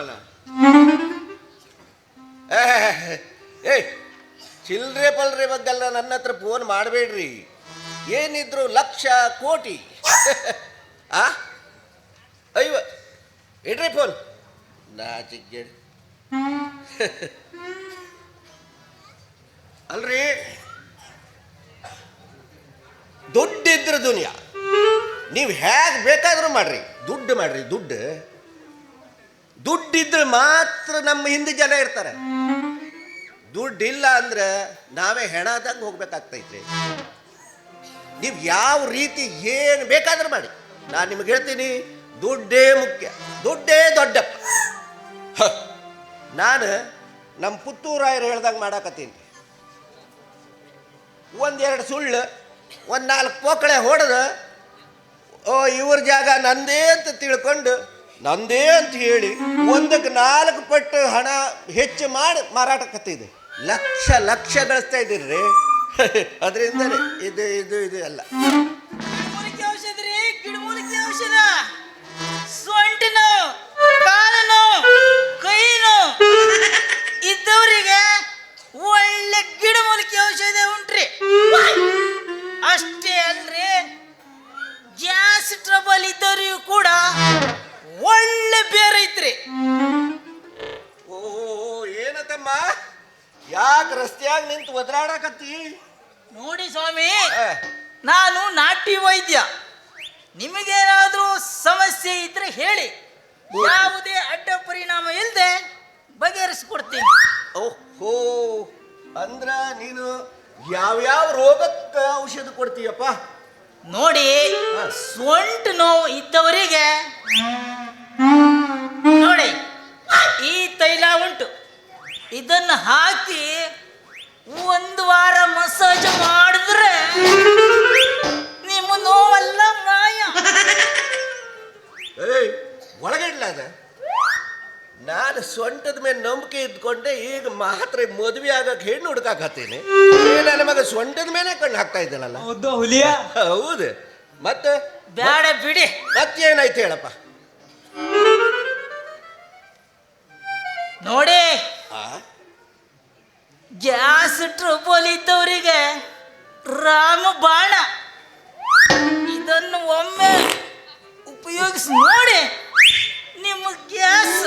ಅಲ್ಲ ಏ ಚಿಲ್ರೆ ಪಲ್ರೆ ಬಗ್ಗೆಲ್ಲ ನನ್ನ ಹತ್ರ ಫೋನ್ ಮಾಡಬೇಡ್ರಿ. ಏನಿದ್ರು ಲಕ್ಷ ಕೋಟಿ. ಆ ಅಯ್ಯೋ ಇಡ್ರಿ ಫೋನ್. ನಾಚಿಗೆ ಅಲ್ರಿ, ದುಡ್ಡಿದ್ರ ದುನಿಯಾ. ನೀವು ಹೇಗೆ ಬೇಕಾದ್ರೂ ಮಾಡ್ರಿ, ದುಡ್ಡು ಮಾಡ್ರಿ. ದುಡ್ಡಿದ್ರೆ ಮಾತ್ರ ನಮ್ಮ ಹಿಂದೆ ಜನ ಇರ್ತಾರೆ. ದುಡ್ಡಿಲ್ಲ ಅಂದ್ರೆ ನಾವೇ ಹೆಣದಂಗೆ ಹೋಗ್ಬೇಕಾಗ್ತೈತ್ರಿ. ನೀವು ಯಾವ ರೀತಿ ಏನು ಬೇಕಾದ್ರೂ ಮಾಡಿ, ನಾನು ನಿಮಗೆ ಹೇಳ್ತೀನಿ, ದುಡ್ಡೇ ಮುಖ್ಯ, ದುಡ್ಡೇ ದೊಡ್ಡಪ್ಪ. ನಾನು ನಮ್ಮ ಪುತ್ತೂರಾಯರು ಹೇಳ್ದಂಗೆ ಮಾಡಾಕತ್ತೀನಿ. ಒಂದೆರಡು ಸುಳ್ಳು, ಒಂದು 4 ಪೋಕಳೆ ಹೊಡೆದು, ಓ ಇವ್ರ ಜಾಗ ನಂದೇ ಅಂತ ತಿಳ್ಕೊಂಡು ನಂದೇ ಅಂತ ಹೇಳಿ 1ಕ್ಕೆ 4 ಪಟ್ಟು ಹಣ ಹೆಚ್ಚು ಮಾಡಿ ಮಾರಾಟಕ್ಕತ್ತಿದೆ. ಲಕ್ಷ ಗಳಿಸ್ತಾ ಇದ್ದೀರಿ. ಅದರಿಂದ ಇದು ಅಲ್ಲ. ಗಿಡಮೂಲಿಕೆ ಔಷಧ ರೀ, ಗಿಡಮೂಲಿಕೆ ಔಷಧ. ಸೊಂಟ ನೋವು, ಕಾಲು ನೋವು, ಕೈ ನೋವು ಇದ್ದವರಿಗೆ ಒಳ್ಳೆ ಗಿಡಮೂಲಿಕೆ ಔಷಧ ಉಂಟ್ರಿ. ಅಷ್ಟೇ ಅಲ್ರಿ, ಗ್ಯಾಸ್ ಟ್ರಬಲ್ ಇದ್ದವರಿಗೂ ಕೂಡ ಒಳ್ಳೆ ಬೇರೆ ಐತ್ರಿ. ಓ ಏನತ್ತಮ್ಮ, ಯಾಕೆ ರಸ್ತೆಯಾಗ ನಿಂತು ಒದರಾಡಕತ್ತಿ? ನೋಡಿ ಸ್ವಾಮಿ, ನಾನು ನಾಟಿ ವೈದ್ಯ. ನಿಮಗೇನಾದ್ರೂ ಸಮಸ್ಯೆ ಇದ್ರೆ ಹೇಳಿ, ಯಾವುದೇ ಅಡ್ಡ ಪರಿಣಾಮ ಇಲ್ಲದೆ ಬಗೆಹರಿಸ್ಕೊಡ್ತೀನಿ. ಓಹೋ, ಅಂದ್ರ ನೀನು ಯಾವ್ಯಾವ ರೋಗಕ್ಕೆ ಔಷಧ ಕೊಡ್ತೀಯಪ್ಪ? ನೋಡಿ, ಸೊಂಟ ನೋವು ಇದ್ದವರಿಗೆ ನೋಡಿ ಈ ತೈಲ ಉಂಟು, ಇದನ್ನು ಹಾಕಿ 1 ವಾರ ಮಸಾಜ್ ಮಾಡಿದ್ರೆ ನಿಮ್ಮ ನೋವೆಲ್ಲ ಮಾಯ. ಒಳಗೆ ಇಡ್ಲ ಅದ. ನಾನು ಸೊಂಟದ ಮೇಲೆ ನಂಬಿಕೆ ಇದ್ಕೊಂಡೆ ಈಗ ಮಾತ್ರ ಮದುವೆ ಆಗಕ್ಕೆ ಹೆಣ್ಣು ಹುಡುಕಾಕತ್ತೀನಿ. ನನ್ನ ಮಗ ಸೊಂಟದ ಮೇಲೆ ಕಣ್ಣು ಹಾಕ್ತಾ ಇದ್ದಾನಲ್ಲ. ಹೌದು, ಮತ್ತೆ ಬೇಡ ಬಿಡಿ. ಮತ್ತೇನಾಯ್ತು ಹೇಳಪ್ಪ? ನೋಡಿ, ಗ್ಯಾಸ್ ಟ್ರಬಲ್ ಇದ್ದವರಿಗೆ ರಾಮಬಾಣ ಇದನ್ನು ಒಮ್ಮೆ ಉಪಯೋಗಿಸಿ ನೋಡಿ, ನಿಮ್ಮ ಗ್ಯಾಸ್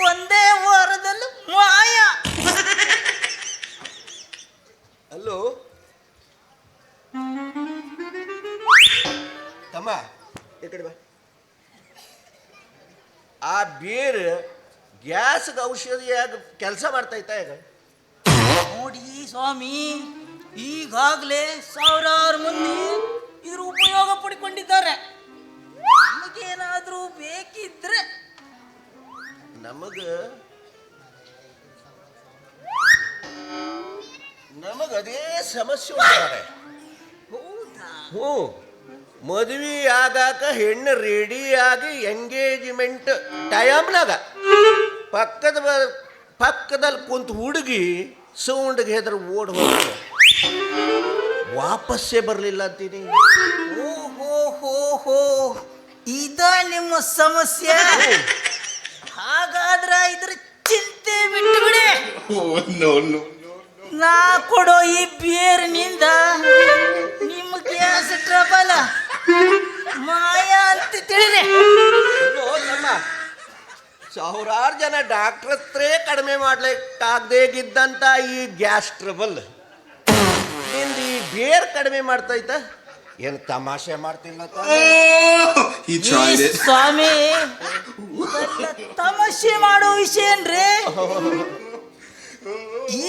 1 ವಾರದಲ್ಲಿ ಮಾಯ. ಅಲ್ಲೋ ತಮ್ಮ, ಈ ಕಡೆ ಬಾ. ಆ ಬೇರೆ ಗ್ಯಾಸ್ಗೆ ಔಷಧಿಯಾಗಿ ಕೆಲಸ ಮಾಡ್ತೈತ ಈಗ? ನೋಡಿ ಸ್ವಾಮಿ, ಈಗಾಗಲೇ 1000 ಮಂದಿ ಇದ್ರ ಉಪಯೋಗ ಪಡ್ಕೊಂಡಿದ್ದಾರೆ. ನಮಗೇನಾದ್ರೂ ಬೇಕಿದ್ರೆ ನಮಗದೇ ಸಮಸ್ಯೆ ಉಂಟಾರೆ. ಹ್ಞೂ, ಮದುವೆ ಆಗಾಕ ಹೆಣ್ಣು ರೆಡಿಯಾಗಿ ಎಂಗೇಜ್ಮೆಂಟ್ ಟೈಮ್ನಾಗ ಪಕ್ಕದಲ್ಲಿ ಕುಂತು ಹುಡುಗಿ ಸೌಂಡ್ಗೆ ಹೆದ್ರ ಓಡ್ ಹೋಗಿ ವಾಪಸ್ಸೇ ಬರಲಿಲ್ಲ ಅಂತೀನಿ. ಓಹೋ, ಇದ ನಿಮ್ಮ ಸಮಸ್ಯೆ? ಹಾಗಾದ್ರೆ ಇದ್ರ ಚಿಂತೆ ಬಿಟ್ಟು ಬಿಡಿ. ನಾ ಕೊಡೋ ಈ ಬೇರಿನಿಂದ ನಿಮ್ಮ ಗ್ಯಾಸ್ ಟ್ರಬಲ್ ಮಾಯ ಅಂತ ತಿಳಿದೆ. ಸಾವಿರಾರು ಜನ ಡಾಕ್ಟರ್ ಹತ್ರೇ ಕಡಿಮೆ ಮಾಡ್ಲಿಕ್ಕಾಗದೇಗಿದ್ದಂತ ಈ ಗ್ಯಾಸ್ ಟ್ರಬಲ್ ನಿಂದು ಈ ಬೇರ್ ಕಡಿಮೆ ಮಾಡ್ತೈತ? ಏನು ತಮಾಷೆ ಮಾಡ್ತಿಲ್ಲ ಸ್ವಾಮಿ? ತಮಾಷೆ ಮಾಡೋ ವಿಷಯ ಏನ್ರಿ?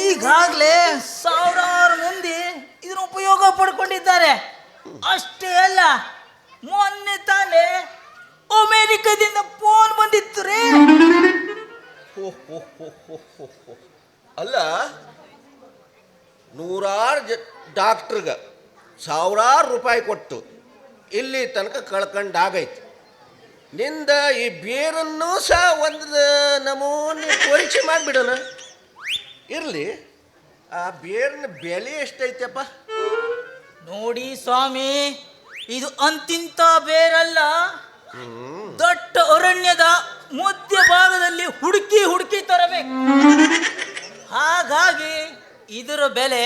ಈಗಾಗಲೇ 1000 ಮಂದಿ ಇದನ್ನ ಉಪಯೋಗ ಪಡ್ಕೊಂಡಿದ್ದಾರೆ. ಅಷ್ಟೇ ಅಲ್ಲ, ಮೊನ್ನೆ ತಾನೇ ಅಮೆರಿಕದಿಂದ ಫೋನ್ ಬಂದಿತ್ತು ರೀ. ಅಲ್ಲ, ನೂರಾರು ಡಾಕ್ಟ್ರಿಗೆ 1000 ರೂಪಾಯಿ ಕೊಟ್ಟು ಇಲ್ಲಿ ತನಕ ಕಳ್ಕೊಂಡಾಗೈತಿ. ನಿಂದ ಈ ಬೇರನ್ನು ಸಹ ಒಂದು ನಮೂನೆ ಪರೀಕ್ಷೆ ಮಾಡಿಬಿಡೋಣ. ಇರಲಿ, ಆ ಬೇರಿನ ಬೆಲೆ ಎಷ್ಟೈತಪ್ಪ? ನೋಡಿ ಸ್ವಾಮಿ, ಇದು ಅಂತಿಂತ ಬೇರಲ್ಲ, ದೊಡ್ಡ ಅರಣ್ಯದ ಮಧ್ಯ ಭಾಗದಲ್ಲಿ ಹುಡುಕಿ ಹುಡುಕಿ ತರಬೇಕು. ಹಾಗಾಗಿ ಇದರ ಬೆಲೆ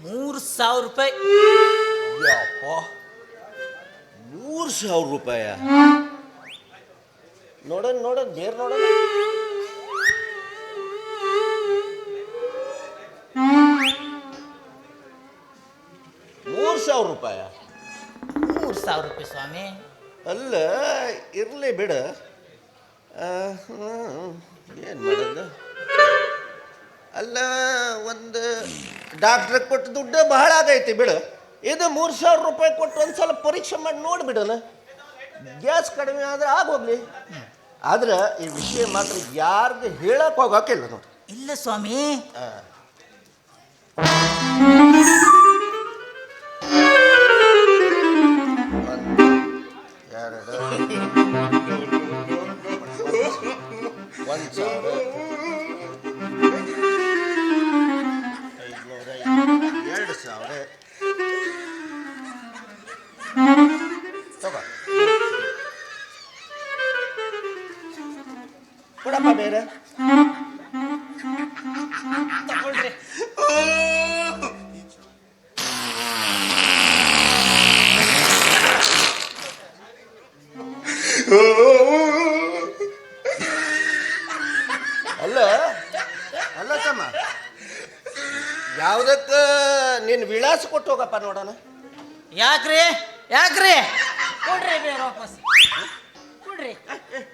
3,000 ರೂಪಾಯಿ. ಯಪ್ಪ 3,000 ರೂಪಾಯ? ನೋಡೋಣ ಬೇರೆ ನೋಡೋಣ. 3,000 ರೂಪಾಯ? 3,000 ರೂಪಾಯಿ ಸ್ವಾಮಿ. ಅಲ್ಲ ಇರಲಿ ಬಿಡ. ಏನು ಮಾಡೋದು? ಅಲ್ಲ ಒಂದು ಡಾಕ್ಟ್ರಿಗೆ ಕೊಟ್ಟು ದುಡ್ಡು ಬಹಳ ಆಗೈತಿ ಬಿಡು. ಇದು 3,000 ರೂಪಾಯಿ ಕೊಟ್ಟು ಒಂದ್ಸಲ ಪರೀಕ್ಷೆ ಮಾಡಿ ನೋಡ್ಬಿಡೋಣ. ಗ್ಯಾಸ್ ಕಡಿಮೆ ಆದ್ರೆ ಆಗೋಗ್ಲಿ. ಆದ್ರೆ ಈ ವಿಷಯ ಮಾತ್ರ ಯಾರಿಗೂ ಹೇಳಕ್ ಹೋಗಕ್ಕಿಲ್ಲ ನೋಡಿ. ಇಲ್ಲ ಸ್ವಾಮಿ. ಎರಡು 1,000 2,000 ತಗೋ ಕೊಡಪ್ಪ ಬೇರೆ. ತಗೊಳ್ರಿ. ಅಲ್ಲ ತಮ್ಮ, ಯಾವುದಕ್ಕ ನೀನು ವಿಳಾಸ ಕೊಟ್ಟು ಹೋಗಪ್ಪ ನೋಡೋಣ. ಯಾಕ್ರಿ ಯಾಕ್ರಿ? ಕೊಡ್ರಿ ಬೇರೆ ವಾಪಸ್ ಕೊಡ್ರಿ.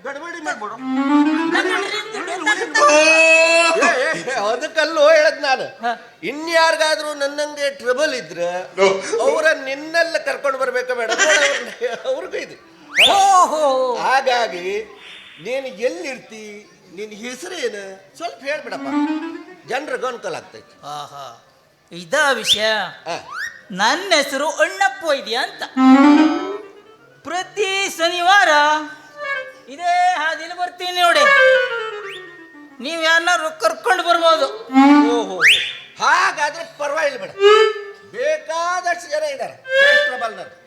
ಗಡಬಡಿ ಮಾಡ್ಬಿಡು. ಅದಕ್ಕಲ್ಲೋ ಹೇಳದ್ ನಾನು. ಇನ್ಯಾರಿಗಾದ್ರೂ ನನ್ನಂಗೆ ಟ್ರಬಲ್ ಇದ್ರೆ ಅವರ ನಿನ್ನೆಲ್ಲ ಕರ್ಕೊಂಡು ಬರ್ಬೇಕು ಬೇಡ, ಅವ್ರಿಗೂ ಇದೆ. ಹಾಗಾಗಿ ನೀನು ಎಲ್ಲಿರ್ತಿ, ನಿನ್ನ ಹೆಸರೇನು ಸ್ವಲ್ಪ ಹೇಳ್ಬಿಡಪ್ಪ, ಜನರಿಗೆ ಅನುಕೂಲ ಆಗ್ತೈತಿ. ಆಹಾ, ಇದ ವಿಷಯ. ನನ್ನ ಹೆಸರು ಅಣ್ಣಪ್ಪ ಇದೆಯಾ ಅಂತ. ಪ್ರತಿ ಶನಿವಾರ ಇದೇ ಹಾದಿಲಿ ಬರ್ತೀನಿ ನೋಡಿ. ನೀವು ಯಾರನ್ನಾರು ಕರ್ಕೊಂಡು ಬರ್ಬೋದು. ಓಹೋ, ಹಾಗಾದ್ರೆ ಪರವಾಗಿಲ್ಲ ಬೇಡ. ಬೇಕಾದಷ್ಟು ಜನ ಇದ್ದಾರೆ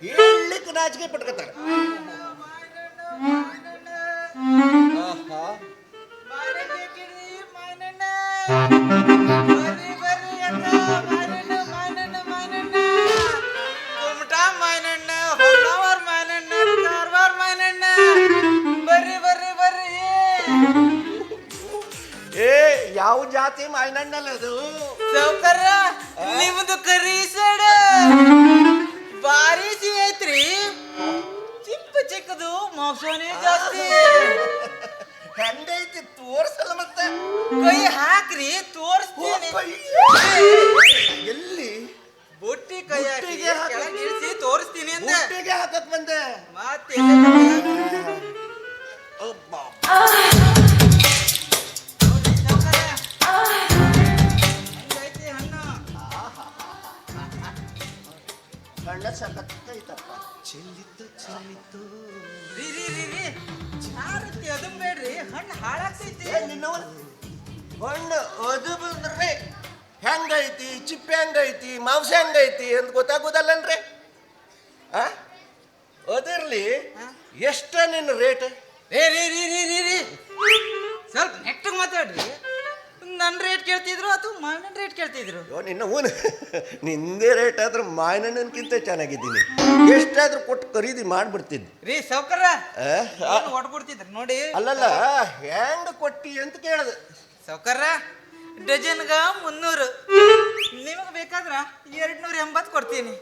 ಹೇಳಲಿಕ್ಕೆ ನಾಚಿಕೆ ಪಟ್ಕೊತಾರೆ. ಏ ಯಾವ ಜಾತಿ ಮಾಯಿನಣ್ಣಲ್ಲ ಅದು? ಸೌಕರ ನಿಮ್ದು ಕರಿ ಸಡ ಬಾರಿ ಸಿ ಐತ್ರಿ. ಚಿಕ್ಕ ಚಿಕ್ಕದು ಮಾಂಸನೇ ಜಾಸ್ತಿ. ಹೆಂಗೈತಿ ತೋರ್ಸಲ್ಲ ಮತ್ತೆ? ಕೈ ಹಾಕ್ರಿ ತೋರಿಸ್ತೀನಿ. ಎಲ್ಲಿ? ಬುಟ್ಟಿ ಕೈ ಕೆಳಗಿಳಿಸಿ ತೋರಿಸ್ತೀನಿ ಅಂತ. ಬುಟ್ಟಿಗೆ ಹಾಕಕ್ ಬಂದೆ ಮತ್ತೆ ಹಣ್ಣ ಸಕತ್ತೈತಪ್ಪ. ಚೆಲ್ಲಿತ್ತು ಚೆಲ್ಲಿತ್ತು. ಅದು ಬೇಡ್ರಿ, ಹಣ್ಣು ಹಾಳಾಗ್ತೈತಿ. ನಿನ್ನವನು ಹಣ್ಣು ಅದು ಬಂದ್ರೆ ಹೆಂಗೈತಿ, ಚಿಪ್ಪೆ ಹೆಂಗೈತಿ, ಮಾಂಸ ಹೆಂಗೈತಿ ಅಂತ ಗೊತ್ತಾಗೋದಲ್ಲನ್ರಿ. ಅದಿರ್ಲಿ, ಎಷ್ಟ ನಿನ್ನ ರೇಟ್? ಸ್ವಲ್ಪ ನೆಟ್ಟಿಗೆ ಮಾತಾಡ್ರಿ. ನನ್ನ ರೇಟ್ ಕೇಳ್ತಿದ್ರು ಅಥವಾ ಮಾವಿನ ರೇಟ್ ಕೇಳ್ತಿದ್ರು? ನಿನ್ನ ಊನು ನಿಂದೇ ರೇಟ್ ಆದ್ರೆ ಮಾಯಣ್ಣನಕ್ಕಿಂತ ಚೆನ್ನಾಗಿದ್ದೀನಿ. ಎಷ್ಟಾದ್ರೂ ಕೊಟ್ಟು ಖರೀದಿ ಮಾಡ್ಬಿಡ್ತಿದ್ದೆ ರೀ ಸೌಕರ. ಹೊಡ್ಬಿಡ್ತಿದ್ರು ನೋಡಿ. ಅಲ್ಲಲ್ಲ, ಹೆಂಗ ಕೊಟ್ಟಿ ಅಂತ ಕೇಳದ. ಸೌಕರ ಡಜನ್ಗ 300, ನಿಮಗೆ ಬೇಕಾದ್ರ 280 ಕೊಡ್ತೀನಿ.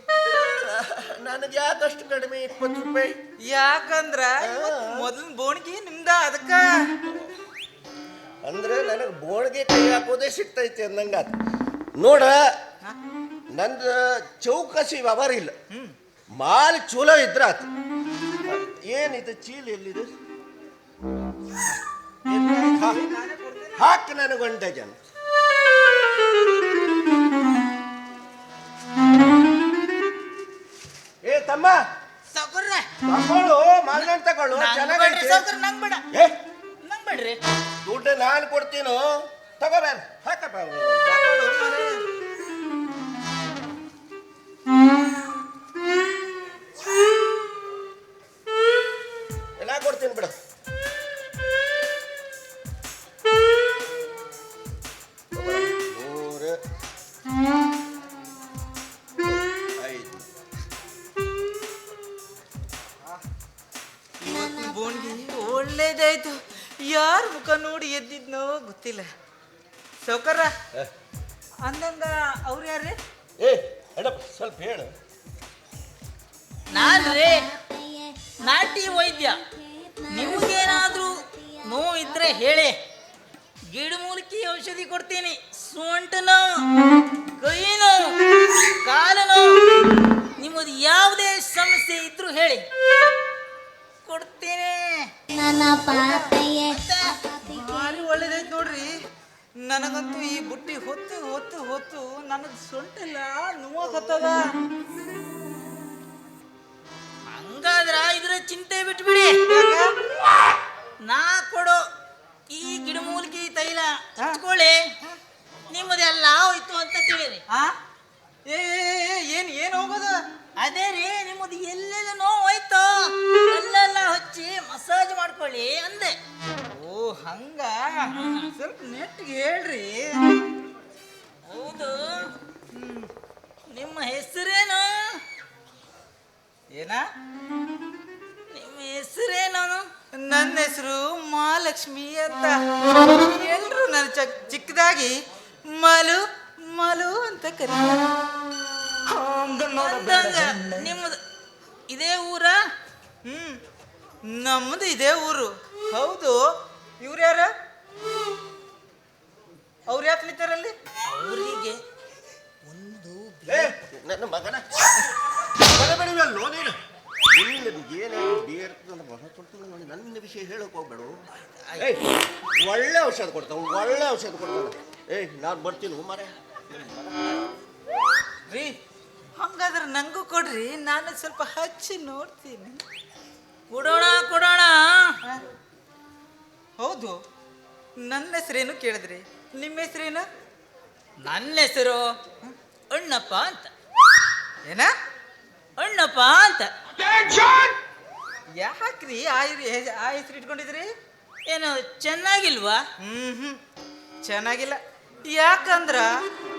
ನನಗೆ ಯಾಕಷ್ಟು ಕಡಿಮೆ 20 ರೂಪಾಯಿ? ಯಾಕಂದ್ರ ಮೊದಲಿನ ಬೋಣಿಗೆ ನಿಮ್ದ, ಅದಕ್ಕ. ಅಂದ್ರೆ ನನಗೆ ಬೋಣಿಗೆ ಕೈ ಹಾಕೋದೇ ಸಿಗ್ತೈತಿ ಅಂದಂಗಾತ ನೋಡ. ನಂದು ಚೌಕಸಿ ವ್ಯವಹಾರ ಇಲ್ಲ. ಮಾಲ್ ಚಲೋ ಇದ್ರ ಆತ. ಏನಿದೆ ಚೀಲ? ಎಲ್ಲಿದೆ? ಹಾಕ ನನಗೊಂದು ಡಜನ್. ಏ ತಮ್ಮ, ತಗೊಳ್ಳು, ಮಾವಿನ ತಗೊಳ್ಳು, ಚೆನ್ನಾಗೈತಿ. ನಂಗ್ ಬೇಡ, ನಂಗ್ ಬೇಡ್ರಿ. ದುಡ್ಡು ನಾನು ಕೊಡ್ತೀನೋ, ತಗೋಬೇಡ, ಹಾಕಪ್ಪ. ಎಲ್ಲ ಕೊಡ್ತೀನಿ ಬಿಡು. ಒಳ್ಳೇದಾಯ್ತು. ಯಾರ ಮುಖ ನೋಡಿ ಎದ್ದಿದ್ನೋ ಗೊತ್ತಿಲ್ಲ. ಸೌಕರ್ರ ಅಂದಂಗ ಅವ್ರು ಯಾರ್ರಿ? ಏ ಅಡಪ್ಪ ಸ್ವಲ್ಪ ಹೇಳು. ನಾನ್ರಿ ನಾಟಿ ವೈದ್ಯ. ನಿಮಗೇನಾದ್ರೂ ನೋವಿದ್ರೆ ಹೇಳಿ, ಗಿಡಮೂಲಿಕೆ ಔಷಧಿ ಕೊಡ್ತೀನಿ. ಸೊಂಟ ನೋವು, ಕೈ ನೋವು, ಕಾಲು ನೋವು, ನಿಮ್ಮದು ಯಾವುದೇ ಸಮಸ್ಯೆ ಇದ್ರೂ ಹೇಳಿ, ಕೊಡ್ತೀನಿ. ಭಾರಿ ಒಳ್ಳೇದಾಯ್ತು ನೋಡ್ರಿ. ನನಗಂತೂ ಈ ಬುಟ್ಟಿ ಹೊತ್ತು ಹೊತ್ತು ಹೊತ್ತು ನನಗೆ ಸೊಂಟೆಲ್ಲ ನೋವಾಗತ್ತದ. ಹಂಗಾದ್ರ ಇದ್ರ ಚಿಂತೆ ಬಿಟ್ಬಿಡಿ. ನಾ ಕೊಡೋ ಈ ಗಿಡಮೂಲಿಕೆ ತೈಲ ಹಚ್ಕೊಳ್ಳಿ, ನಿಮ್ಮದೆಲ್ಲ ಹೋಯ್ತು ಅಂತ ತಿಳಿರಿ. ಏನ್ ಹೋಗೋದು? ಅದೇ ರೀ, ನಿಮ್ಮದು ಎಲ್ಲೆಲ್ಲ ನೋವು ಹೋಯ್ತು ಅಲ್ಲೆಲ್ಲ ಹಚ್ಚಿ ಮಸಾಜ್ ಮಾಡ್ಕೊಳ್ಳಿ ಅಂದೆ. ಓ ಹಂಗ, ಸ್ವಲ್ಪ ನೆಟ್ಟಿಗೆ ಹೇಳ್ರಿ. ಹೌದು, ನಿಮ್ಮ ಹೆಸರೇನು? ಏನ? ನಿಮ್ಮ ಹೆಸರೇನು? ನನ್ನ ಹೆಸರು ಮಹಾಲಕ್ಷ್ಮಿ ಅಂತ. ಎಲ್ರು ನನ್ನ ಚಿಕ್ಕದಾಗಿ ಮಲು ಮಲು ಅಂತ ಕರೀತಾರೆ. ನಿಮ್ಮದು ಇದೇ ಊರ? ನಮ್ಮದು ಇದೇ ಊರು. ಹೌದು. ಇವ್ರು ಯಾರ? ಅವ್ರು ಯಾಕೆ ನಿಂತಾರಲ್ಲಿ? ಅವರಿಗೆ ಒಂದು ನನ್ನ ಮಗನ ನನ್ನ ವಿಷಯ ಹೇಳಕ್ ಹೋಗ್ಬೇಡ. ಒಳ್ಳೆ ಔಷಧ ಕೊಡ್ತಾವ, ಒಳ್ಳೆ ಔಷಧ ಕೊಡ್ತಾವ. ನಾನು ಬರ್ತೀನಿ ಮಾರೇ. ರೀ ಹಂಗಾದ್ರೆ ನಂಗೂ ಕೊಡ್ರಿ, ನಾನು ಸ್ವಲ್ಪ ಹಚ್ಚಿ ನೋಡ್ತೀನಿ. ಕೊಡೋಣ ಕೊಡೋಣ. ಹೌದು, ನನ್ನ ಹೆಸರೇನು ಕೇಳಿದ್ರಿ? ನಿಮ್ಮ ಹೆಸರೇನು? ನನ್ನ ಹೆಸರು ಅಣ್ಣಪ್ಪ ಅಂತ. ಏನ? ಅಣ್ಣಪ್ಪ ಅಂತ. ಯಾಕ್ರಿ ಆ ಹೆಸರು ಇಟ್ಕೊಂಡಿದ್ರಿ? ಏನು ಚೆನ್ನಾಗಿಲ್ವಾ? ಚೆನ್ನಾಗಿಲ್ಲ. ಯಾಕಂದ್ರ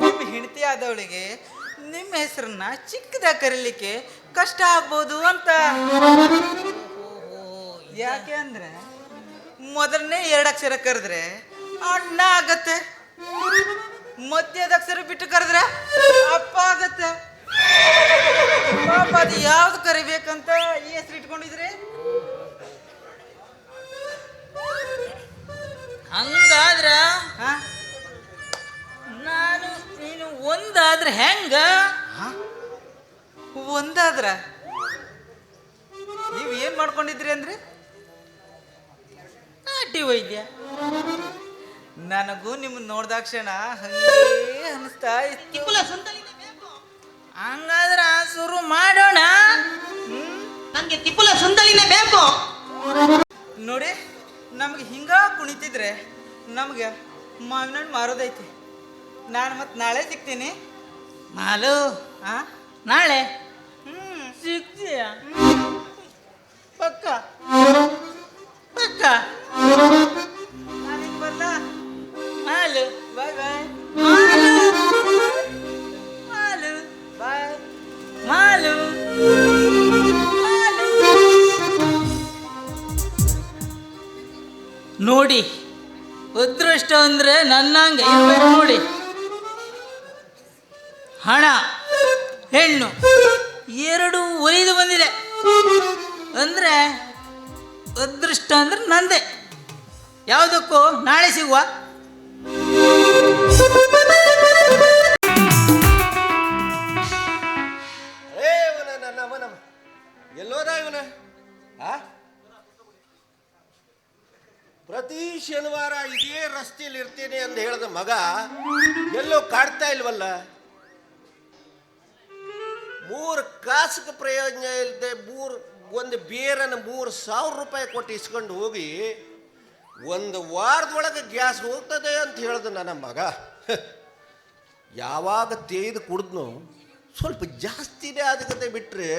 ನಿಮ್ಮ ಹೆಂಡತಿ ಆದವಳಿಗೆ ನಿಮ್ಮ ಹೆಸರನ್ನ ಚಿಕ್ಕದಾಗಿ ಕರೀಲಿಕ್ಕೆ ಕಷ್ಟ ಆಗ್ಬೋದು ಅಂತ. ಯಾಕೆ ಅಂದ್ರೆ ಮೊದಲನೇ 2 ಅಕ್ಷರ ಕರೆದ್ರೆ ಅಣ್ಣ ಆಗತ್ತೆ, ಮಧ್ಯದ ಅಕ್ಷರ ಬಿಟ್ಟು ಕರೆದ್ರೆ ಅಪ್ಪ ಆಗತ್ತೆ. ಪಾಪ ಅದು ಯಾವ್ದು ಕರಿಬೇಕಂತ ಈ ಹೆಸರು ಇಟ್ಕೊಂಡಿದ್ರಿ? ಹಂಗಾದ್ರ ಹಾ, ನಾನು ನೀನು ಒಂದಾದ್ರೆ ಹೆಂಗ? ಒಂದಾದ್ರ ನೀವು ಏನ್ ಮಾಡ್ಕೊಂಡಿದ್ರಿ ಅಂದ್ರೆ? ನಾಟಿ ವೈದ್ಯ. ನನಗೂ ನಿಮ್ಮನ್ನ ನೋಡ್ದಾಕ್ಷಣ ಹಂಗೇ ಅನಿಸ್ತಾ ಇತ್ತು. ಹಂಗಾದ್ರ ಶುರು ಮಾಡೋಣ. ನಂಗೆ ತಿಪ್ಪುಲ ಸುಂದಲಿನೇ ಬೇಕು. ನೋಡಿ, ನಮ್ಗೆ ಹಿಂಗ ಕುಣಿತಿದ್ರೆ ನಮ್ಗೆ ಮಾವಿನ ಹಣ್ಣು ಮಾರೋದೈತಿ. ನಾನು ಮತ್ತೆ ನಾಳೆ ಸಿಗ್ತೀನಿ. ಮಾಲು, ಹಾ, ನಾಳೆ ಸಿಗ್ತೀಯ? ಪಕ್ಕ ಪಕ್ಕ. ನಾನಿನ್ ಬರ್ಲಾ? ಮಾಲು, ಬಾಯ್ ಬಾಯ್. ಮಾಲು, ಮಾಲು, ಬಾಯ್. ಮಾಲು, ಮಾಲು. ನೋಡಿ, ಅದೃಷ್ಟ ಅಂದ್ರೆ ನನ್ನಂಗೆ ಇರ್ಬೇಕು ನೋಡಿ. ಹಣ ಹೆಣ್ಣು ಎರಡು ಒಲಿದು ಬಂದಿದೆ ಅಂದ್ರೆ ಅದೃಷ್ಟ ಅಂದ್ರೆ ನಂದೆ. ಯಾವುದಕ್ಕೂ ನಾಳೆ ಸಿಗುವ. ಎಲ್ಲೋದ ಇವನ? ಪ್ರತಿ ಶನಿವಾರ ಇದೇ ರಸ್ತೆಯಲ್ಲಿ ಇರ್ತೇನೆ ಅಂತ ಹೇಳಿದ ಮಗ ಎಲ್ಲೋ ಕಾಡ್ತಾ ಇಲ್ವಲ್ಲ. 3 ಕಾಸಿಗೆ ಪ್ರಯೋಜನ ಇಲ್ಲದೆ ಒಂದು ಬೇರನ್ನು 3,000 ರೂಪಾಯಿ ಕೊಟ್ಟು ಇಸ್ಕೊಂಡು ಹೋಗಿ 1 ವಾರದೊಳಗೆ ಗ್ಯಾಸ್ ಹೋಗ್ತದೆ ಅಂತ ಹೇಳ್ದ ನನ್ನ ಮಗ. ಯಾವಾಗ ತೇಯ್ದು ಕುಡಿದ್ನು ಸ್ವಲ್ಪ ಜಾಸ್ತಿನೇ ಆದಕತೆ ಬಿಟ್ಟರೆ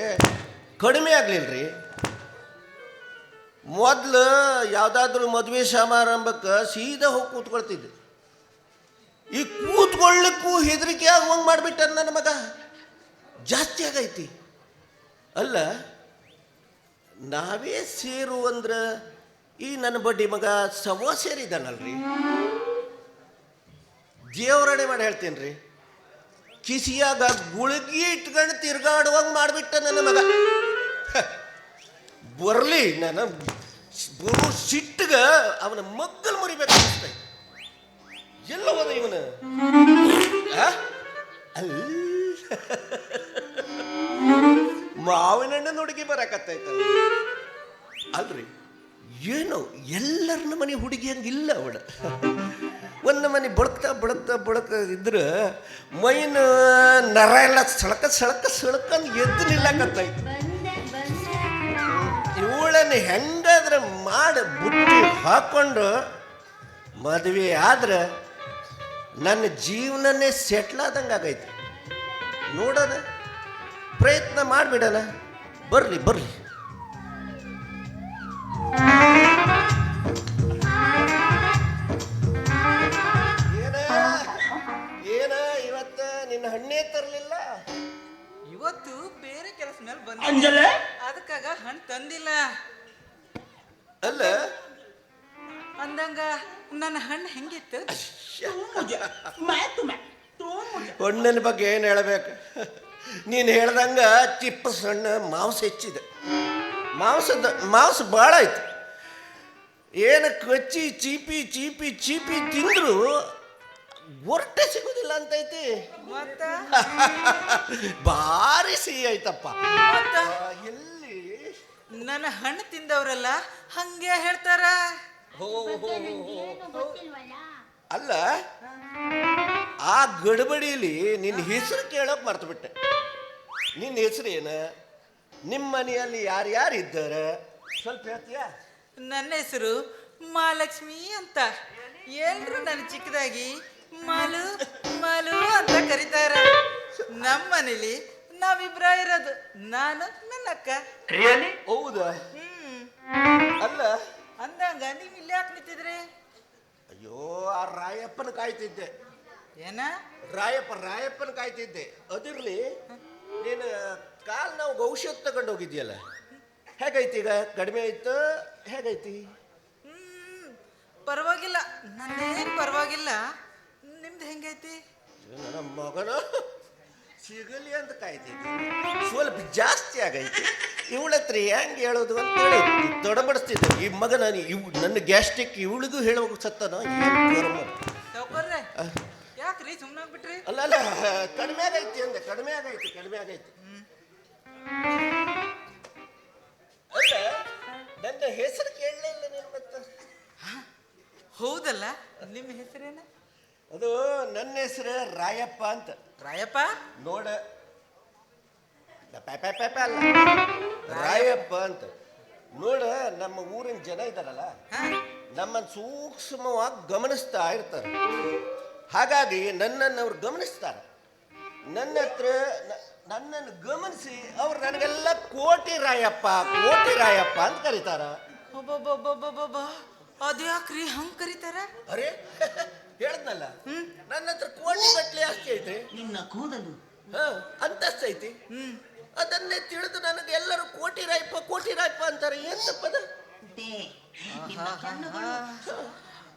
ಕಡಿಮೆ ಆಗಲಿಲ್ಲರಿ. ಮೊದಲು ಯಾವುದಾದ್ರೂ ಮದುವೆ ಸಮಾರಂಭಕ್ಕೆ ಸೀದಾ ಹೋಗಿ ಕೂತ್ಕೊಳ್ತಿದ್ದೆ. ಈ ಕೂತ್ಕೊಳ್ಳಿಕ್ಕೂ ಹೆದರಿಕೆ ಆಗುವಂಗೆ ಮಾಡಿಬಿಟ್ಟ ನನ್ನ ಮಗ. ಜಾಸ್ತಿ ಆಗೈತಿ ಅಲ್ಲ. ನಾವೇ ಸೇರು ಅಂದ್ರೆ ಈ ನನ್ನ ಬಡ್ಡಿ ಮಗ ಸವ ಸೇರಿದ್ದಾನಲ್ರಿ, ದೇವರಣೆ ಮಾಡಿ ಹೇಳ್ತೀನಿ ರೀ, ಕಿಸಿಯಾಗ ಗುಳಗಿ ಇಟ್ಕೊಂಡು ತಿರ್ಗಾಡುವಂಗೆ ಮಾಡಿಬಿಟ್ಟ ನನ್ನ ಮಗ. ಬರಲಿ ನನ್ನ ಬರೋ ಸಿಟ್ಟಿಗ ಅವನ ಮಗ್ಗಲ್ ಮುರಿಬೇಕು ಅನಿಸ್ತೈತೆ. ಎಲ್ಲ ಹೋದ ಇವನು ಮಾವಿನ ಹಣ್ಣು ಹುಡುಗಿ ಬರಕತ್ತೈತ ಅಲ್ರಿ. ಏನೋ ಎಲ್ಲರನ್ನ ಮನೆ ಹುಡುಗಿ ಹಂಗಿಲ್ಲ ಅವಳ. ಒಂದು ಮನೆ ಬಳಕ ಇದ್ರೆ ಮೈನ ನರ ಎಲ್ಲ ಸಳಕಂದು ಎದ್ದು ನಿಲ್ಲಕತ್ತೈತಿ. ಇವಳನ್ನು ಹೆಂಗಾದ್ರೆ ಮಾಡಿ ಬುಟ್ಟಿ ಹಾಕೊಂಡು ಮದುವೆ ಆದ್ರೆ ನನ್ನ ಜೀವನನೇ ಸೆಟ್ಲ್ ಆದಂಗೆ ಆಗೈತಿ. ನೋಡೋಣ, ಪ್ರಯತ್ನ ಮಾಡಿಬಿಡೋಣ. ಬರ್ಲಿ ಏನ ಇವತ್ತ ನಿನ್ನ ಹಣ್ಣೇ ತರಲಿಲ್ಲ? ಇವತ್ತು ಬೇರೆ ಕೆಲಸ ಮೇಲೆ ಬಂದ, ಅದಕ್ಕಾಗ ಹಣ್ಣು ತಂದಿಲ್ಲ. ಅಲ್ಲ ಅಂದಂಗ ನನ್ನ ಹಣ್ಣು ಹೆಂಗಿತ್ತು? ಹಣ್ಣಿನ ಬಗ್ಗೆ ಏನು ಹೇಳಬೇಕು? ನೀನು ಹೇಳ್ದಂಗ ಚಿಪ್ಪ ಸಣ್ಣ ಮಾಂಸ ಹೆಚ್ಚಿದೆ. ಮಾಂಸ ಭಾಳ ಆಯ್ತು. ಏನು ಕಚ್ಚಿ ಚೀಪಿ ತಿಂದ್ರು ಹೊರಟೆ ಸಿಗೋದಿಲ್ಲ ಅಂತೈತಿ. ಭಾರಿ ಸಿಹಿ ಆಯ್ತಪ್ಪ. ಎಲ್ಲಿ ನನ್ನ ಹಣ್ಣು ತಿಂದವರೆಲ್ಲ ಹಂಗೆ ಹೇಳ್ತಾರ. ಅಲ್ಲ, ಆ ಗಡಬಡಿಯಲ್ಲಿ ನಿನ್ನ ಹೆಸರು ಕೇಳೋಕೆ ಮರ್ತು ಬಿಟ್ಟೆ. ನಿನ್ನ ಹೆಸರು ಏನು? ನಿಮ್ಮ ಮನೆಯಲ್ಲಿ ಯಾರ್ಯಾರು ಇದ್ದಾರೆ ಸ್ವಲ್ಪ ಹೇಳ್ತೀಯಾ? ನನ್ನ ಹೆಸರು ಮಹಾಲಕ್ಷ್ಮಿ ಅಂತ. ಎಲ್ರು ನನ್ನ ಚಿಕ್ಕದಾಗಿ ಮಾಲು ಅಂತ ಕರೀತಾರ. ನಮ್ಮ ಮನೇಲಿ ನಾವಿಬ್ರ ಇರೋದು, ನಾನು ನನ್ನ ಅಕ್ಕ. ಹೌದಾ? ಅಲ್ಲ ಅಂದಂಗ ನೀವ್ ಇಲ್ಲಿ ಯಾಕೆ ನಿಂತಿದ್ರಿ? ಅಯ್ಯೋ, ಆ ರಾಯಪ್ಪನ ಕಾಯ್ತಿದ್ದೆ. ಏನ? ರಾಯಪ್ಪನ ಕಾಯ್ತಿದ್ದೆ. ಅದಿರ್ಲಿ, ನೀನು ಕಾಲ್ ನಾವು ಔಷಧ ತಗೊಂಡು ಹೋಗಿದ್ಯಲ್ಲ, ಹೇಗೈತಿ ಈಗ? ಕಡಿಮೆ ಆಯ್ತು? ಹೇಗೈತಿ? ಪರವಾಗಿಲ್ಲ, ನಂದೇನು ಪರವಾಗಿಲ್ಲ. ನಿಮ್ದು ಹೆಂಗೈತಿ? ನನ್ನ ಮಗನ ಸಿಗಲಿ ಅಂತ ಕಾಯ್ತಿದ್ದೆ. ಸ್ವಲ್ಪ ಜಾಸ್ತಿ ಆಗೈತಿ. ಇವಳತ್ರ ಹೆಂಗೆ ಹೇಳೋದು ಅಂತೇಳಿ ತೊಡಬಡಿಸ್ತಿದ್ದೆ. ಈ ಮಗನ ನನ್ನ ಗ್ಯಾಸ್ಟ್ರಿಕ್ ಇವಳಿಗೂ ಹೇಳುವಾಗ ಸತ್ತನ. ಯಾಕ್ರಿ ಸುಮ್ಮನಾಗ್ಬಿಟ್ರಿ? ಅಲ್ಲ, ಕಡಿಮೆ ಆಗೈತಿ ಅಂದೆ. ಕಡಿಮೆ ಆಗೈತಿ. ಅಲ್ಲ, ನನ್ನ ಹೆಸರು ಕೇಳಲೇ ಇಲ್ಲ ನೀನು ಮತ್ತೆ. ಹೌದಲ್ಲ, ನಿಮ್ಮ ಹೆಸರೇನ? ಅದು ನನ್ನ ಹೆಸರು ರಾಯಪ್ಪ ಅಂತ. ರಾಯಪ್ಪ? ನೋಡ, ಅಲ್ಲ, ರಾಯಪ್ಪ ಅಂತ. ನೋಡ, ನಮ್ಮ ಊರಿನ ಜನ ಇದ್ದಾರಲ್ಲ, ನಮ್ಮನ್ನು ಸೂಕ್ಷ್ಮವಾಗಿ ಗಮನಿಸ್ತಾ ಇರ್ತಾರೆ. ಹಾಗಾಗಿ ನನ್ನನ್ನು ಅವ್ರು ಗಮನಿಸ್ತಾರೆ. ನನ್ನನ್ನು ಗಮನಿಸಿ ಅವ್ರು ನನಗೆಲ್ಲ ಕೋಟಿ ರಾಯಪ್ಪ ಅಂತ ಕರೀತಾರ. ಅದ್ಯಾಕ್ರಿ ಹಂಗ್ ಕರೀತಾರ? ಅರೆ, ಹೇಳ್ದಲ್ಲ, ನನ್ನ ಹತ್ರ ಕೋಟಿ ಗಟ್ಲೆ ಆಸ್ತಿ ಐತಿ, ನಿನ್ನ ಕೂದಲು ಅಂತಸ್ತು ಐತಿ. ಅದನ್ನೇ ತಿಳಿದು ನನಗೆ ಎಲ್ಲರೂ ಕೋಟಿ ರಾಯಪ್ಪ ಅಂತಾರೆ. ಏನ್ ತಪ್ಪದ?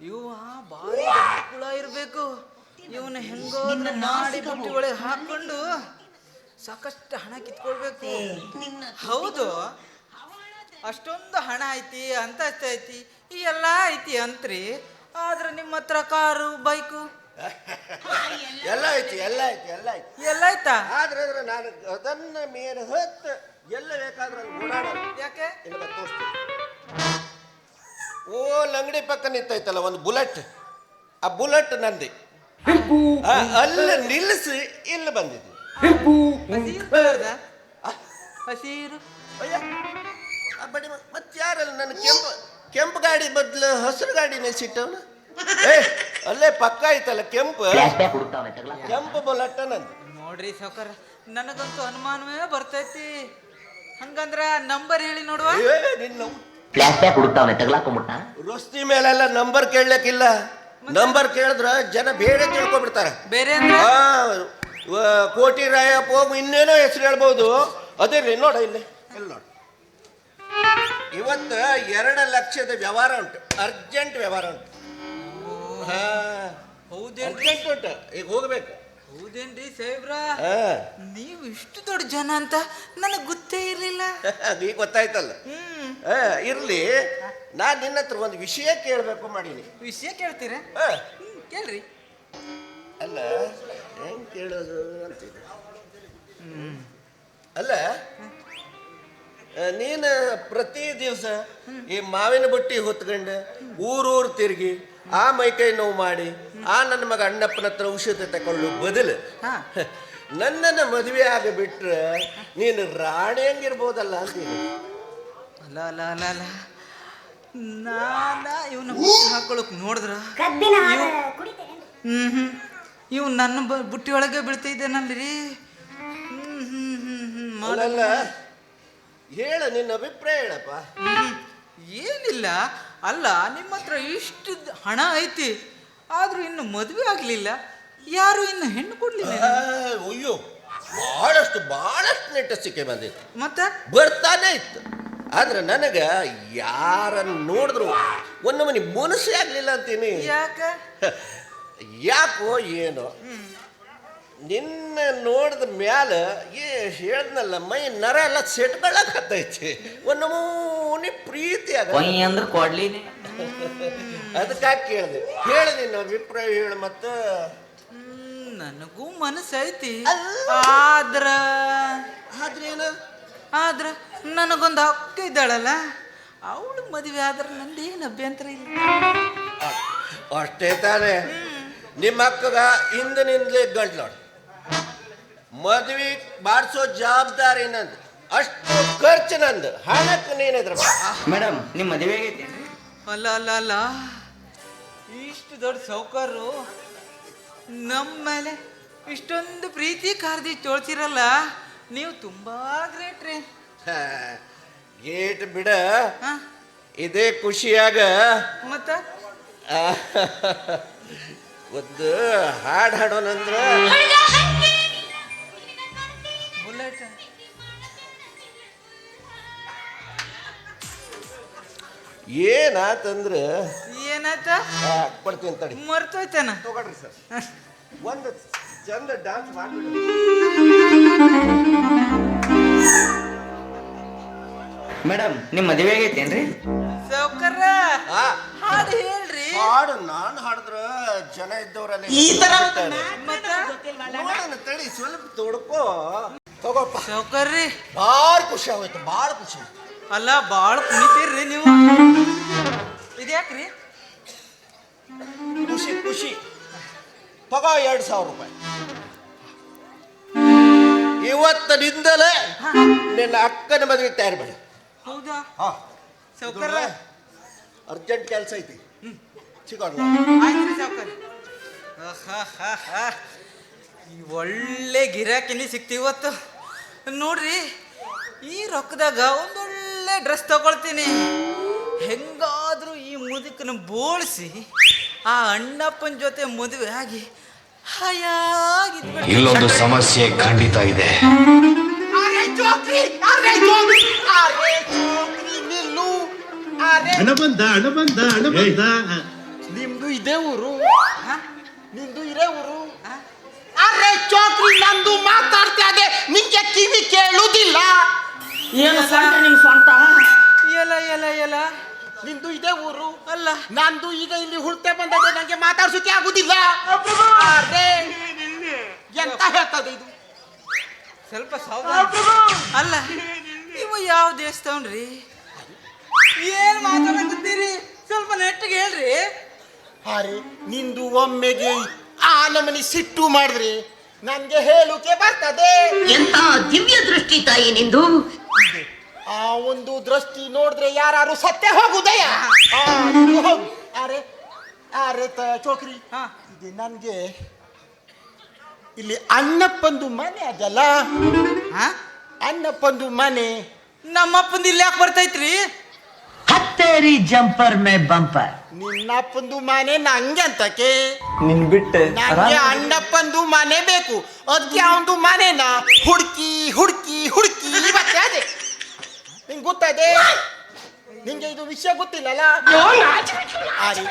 ಇವ ಬಾರಿ ಕುಳ ಇರ್ಬೇಕು. ಇವನ ಹೆಂಗೋ ನಾಡಿ ಬುಟ್ಟಿ ಒಳಗೆ ಹಾಕೊಂಡು ಸಾಕಷ್ಟು ಹಣ ಕಿತ್ಕೊಳ್ಬೇಕು. ಹೌದು, ಅಷ್ಟೊಂದು ಹಣ ಐತಿ, ಅಂತಸ್ತು ಐತಿ, ಈ ಎಲ್ಲ ಐತಿ ಅಂತ್ರಿ. ಆದ್ರೆ ನಿಮ್ಮ ಹತ್ರ ಕಾರು, ಬೈಕು ಎಲ್ಲ ಐತಿ. ಎಲ್ಲ ಆಯ್ತಾ? ಆದ್ರೆ ನಾನು ಅದನ್ನ ಮೇಲೆ ಹೊತ್ತು ಎಲ್ಲ ಬೇಕಾದ್ರೆ ಓಡಾಡೋದು. ಯಾಕೆ? ತೋರಿಸ್ತೀನಿ. ಅಂಗಡಿ ಪಕ್ಕ ನಿಂತೈತಲ್ಲ ಒಂದು ಬುಲೆಟ್, ಆ ಬುಲೆಟ್ ನಂದಿ. ಅಲ್ಲಿ ನಿಲ್ಲಿಸಿ ಇಲ್ಲಿ ಬಂದಿದ್ದೆ. ಹಸಿರು ಬಡಿ ಮತ್ತೆ ಯಾರಲ್ಲ ನನ್ನ ಕೆಂಪು ಗಾಡಿ ಬದಲು ಹಸಿರು ಗಾಡಿ ನಿಲ್ಸಿಟ್ಟವನ. ಅಲ್ಲೇ ಪಕ್ಕ ಐತಲ್ಲ ಕೆಂಪು ಬುಲೆಟ್ ನಂದು. ನೋಡ್ರಿ ಸಾವ್ಕಾರ, ನನಗಂತೂ ಅನುಮಾನವೇ ಬರ್ತೈತಿ. ಹಂಗಂದ್ರ ನಂಬರ್ ಹೇಳಿ ನೋಡುವ. ರಸ್ತೆ ಮೇಲೆಲ್ಲ ನಂಬರ್ ಕೇಳಲಿಕ್ಕಿಲ್ಲ. ನಂಬರ್ ಕೇಳಿದ್ರ ಜನ ಬೇರೆ ತಿಳ್ಕೊಬಿಡ್ತಾರೆ. ಬೇರೆ ಕೋಟಿ ರಾಯಪ್ಪ ಇನ್ನೇನೋ ಹೆಸರು ಹೇಳ್ಬೋದು. ಅದೇ ನೋಡ ಇಲ್ಲಿ ನೋಡ. ಇವತ್ತು 2 ಲಕ್ಷದ ವ್ಯವಹಾರ ಉಂಟು, ಅರ್ಜೆಂಟ್ ವ್ಯವಹಾರ ಉಂಟು. ಹಾ, ಹೌದೇನ್ರಿ ಅರ್ಜೆಂಟ್ ಉಂಟು, ಈಗ ಹೋಗ್ಬೇಕು. ಹೌದೇನ್ರಿ ಸಾಹೇಬ್ರ, ಹಾ, ನೀವು ಇಷ್ಟು ದೊಡ್ಡ ಜನ ಅಂತ ನನಗೆ ಗೊತ್ತೇ ಇರಲಿಲ್ಲ. ಈಗ ಗೊತ್ತಾಯ್ತಲ್ಲ. ಇರ್ಲಿ, ನಾನ್ ನಿನ್ನ ಹತ್ರ ಒಂದು ವಿಷಯ ಕೇಳಬೇಕು ಮಾಡೀನಿ. ವಿಷಯ ಕೇಳ್ತೀರಾ? ಕೇಳ್ರಿ. ಅಲ್ಲ, ಹೆಂಗ್ ಕೇಳೋದು ಅಂತಿದೆ. ಅಲ್ಲ, ನೀನು ಪ್ರತಿ ದಿವಸ ಈ ಮಾವಿನ ಬುಟ್ಟಿ ಹೊತ್ಕೊಂಡು ಊರೂರು ತಿರುಗಿ ಆ ಮೈಕೈ ನೋವು ಮಾಡಿ ಆ ನನ್ನ ಮಗ ಅಣ್ಣಪ್ಪನ ಹತ್ರ ಔಷಧ ತಗೊಳ್ಳು ಬದಲು ನನ್ನನ್ನು ಮದುವೆ ಆಗಿಬಿಟ್ರೆ ನೀನು ರಾಣಿ ಹಂಗಿರ್ಬೋದಲ್ಲ ಅಂತೀನಿ. ಅಲ್ಲ ಅಲ್ಲ ಅಲ್ಲ ಅಲ್ಲ, ಇವನ್ನ ಹಾಕೊಳಕ್ ನೋಡಿದ್ರ ಇವ್ ನನ್ನ ಬುಟ್ಟಿ ಒಳಗೆ ಬೀಳ್ತಾ ಇದ್ದೇನಲ್ರಿ. ಅಲ್ಲ, ಹೇಳ ನಿನ್ನ ಅಭಿಪ್ರಾಯ ಹೇಳಪ್ಪ. ಏನಿಲ್ಲ, ಅಲ್ಲ ನಿಮ್ಮ ಹತ್ರ ಇಷ್ಟು ಹಣ ಐತಿ, ಆದ್ರೂ ಇನ್ನು ಮದುವೆ ಆಗ್ಲಿಲ್ಲ, ಯಾರು ಇನ್ನು ಹೆಣ್ಣು ಕೊಡ್ಲಿಲ್ಲ. ಅಯ್ಯೋ, ಬಹಳಷ್ಟು ನೆಟ್ಟಸ್ಟಿಕೆ ಬಂದಿತ್ತು, ಮತ್ತೆ ಬರ್ತಾನೆ ಇತ್ತು. ಆದ್ರೆ ನನಗೆ ಯಾರನ್ನು ನೋಡಿದ್ರು ಒಂದು ಮನೆ ಮನಸ್ಸೇ ಆಗ್ಲಿಲ್ಲ ಅಂತೀನಿ. ಯಾಕೋ ಏನೋ ನಿನ್ನ ನೋಡಿದ ಮ್ಯಾಲ ಹೇಳ್ದನಲ್ಲ, ಮೈ ನರ ಎಲ್ಲ ಸೆಟ್ಗಳಕ್ ಹತ್ತೈತಿ, ಒಂದು ನಮೂನಿ ಪ್ರೀತಿ ಆಗ. ಅಂದ್ರೆ ಕೊಡ್ಲಿನೇ. ಅದಕ್ಕಾಗಿ ಕೇಳಿದೆ, ಹೇಳ ನಿನ್ನ ಅಭಿಪ್ರಾಯ ಹೇಳು. ಮತ್ತ ನನಗೂ ಮನಸ್ಸೈತಿ, ಆದ್ರ ನನಗೊಂದು ಅಕ್ಕ ಇದ್ದಾಳಲ್ಲ, ಅವಳು ಮದುವೆ ಆದ್ರೆ ನಂದೇನು ಅಭ್ಯಂತರ ಇಲ್ಲ. ಅಷ್ಟೇ ತಾನೇ. ನಿಮ್ಮ ಅಕ್ಕಗ ಹಿಂದಿನಿಂದಲೇ ಗಂಟು ನೋಡಿ, ಮದ್ವೆ ಮಾಡಿಸೋ ಜವಾಬ್ದಾರಿ ನಂದು, ಅಷ್ಟು ಖರ್ಚು ನಂದು, ಹಣಕ್ಕೆ ನೀನಿದ್ರ. ಮೇಡಮ್, ನಿಮ್ಮ ಮದುವೆ ಆಗೈತಿ? ಅಲ್ಲ ಅಲ್ಲ ಅಲ್ಲ, ಇಷ್ಟು ದೊಡ್ಡ ಸೌಕರ್ಯರು ನಮ್ಮ ಮೇಲೆ ಇಷ್ಟೊಂದು ಪ್ರೀತಿ ಕಾರ್ದಿ ತೋಳ್ತಿರಲ್ಲ, ನೀವು ತುಂಬಾ ಗ್ರೇಟ್ ರೀ. ಗೇಟ್ ಬಿಡ, ಇದೇ ಖುಷಿಯಾಗ ಮತ್ತ ಒಂದು ಹಾಡು ಹಾಡೋಣಂದ್ರ ಬುಲೆಟ್. ಏನಾತಂದ್ರ ಏನಾಯ್ತ? ಕೊಡ್ತೀನಿ ತಡಿ, ಮರ್ತೋಯ್ತಾನ. ತಗೊಳ್ರಿ ಸರ್, ಒಂದು ಚಂದ ಡಾನ್ಸ್ ಮಾಡ್ಬಿಡು. ಮೇಡಮ್, ನಿಮ್ಮ ಮದುವೆ ಆಗೈತೇನ್ರಿ? ಸೌಕರ್ಯ ಹಾಡು ಹೇಳ್ರಿ. ಹಾಡು ನಾನು ಹಾಡಿದ್ರ ಜನ ಇದ್ದವರಲ್ಲಿ ಈ ತರ ನೋಡೋಣ ತಡಿ, ಸ್ವಲ್ಪ ತೊಡ್ಕೋ. ತಗೋಪ್ಪ. ಸೌಕರ್ರಿ, ಭಾಳ ಖುಷಿ ಆಗೋಯ್ತು, ಭಾಳ ಖುಷಿ. ಅಲ್ಲ, ಭಾಳ ಕುಣಿತೀರ್ರಿ ನೀವು. ಇದ್ಯಾಕ್ರಿ? ಖುಷಿ ಖುಷಿ. ತಗೋ 2,000 ರೂಪಾಯಿ. ಇವತ್ತಿನಿಂದಲೇ ನಿನ್ನ ಅಕ್ಕನ ಮದುವೆ ತಯಾರು ಬೇಡ. ಹೌದಾ ಹಾ, ಸೌಕರ್ಯ? ಅರ್ಜೆಂಟ್ ಕೆಲಸ ಐತಿ, ಸಿಗೋಣ. ಆಯ್ತ್ರಿ ಸೌಕರ್ಯ. ಈ ಒಳ್ಳೆ ಗಿರಾಕಿನಿ ಸಿಕ್ತಿವತ್ತು ನೋಡ್ರಿ. ಈ ರೊಕ್ಕದಾಗ ಒಂದೊಳ್ಳೆ ಡ್ರೆಸ್ ತಗೊಳ್ತೀನಿ, ಹೆಂಗಾದ್ರೂ ಈ ಮುದುಕನ ಬೋಳಿಸಿ ಆ ಅಣ್ಣಪ್ಪನ ಜೊತೆ ಮದುವೆ ಆಗಿ ಹಾಯಾಗಿದ್ಬಿಟ್ಟು. ಇಲ್ಲೊಂದು ಸಮಸ್ಯೆ ಖಂಡಿತ ಇದೆ. ಹಣ ಬಂದ ನಿಮ್ದು ಇದೇ ಊರು? ನಿಮ್ದು ಇದೇ ಊರು? ಅರೆ ಚೋಕ್ರಿ, ನಂದು ಮಾತಾಡ್ತಾ ಇದೆ, ನಿಂಗೆ ಕಿವಿ ಕೇಳುವುದಿಲ್ಲ? ಏನು ಸ್ವಂತ? ನಿಮ್ ಸ್ವಂತ? ಎಲ ಎಲ ಎಲ, ನಿಂದು ಇದೇ ಊರು? ಅಲ್ಲ, ನಂದು ಈಗ ಇಲ್ಲಿ ಹುಡ್ತೆ ಬಂದದೆ, ನಂಗೆ ಮಾತಾಡ್ಸೋಕೆ ಆಗುದಿಲ್ಲ. ಅರೆ ಎಂತ ಹೇಳ್ತದೆ ಇದು? ಸ್ವಲ್ಪ ಸಾವಧಾನ. ಅಲ್ಲ, ನೀವು ಯಾವ ದೇಶದವನ್ರಿ? ಏನ್ ಮಾತಾಡಕತ್ತೀರಿ? ಸ್ವಲ್ಪ ನೆಟ್ಟಿಗೆ ಹೇಳ್ರಿ. ಅರೆ ನಿಂದು ಒಮ್ಮೆಗೆ ಆ ನಮನಿ ಸಿಟ್ಟು ಮಾಡಿದ್ರೆ ನನ್ಗೆ ಹೇಳುಕೆ ಬರ್ತದೆ. ಎಂತ ದಿವ್ಯ ದೃಷ್ಟಿ ತಾಯಿ ನಿಂದು. ಆ ಒಂದು ದೃಷ್ಟಿ ನೋಡಿದ್ರೆ ಯಾರು ಸತ್ತೇ ಹೋಗುದಯ್ಯ. ಅರೆ ಅರೆ ಚೋಕ್ರಿ, ಇದು ನನ್ಗೆ ಇಲ್ಲಿ ಅಣ್ಣಪ್ಪಂದು ಮನೆ ಅದಲ್ಲ, ಅಣ್ಣಪ್ಪಂದು ಮನೆ. ನಮ್ಮಪ್ಪಂದು ಇಲ್ಲಿ ಯಾಕೆ ಬರ್ತೈತ್ರಿ? ಹತ್ತೇರಿ ಜಂಪರ್ ಮೇ ಬಂಪರ್. ನಿನ್ನಪ್ಪಂದು ಮನೆ ನಂಗೆ ಅಂತಕ್ಕೆ? ನಿನ್ ಬಿಟ್ಟು ನಂಗೆ ಅಣ್ಣಪ್ಪಂದು ಮನೆ ಬೇಕು. ಅದಕ್ಕೆ ಅವನದು ಮನೆನ ಹುಡುಕಿ ಹುಡುಕಿ ಹುಡುಕಿ ಮತ್ತೆ ಅದೇ ನಿಂಗೆ ಗೊತ್ತದೆ, ನಿಂಗೆ ಇದು ವಿಷಯ ಗೊತ್ತಿಲ್ಲಲ್ಲ. ಅರೆ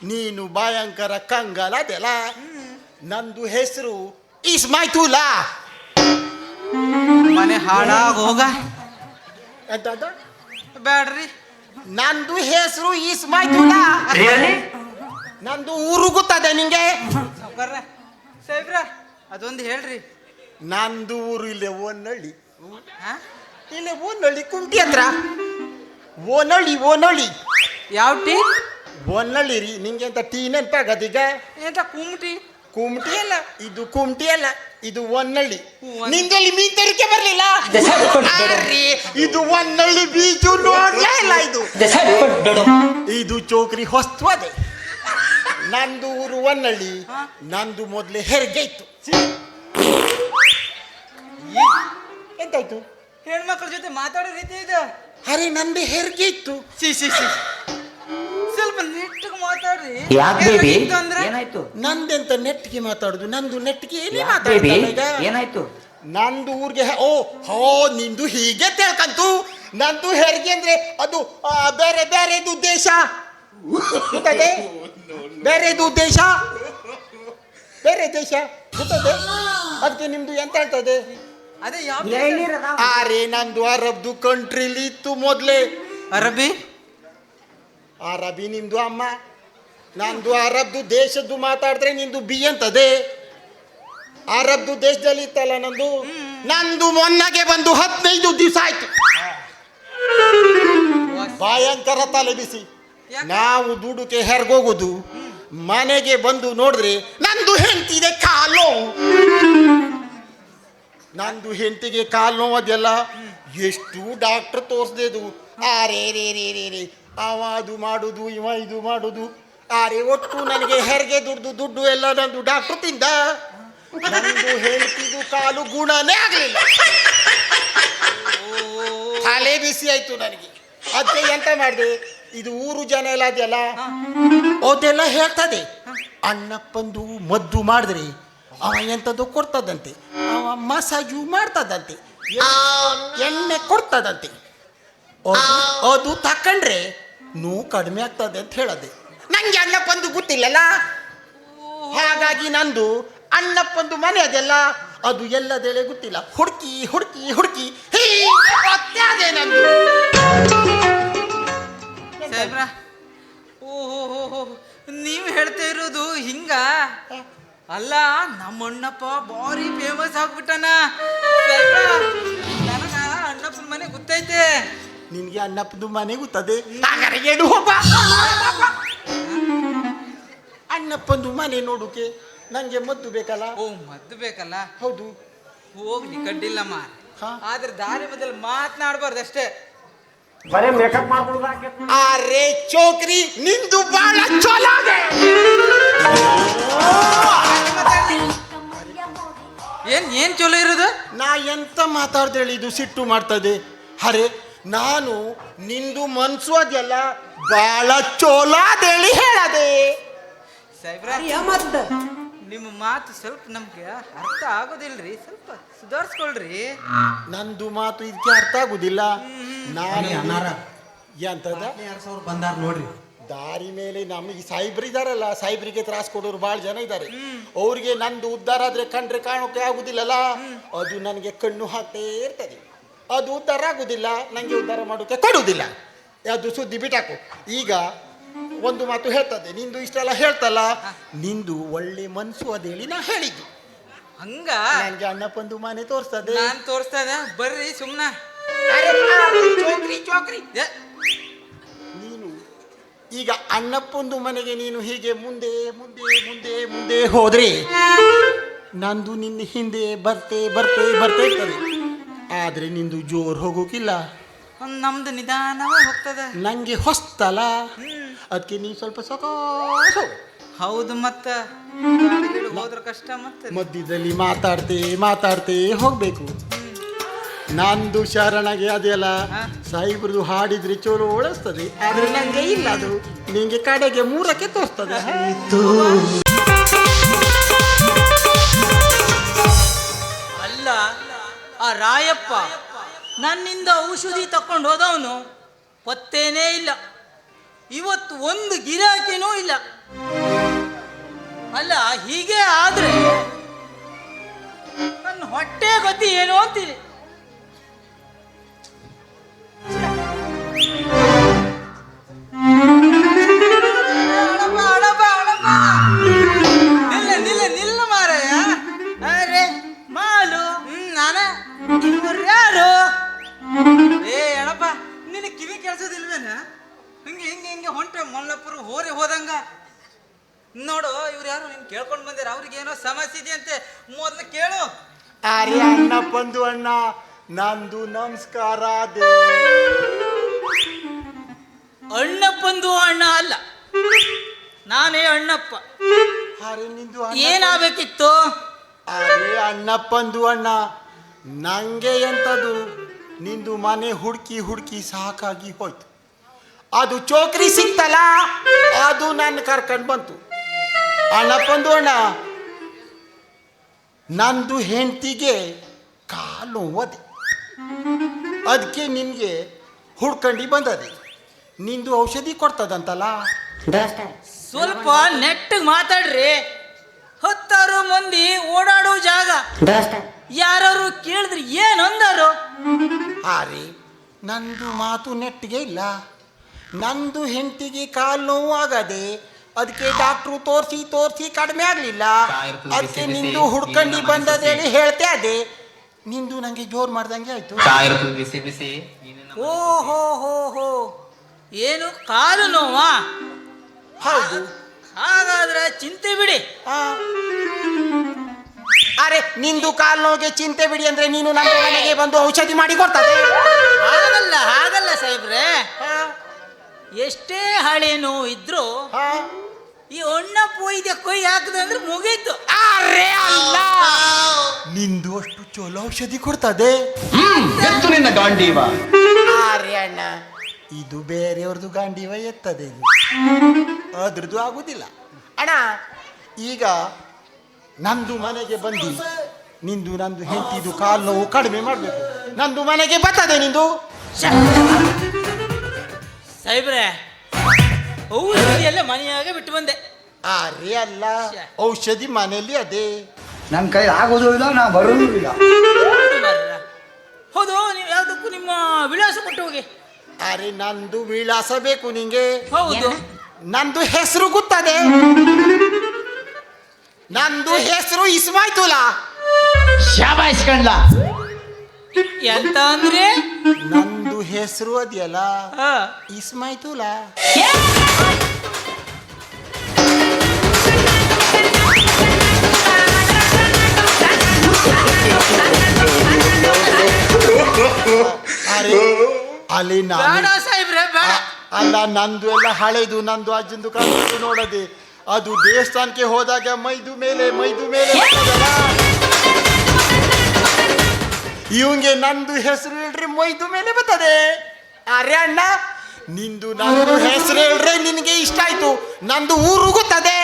ನೀನು ಭಯಂಕರ ಕಂಗಾಲ ಅದೆಲ್ಲ. ನಂದು ಹೆಸರು ಇಸ್ಮಾಯ್ತುಲ್ಲಾ. ಮನೆ ಹಾಳಾಗ ಹೋಗ ಎಂತದ? ಬ್ಯಾಡ್ರಿ. ನಂದು ಹೆಸರು ಇಸ್ಮಾಯ್ತುಲ್ಲಾ. ನಂದು ಊರು ಗೊತ್ತದೆ ನಿಂಗೆ? ಸಾವ್ಕಾರ್ರ, ಸಾಹೇಬ್ರ ಅದೊಂದು ಹೇಳ್ರಿ. ನಂದು ಊರು ಇಲ್ಲೇ ಓನಳ್ಳಿ. ಹಾ? ಇಲ್ಲೇ ಓನಳ್ಳಿ ಕುಂಟಿ ಹತ್ರ. ಓನಳ್ಳಿ ಯಾವ ಟೀ? ಓನಳ್ಳಿ ರೀ. ನಿಂಗೆ ಅಂತ ಟೀ ನೆನಪಾಗದೀಗ? ಎಂತ ಕುಮ್ಟಿ? ಕುಮ್ಟಿ ಅಲ್ಲ ಇದು, ಕುಮ್ಟಿ ಅಲ್ಲ ಇದು ಒನ್ನಳ್ಳಿ. ನಿಂದಲ್ಲಿ ಮೀನ್ ತರಕೆ ಬರ್ಲಿಲ್ಲ? ಅರೆ, ಇದು ಒನ್ನಳ್ಳಿ ಬೀಚ್ ನೋಡ್ಲೇ ಇಲ್ಲ. ಇದು ಚೋಕ್ರಿ ಹೊಸ್ತು ಅದೇ. ನಂದು ಊರು ಒನ್ನಳ್ಳಿ. ನಂದು ಮೊದ್ಲೇ ಹೆರಿಗೆ ಇತ್ತು. ಎಂತಾಯ್ತು? ಹೆಣ್ಮಕ್ಳ ಜೊತೆ ಮಾತಾಡೋ ರೀತಿ ಇದು. ಅರೆ, ನಂದು ಹೆರಿಗೆ ಇತ್ತು. ಸ್ವಲ್ಪ ನೆಟ್ಟಗೆ ಮಾತಾಡ್ರಿ. ಏನಾಯ್ತು? ನಂದೆಂತ ನೆಟ್ಟಿಗೆ ಮಾತಾಡುದು? ನಂದು ನೆಟ್ಟಿಗೆ ಏನೇ ಬೇಬಿ ಮಾತಾಡ. ಏನಾಯ್ತು? ನಂದು ಊರಿಗೆ ನಿಂದು ಹೀಗೆ ತಿಳ್ಕಂತು. ನಂದು ಹೆರಿಗೆ ಅಂದ್ರೆ ಅದು ಬೇರೆದು ದೇಶ ಗೊತ್ತದೆ. ಬೇರೆ ದೇಶ ಗೊತ್ತದೆ. ಅದಕ್ಕೆ ನಿಮ್ದು ಎಂತ ಹೇಳ್ತದೆ? ಅದೇ ಯಾವ ಅರೆ, ನಂದು ಅರಬ್ದು ಕಂಟ್ರಿಲಿ ಇತ್ತು ಮೊದ್ಲೇ. ಅರಬಿ ನಿಮ್ದು ಅಮ್ಮ. ನಂದು ಅರಬ್ದು ದೇಶದ್ದು ಮಾತಾಡಿದ್ರೆ ನಿಂದು ಬಿ ಅಂತದೆ. ಅರಬ್ದು ದೇಶದಲ್ಲಿ ಇತ್ತಲ್ಲ ನಂದು ಮೊನ್ನೆಗೆ ಬಂದು 15 ದಿವಸ ಆಯ್ತು. ಭಯಂಕರ ತಲೆ ಬಿಸಿ. ನಾವು ದುಡುಕೆ ಹೆರ್ಗೋಗುದು, ಮನೆಗೆ ಬಂದು ನೋಡಿದ್ರೆ ನಂದು ಹೆಂಡತಿಗೆ ಕಾಲು. ನಂದು ಹೆಂಡತಿಗೆ ಕಾಲು ನೋವದೆಲ್ಲ ಎಷ್ಟು ಡಾಕ್ಟರ್ ತೋರಿಸ್ದೇದು. ರೇ ಅವ ಅದು ಮಾಡುದು, ಇವ ಇದು ಮಾಡುದು. ಒಟ್ಟು ನನಗೆ ಹೆರಿಗೆ ದುಡ್ಡು ಎಲ್ಲ ನಂದು ಡಾಕ್ಟರ್ ತಿಂದ. ನಂದು ಹೆಂಡತಿದು ಕಾಲು ಗುಣನೇ ಆಗಲಿಲ್ಲ. ತಲೆ ಬಿಸಿ ಆಯ್ತು ನನಗೆ. ಅದಕ್ಕೆ ಎಂತ ಮಾಡಿದೆ, ಇದು ಊರು ಜನ ಎಲ್ಲ ಅದೆಲ್ಲ ಅದೆಲ್ಲ ಹೇಳ್ತದೆ. ಅಣ್ಣಪ್ಪಂದು ಮದ್ದು ಮಾಡಿದ್ರೆ ಅವ ಎಂಥದ್ದು ಕೊಡ್ತದಂತೆ. ಅವ ಮಸಾಜು ಮಾಡ್ತದಂತೆ, ಎಣ್ಣೆ ಕೊಡ್ತದಂತೆ. ಅದು ತಕೊಂಡ್ರೆ ನೋವು ಕಡಿಮೆ ಆಗ್ತದೆ ಅಂತ ಹೇಳದೆ. ನಂಗೆ ಅಣ್ಣಪ್ಪಂದು ಗೊತ್ತಿಲ್ಲಲ್ಲ. ಹಾಗಾಗಿ ನಂದು ಅಣ್ಣಪ್ಪಂದು ಮನೆ ಅದೆಲ್ಲ ಅದು ಎಲ್ಲದೆಳೆ ಗೊತ್ತಿಲ್ಲ. ಹುಡುಕಿ ಅದೇ ನಂದು. ಸಾಹೇಬ್ರ, ಓಹೋ ನೀವು ಹೇಳ್ತಾ ಇರೋದು ಹಿಂಗ ಅಲ್ಲ. ನಮ್ಮ ಅಣ್ಣಪ್ಪ ಭಾರಿ ಫೇಮಸ್ ಆಗ್ಬಿಟ್ಟನ. ನನಗ ಅಣ್ಣಪ್ಪನ ಮನೆ ಗೊತ್ತೈತೆ. ನಿನ್ಗೆ ಅಣ್ಣಪ್ಪನ ಮನೆ ಗೊತ್ತದೆ? ಎಡು ಹೋಗ. ಅಣ್ಣಪ್ಪಂದು ಮನೆ ನೋಡುಕೆ ನಂಗೆ ಮದ್ದು ಬೇಕಲ್ಲ. ಮದ್ದು ಬೇಕಲ್ಲ. ಹೌದು, ಹೋಗ್ಲಿ ಕಡ್ಡಿಲ್ಲಮ್ಮ. ಆದ್ರೆ ದಾರಿ ಬದಲು ಮಾತನಾಡ್ಬಾರ್ದು ಅಷ್ಟೇ. ಅರೆ ಚೋಕ್ರಿ, ನಿಂದು ಬಹಳ ಚಲೋ ಇದೆ. ಏನ್ ಚಲೋ ಇರೋದು? ನಾ ಎಂತ ಮಾತಾಡ್ದೇಳಿ ಇದು ಸಿಟ್ಟು ಮಾಡ್ತದೆ. ಅರೆ, ನಾನು ನಿಂದು ಮನ್ಸು ಅದೆಲ್ಲ ಬಹಳ ಚೋಲ ಅದೇಳಿ ಹೇಳದೆ. ನಿಮ್ಮ ಮಾತು ಸ್ವಲ್ಪ ನಮ್ಗೆ ಅರ್ಥ ಆಗೋದಿಲ್ರಿ. ಸ್ವಲ್ಪ ಸುಧಾರಿಸ್ಕೊಳ್ರಿ. ನಂದು ಮಾತು ಇದಕ್ಕೆ ಅರ್ಥ ಆಗುದಿಲ್ಲ. ನಾನು ಎಂತದ ಬಂದಾರ ನೋಡ್ರಿ. ದಾರಿ ಮೇಲೆ ನಮಗೆ ಸಾಯಿಬ್ರು ಇದಾರಲ್ಲ, ಸಾಯಿಬ್ರಿಗೆ ತ್ರಾಸ ಕೊಡೋರು ಭಾಳ ಜನ ಇದ್ದಾರೆ. ಅವ್ರಿಗೆ ನಂದು ಉದ್ಧಾರ ಆದ್ರೆ ಕಂಡ್ರೆ ಕಾಣೋಕೆ ಆಗುದಿಲ್ಲಲ್ಲ. ಅದು ನನಗೆ ಕಣ್ಣು ಹಾಕ್ತೇ ಇರ್ತದೆ. ಅದು ಉದ್ಧಾರ ಆಗುದಿಲ್ಲ, ನಂಗೆ ಉದ್ಧಾರ ಮಾಡೋಕೆ ಕೊಡುವುದಿಲ್ಲ. ಅದು ಸುದ್ದಿ ಬಿಟ್ಟಾಕು. ಈಗ ಒಂದು ಮಾತು ಹೇಳ್ತದೆ, ನಿಂದು ಇಷ್ಟೆಲ್ಲ ಹೇಳ್ತಲ್ಲ, ನಿಂದು ಒಳ್ಳೆ ಮನ್ಸು ಅದೇಳಿ ನಾ ಹೇಳಿದ್ದು. ಹಂಗ ನನಗೆ ಅಣ್ಣಪ್ಪಂದು ಮನೆ ತೋರಿಸ್ತದೆ. ನಾನ್ ತೋರಿಸ್ತಾ ಇದ್ದೆ, ಬರ್ರಿ ಸುಮ್ನ. ನೀನು ಈಗ ಅಣ್ಣಪ್ಪಂದು ಮನೆಗೆ ನೀನು ಹೀಗೆ ಮುಂದೆ ಮುಂದೆ ಮುಂದೆ ಮುಂದೆ ಹೋದ್ರೆ ನಂದು ನಿನ್ನ ಹಿಂದೆ ಬರ್ತೆ ಇರ್ತದೆ. ಆದ್ರೆ ನಿಂದು ಜೋರ್ ಹೋಗೋಕಿಲ್ಲ. ನಮ್ದು ನಿಧಾನವಾಗಿ ಹೋಗ್ತದೆ. ನಂಗೆ ಹೊಸ್ತಲ್ಲ, ಅದಕ್ಕೆ ನೀ ಸ್ವಲ್ಪ ಸಕಾಸ. ಹೌದು, ಮತ್ತ ಹೋದ್ರ ಕಷ್ಟ. ಮತ್ತೆ ಮಧ್ಯದಲ್ಲಿ ಮಾತಾಡ್ತೇ ಹೋಗ್ಬೇಕು. ನಂದು ಶರಣಗೆ ಅದೆಲ್ಲ ಸಾಯಿಬ್ರದು ಹಾಡಿದ್ರೆ ಚೋರು ಓಡಿಸ್ತದೆ. ಆದ್ರೆ ನಂಗೆ ಇಲ್ಲ, ಅದು ನಿಂಗೆ ಕಡೆಗೆ 3ಕ್ಕೆ ತೋರಿಸ್ತದೆ. ಅಲ್ಲ, ಆ ರಾಯಪ್ಪ ನನ್ನಿಂದ ಔಷಧಿ ತಕೊಂಡು ಹೋದವನು ಪತ್ತೇನೇ ಇಲ್ಲ. ಇವತ್ತು ಒಂದು ಗಿರಾಕಿನೂ ಇಲ್ಲ. ಅಲ್ಲ, ಹೀಗೆ ಆದ್ರೆ ನನ್ನ ಹೊಟ್ಟೆ ಗತಿ ಏನೋ ಅಂತೀನಿ. ನಿಲ್ಲ ಮಾರಾಯ. ಅರೆ ಮಾಲು, ನಾನ ಇವ್ರು ಯಾರು? ಅಣಪ್ಪ, ನಿನ್ನ ಕಿವಿ ಕೆಲ್ಸದಿಲ್ವೇನ? ಹಿಂಗೆ ಹಿಂಗೆ ಹಿಂಗೆ ಹೊಂಟ್ರೆ ಮಲ್ಲಪುರ ಹೋರಿ ಹೋದಂಗ. ನೋಡು, ಇವ್ರು ಯಾರು ನೀನು ಕೇಳ್ಕೊಂಡು ಬಂದಿರ, ಅವ್ರಿಗೆ ಏನೋ ಸಮಸ್ಯೆ ಇದೆಯಂತೆ, ಮೊದ್ಲು ಕೇಳು. ಅರೆ ಅಣ್ಣ ಬಂದು ಅಣ್ಣ, ನಂದು ನಮಸ್ಕಾರ. ಅಣ್ಣಪ್ಪಂದು ಅಣ್ಣ ಅಲ್ಲ, ನಾನೇ ಅಣ್ಣಪ್ಪ. ಅರೆ ನಿಂದು ಏನಾಗಬೇಕಿತ್ತು? ಅರೆ ಅಣ್ಣಪ್ಪಂದು ಅಣ್ಣ, ನಂಗೆ ಎಂತದು, ನಿಂದು ಮನೆ ಹುಡುಕಿ ಹುಡುಕಿ ಸಾಕಾಗಿ ಹೋಯ್ತು. ಅದು ಚೋಕ್ರಿ ಸಿಕ್ತಲ್ಲ, ಅದು ನನ್ನ ಕರ್ಕೊಂಡು ಬಂತು. ಅಣ್ಣಪ್ಪಂದು ಅಣ್ಣ, ನಂದು ಹೆಂಡತಿಗೆ ಕಾಲು ನೋವದೆ, ಅದಕ್ಕೆ ನಿನಗೆ ಹುಡ್ಕಂಡು ಬಂದದೆ. ನಿಂದು ಔಷಧಿ ಕೊಡ್ತದಂತಲ್ಲ. ಸ್ವಲ್ಪ ನೆಟ್ಟಿಗೆ ಮಾತಾಡ್ರಿ. 10 ಮಂದಿ ಓಡಾಡೋ ಜಾಗ, ಯಾರು ಕೇಳಿದ್ರೆ ಏನು ಅಂದಾರು? ಅರೆ ನಂದು ಮಾತು ನೆಟ್ಟಿಗೆ ಇಲ್ಲ. ನಂದು ಹೆಂಡತಿಗೆ ಕಾಲು ನೋವು ಆಗದೆ, ಅದಕ್ಕೆ ಡಾಕ್ಟ್ರು ತೋರಿಸಿ ಕಡಿಮೆ ಆಗಲಿಲ್ಲ. ಅದಕ್ಕೆ ನಿಂದು ಹುಡ್ಕಂಡು ಬಂದದೇಳಿ ಹೇಳ್ತೆ ಅದೇ. ನಿಂದು ನಂಗೆ ಜೋರು ಮಾಡ್ದಂಗೆ ಆಯ್ತು. ಓಹೋ ಹೋ ಹೋ, ಏನು ಕಾಲು ನೋವಾ? ಹೌದು. ಹಾಗಾದ್ರೆ ಚಿಂತೆ ಬಿಡಿ. ಅರೆ ನಿಂದು ಕಾಲು ನೋವಿಗೆ ಚಿಂತೆ ಬಿಡಿ ಅಂದ್ರೆ ನೀನು ನಮ್ಮ ಮನೆಗೆ ಬಂದು ಔಷಧಿ ಮಾಡಿ ಕೊಡ್ತದೆ? ಹಾಗಲ್ಲ ಸಾಹೇಬ್ರೆ. ಎಷ್ಟೇ ಹಳೆ ನೋವು ಇದ್ರು ಈ ಅಣ್ಣಪ್ಪ ಒಯ್ದೆ ಕೊಯ್ ಹಾಕದೆ ಅಂದ್ರೆ ಮುಗೀತು. ಅರೆ ಅಲ್ಲ, ನಿಂದು ಅಷ್ಟು ಚಲೋ ಔಷಧಿ ಕೊಡ್ತದೆ. ನಿನ್ನ ಗಾಂಡೀವ. ಅರೆ ಅಣ್ಣ, ಇದು ಬೇರೆಯವ್ರದ್ದು ಗಾಂಡೀವ ಎತ್ತದೆ, ಇದು ಅದ್ರದ್ದು ಆಗುದಿಲ್ಲ ಅಣ್ಣ. ಈಗ ನಂದು ಮನೆಗೆ ಬಂದು ನಿಂದು ನಂದು ಹೆಂಡತಿದು ಕಾಲು ನೋವು ಕಡಿಮೆ ಮಾಡಬೇಕು. ನಂದು ಮನೆಗೆ ಬರ್ತದೆ ನಿಂದು. ಸಾಹೇಬ್ರೆ, ಔಷಧಿ ಎಲ್ಲ ಮನೆಯಾಗೆ ಬಿಟ್ಟು ಬಂದೆ. ಅರೆ ಅಲ್ಲ, ಔಷಧಿ ಮನೆಯಲ್ಲಿ ಅದೇ. ನನ್ನ ಕೈ ಆಗೋದು ಇಲ್ಲ, ನಾ ಬರೋದು ಇಲ್ಲ. ಹೌದು, ನೀವು ಯಾವ್ದಕ್ಕೂ ನಿಮ್ಮ ವಿಳಾಸ ಕೊಟ್ಟು ಹೋಗಿ. ಅರೆ ನಂದು ವಿಳಾಸ ಬೇಕು ನಿಂಗೆ? ಹೌದು. ನಂದು ಹೆಸರು ಗೊತ್ತದೆ. ನಂದು ಹೆಸರು ಇಸ್ಮಾಯ್ತುಲ್ಲ. ಶಾಬಾಷ್ ಕಂಡ್ಲ. ಎಂತ ಅಂದ್ರೆ? ನಂದು ಹೆಸರು ಅದೆಯಲ್ಲ, ಹಾ, ಇಸ್ಮಾಯ್ತುಲ್ಲ. ಅರೆ ಅಲ್ಲಿ ಬೇಡ ಸಾಹೇಬ್ರೆ, ಬೇಡ. ಅಲ್ಲ, ನಂದು ಎಲ್ಲ ಹಳೆದು, ನಂದು ಅಜ್ಜಂದು ಕಾಲದ್ದು ನೋಡದೆ. ಅದು ದೇವಸ್ಥಾನಕ್ಕೆ ಹೋದಾಗ ಮೈದು ಮೇಲೆ ಬರ್ತದಲ್ಲ. ಇವಂಗೆ ನಂದು ಹೆಸರು ಹೇಳ್ರಿ ಮೈದು ಮೇಲೆ ಬರ್ತದೆ. ಅರೆ ಅಣ್ಣ, ನಿಂದು ನಂದು ಹೆಸರು ಹೇಳ್ರೆ ನಿನಗೆ ಇಷ್ಟ ಆಯ್ತು. ನಂದು ಊರು ಗೊತ್ತದೆ.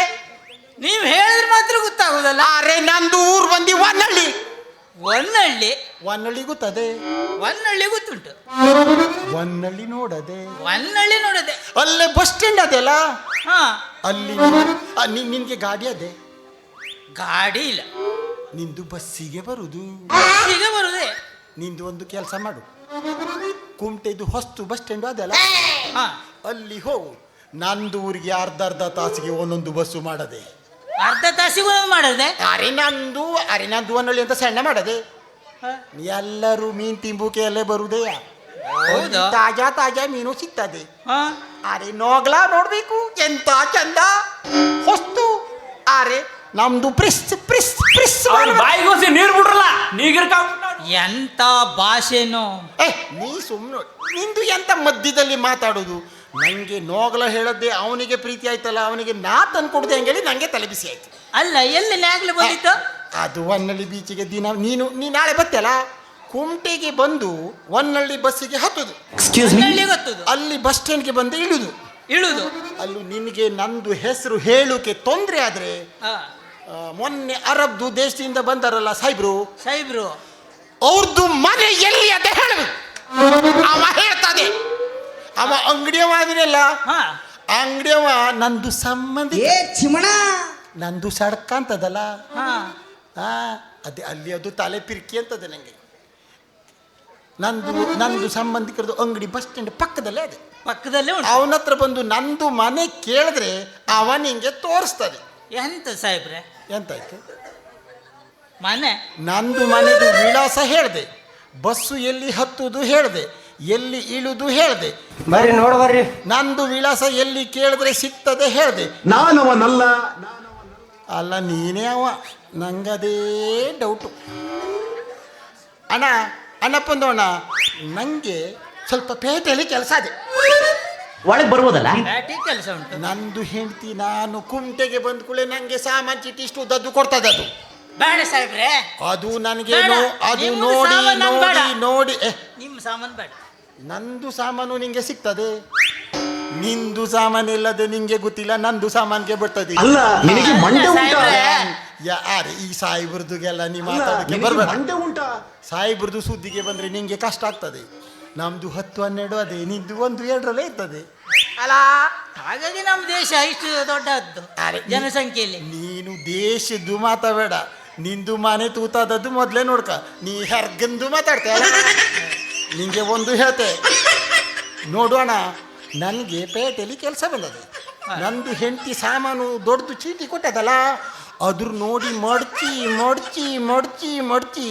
ನೀವು ಹೇಳಿದ್ರೆ ಮಾತ್ರ ಗೊತ್ತಾಗೋದಲ್ಲ. ಅರೆ ನಂದು ಊರು ಬಂದು ವನ್ನಳ್ಳಿ. ವನ್ನಳ್ಳಿ ಗೊತ್ತದೆ. ವನ್ನಳ್ಳಿ ಗೊತ್ತುಂಟು. ವನ್ನಳ್ಳಿ ನೋಡದೆ. ವನ್ನಳ್ಳಿ ನೋಡದೆ. ಅಲ್ಲೇ ಬಸ್ ಸ್ಟ್ಯಾಂಡ್ ಅದೆಲ್ಲ, ಹಾ, ಅಲ್ಲಿ ನಿನ್ಗೆ ಗಾಡಿ ಅದೇ? ಗಾಡಿ ಇಲ್ಲ. ನಿಂದು ಬಸ್ಸಿಗೆ ಬರುದು. ಈಗ ಬರುದೇ. ನಿಂದು ಒಂದು ಕೆಲಸ ಮಾಡು, ಕುಮಟೆದು ಹೊಸ್ತು ಬಸ್ ಸ್ಟ್ಯಾಂಡ್ ಅದೆಲ್ಲ, ಹಾ, ಅಲ್ಲಿ ಹೋಗು. ನಂದು ಊರಿಗೆ ಅರ್ಧ ತಾಸಿಗೆ ಒಂದೊಂದು ಬಸ್ಸು ಮಾಡದೆ. ಅರ್ಧ ತಾಸಿಗೂ ಮಾಡದೆ. ಅರೆ ನಂದು ವನ್ನಳ್ಳಿ ಅಂತ ಸಣ್ಣ ಮಾಡದೆ. ಎಲ್ಲರೂ ಮೀನ್ ತಿಂಬುಕೆ ಅಲ್ಲೇ ಬರುದೇ. ಹೌದಾ? ತಾಜಾ ಮೀನು ಸಿಗ್ತದೆ. ಹಾ, ಅರೆ ನೋಗ್ಲ ನೋಡ್ಬೇಕು, ಎಂತ ಚಂದ ಹೊಸ್ತು. ಅರೆ ನಮ್ದು ಪ್ರಿಸ್ ಬಾಯಿಗೋಸಿ ನೀರು ಬಿಡ್ರಲ್ಲ, ನೀಗಿರ್ಕ ಎಂತ ಭಾಷೆನೋ. ನೀ ಸುಮ್ಮನೆ, ನಿಂದು ಎಂತ ಮಧ್ಯದಲ್ಲಿ ಮಾತಾಡೋದು. ನಂಗೆ ನೋಗ್ಲ ಹೇಳದ್ದೆ ಅವನಿಗೆ ಪ್ರೀತಿ ಆಯ್ತಲ್ಲ, ಅವನಿಗೆ ನಾ ತಂದು ಕೊಡದೆ ಹಂಗೇಳಿ ನಂಗೆ ತಲೆ ಬಿಸಿ ಆಯ್ತು. ಅಲ್ಲ, ಎಲ್ಲಿ ನ್ಯಾಗ್ಲಿ ಬಂದಿತ್ತು? ಅದು ಹೊನ್ನಳ್ಳಿ ಬೀಚಿಗೆ ದಿನ ನೀನು ನಾಳೆ ಬರ್ತಲ್ಲ, ಕುಮಟೆಗೆ ಬಂದು ಹೊನ್ನಳ್ಳಿ ಬಸ್ಸಿಗೆ ಹತ್ತುದು. ವನ್ನಳ್ಳಿ ಗೊತ್ತದು. ಅಲ್ಲಿ ಬಸ್ ಸ್ಟ್ಯಾಂಡ್ಗೆ ಬಂದು ಇಳುದು. ಅಲ್ಲಿ ನಿನಗೆ ನಂದು ಹೆಸರು ಹೇಳೋಕೆ ತೊಂದರೆ ಆದ್ರೆ, ಹಾ, ಮೊನ್ನೆ ಅರಬ್ದು ದೇಶದಿಂದ ಬಂದಾರಲ್ಲ ಸಾಹೇಬ್ರು, ಸಾಹೇಬ್ರು, ಅವ್ರದ್ದು ಮನೆ ಎಲ್ಲಿ ಅಂತ ಹೇಳಬೇಕು. ಅಂಗಡಿಯವ ಆದಿರಲ್ಲ ಹಾ ಅಂಗಡಿಯವ ನಂದು ಸಂಬಂಧಿ ಏ ಚಿಮಣ ನಂದು ಸಡ್ಕ ಅಂತದಲ್ಲ ಹಾ ಅದೇ ಅಲ್ಲಿ ಅದು ತಲೆ ಪಿರ್ಕಿ ಅಂತದೆ ನನಗೆ. ನಂದು ಸಂಬಂಧಿಕರದು ಅಂಗಡಿ ಬಸ್ ಸ್ಟ್ಯಾಂಡ್ ಪಕ್ಕದಲ್ಲೇ ಅದೇ. ಪಕ್ಕದಲ್ಲೇ ಉಂಟು. ಅವನ ಹತ್ರ ಬಂದು ನಂದು ಮನೆ ಕೇಳಿದ್ರೆ ಅವ ನಿಂಗೆ ತೋರಿಸ್ತದೆ. ಎಂತ ಸಾಹೇಬ್ರೆ ಎಂತಾಯ್ತು? ಮನೆ ನಂದು ಮನೆದು ವಿಳಾಸ ಹೇಳಿದೆ, ಬಸ್ಸು ಎಲ್ಲಿ ಹತ್ತುದು ಹೇಳಿದೆ, ಎಲ್ಲಿ ಇಳುದು ಹೇಳಿದೆ, ಬರ್ರಿ ನೋಡ್ ಬರ್ರಿ. ನಂದು ವಿಳಾಸ ಎಲ್ಲಿ ಕೇಳಿದ್ರೆ ಸಿಗ್ತದೆ ಹೇಳಿದೆ. ನಾನವನಲ್ಲ. ಅಲ್ಲ ನೀನೇ ಅವ, ನಂಗದೇ ಡೌಟು. ಅಣ್ಣಪ್ಪಂದು ಅಣ್ಣ, ನನಗೆ ಸ್ವಲ್ಪ ಪೇಟೆಯಲ್ಲಿ ಕೆಲಸ ಇದೆ. ಒಳಗೆ ಬರ್ಬೋದಲ್ಲ? ಬ್ಯಾಟಿ ಕೆಲಸ ಉಂಟು. ನಂದು ಹೆಂಡತಿ ನಾನು ಕುಂಟೆಗೆ ಬಂದ ಕೂಡಲೇ ನನಗೆ ಸಾಮಾನು ಚೀಟಿ ಇಷ್ಟು ದದ್ದು ಕೊಡ್ತದೆ. ಅದು ಬೇಡ ಸಾಹೇಬ್ರೆ, ಅದು ನನಗೆ ಬೇಡ. ಅದು ನಿಮ್ದು ನೋಡಿ ಸಾಮಾನು ನಂಗ್ ಬೇಡ. ನೋಡಿ ನೋಡಿ ನಿಮ್ಮ ಸಾಮಾನು ಬೇಡ. ನಂದು ಸಾಮಾನು ನಿಂಗೆ ಸಿಗ್ತದೆ, ನಿಂದು ಸಾಮಾನು ಇಲ್ಲದೆ ನಿಂಗೆ ಗೊತ್ತಿಲ್ಲ, ನಂದು ಸಾಮಾನ್ಗೆ ಬರ್ತದೆ. ಅಲ್ಲ, ನಿನಗೆ ಮಂಡೆ ಉಂಟಾ? ಸಾಹೇಬ್ರೆ. ಯಾರು ಈ ಸಾಯಿಬ್ರದುಗೆಲ್ಲ ನೀ ಮಾತಾಡಕ್ಕೆ ನಿನಗೆ ಬರ್ಬೇಡ. ಮಂಡೆ ಉಂಟಾ? ಸಾಯಿಬ್ರದು ಸುದ್ದಿಗೆ ಬಂದ್ರೆ ನಿಂಗೆ ಕಷ್ಟ ಆಗ್ತದೆ. ನಮ್ದು 10, 12 ಅದೇ, ನಿಂದು 1, 2 ಇರ್ತದೆ. ಅಲ್ಲ ಹಾಗಾಗಿ ನಮ್ಮ ದೇಶ ಇಷ್ಟು ದೊಡ್ಡದ್ದು ಅರೆ, ಜನಸಂಖ್ಯೆಯಲ್ಲಿ. ನೀನು ದೇಶದ್ದು ಮಾತಾಡಬೇಡ, ನಿಂದು ಮನೆ ತೂತಾದದ್ದು ಮೊದಲೇ ನೋಡ್ಕ. ನೀ ಹೆರ್ಗಂದು ಮಾತಾಡ್ತೀಯ. ನಿಂಗೆ ಒಂದು ಹೇಳ್ತೆ ನೋಡೋಣ, ನನಗೆ ಪೇಟೆಯಲ್ಲಿ ಕೆಲಸ ಬಂದದೆ. ನಂದು ಹೆಂಡತಿ ಸಾಮಾನು ದೊಡ್ಡದು ಚೀಟಿ ಕೊಟ್ಟದಲ್ಲ, ಅದ್ರ ನೋಡಿ ಮಡ್ಚಿ ಮಡ್ಚಿ ಮಡ್ಚಿ ಮಡ್ಚಿ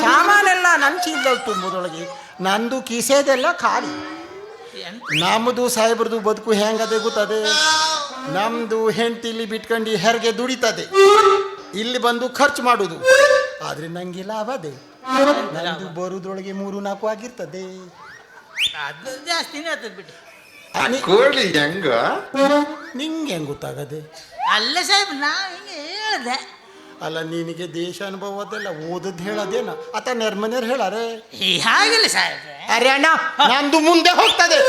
ಸಾಮಾನೆಲ್ಲ ನನ್ನ ಚೀಲದಲ್ಲಿ ತುಂಬುದೊಳಗೆ ನಂದು ಕಿಸೆದೆಲ್ಲ ಖಾಲಿ. ನಮ್ಮದು ಸಾಹೇಬ್ರದು ಬದುಕು ಹೆಂಗದೆ ಗೊತ್ತದೆ. ನಮ್ಮದು ಹೆಂಡತಿಲಿ ಬಿಟ್ಕೊಂಡು ಹೆರಿಗೆ ದುಡಿತದೆ, ಇಲ್ಲಿ ಬಂದು ಖರ್ಚು ಮಾಡುದು. ಆದರೆ ನನಗೆ ಲಾಭ ಅದೇ. ನಂದು ಬರುದ್ರೊಳಗೆ 3-4 ಆಗಿರ್ತದೆ. ಅದು ಜಾಸ್ತಿನೇ ಆಗ್ತದೆ ಬಿಡಿ. ಕೋಳಿ ಹೆಂಗ? ನಿಂಗೆ ಹೆಂಗೆ ಗೊತ್ತಾಗದೆ? ಅಲ್ಲ ಸಾಹೇಬ್, ನಾ ಹಿಂಗೆ ಹೇಳ್ದೆ. ಅಲ್ಲ, ನಿನಗೆ ದೇಶ ಅನುಭವ ಅದೆಲ್ಲ ಓದದ್ದು ಹೇಳೋದೇನ ಅಥವಾ ನೆರ್ಮನೆಯವ್ರು ಹೇಳಾರೆ? ಹಾಗಿಲ್ಲ ಸಾಹೇಬ್ರೆ. ಅರೆ ಅಣ್ಣ, ನಂದು ಮುಂದೆ ಹೋಗ್ತದೆ.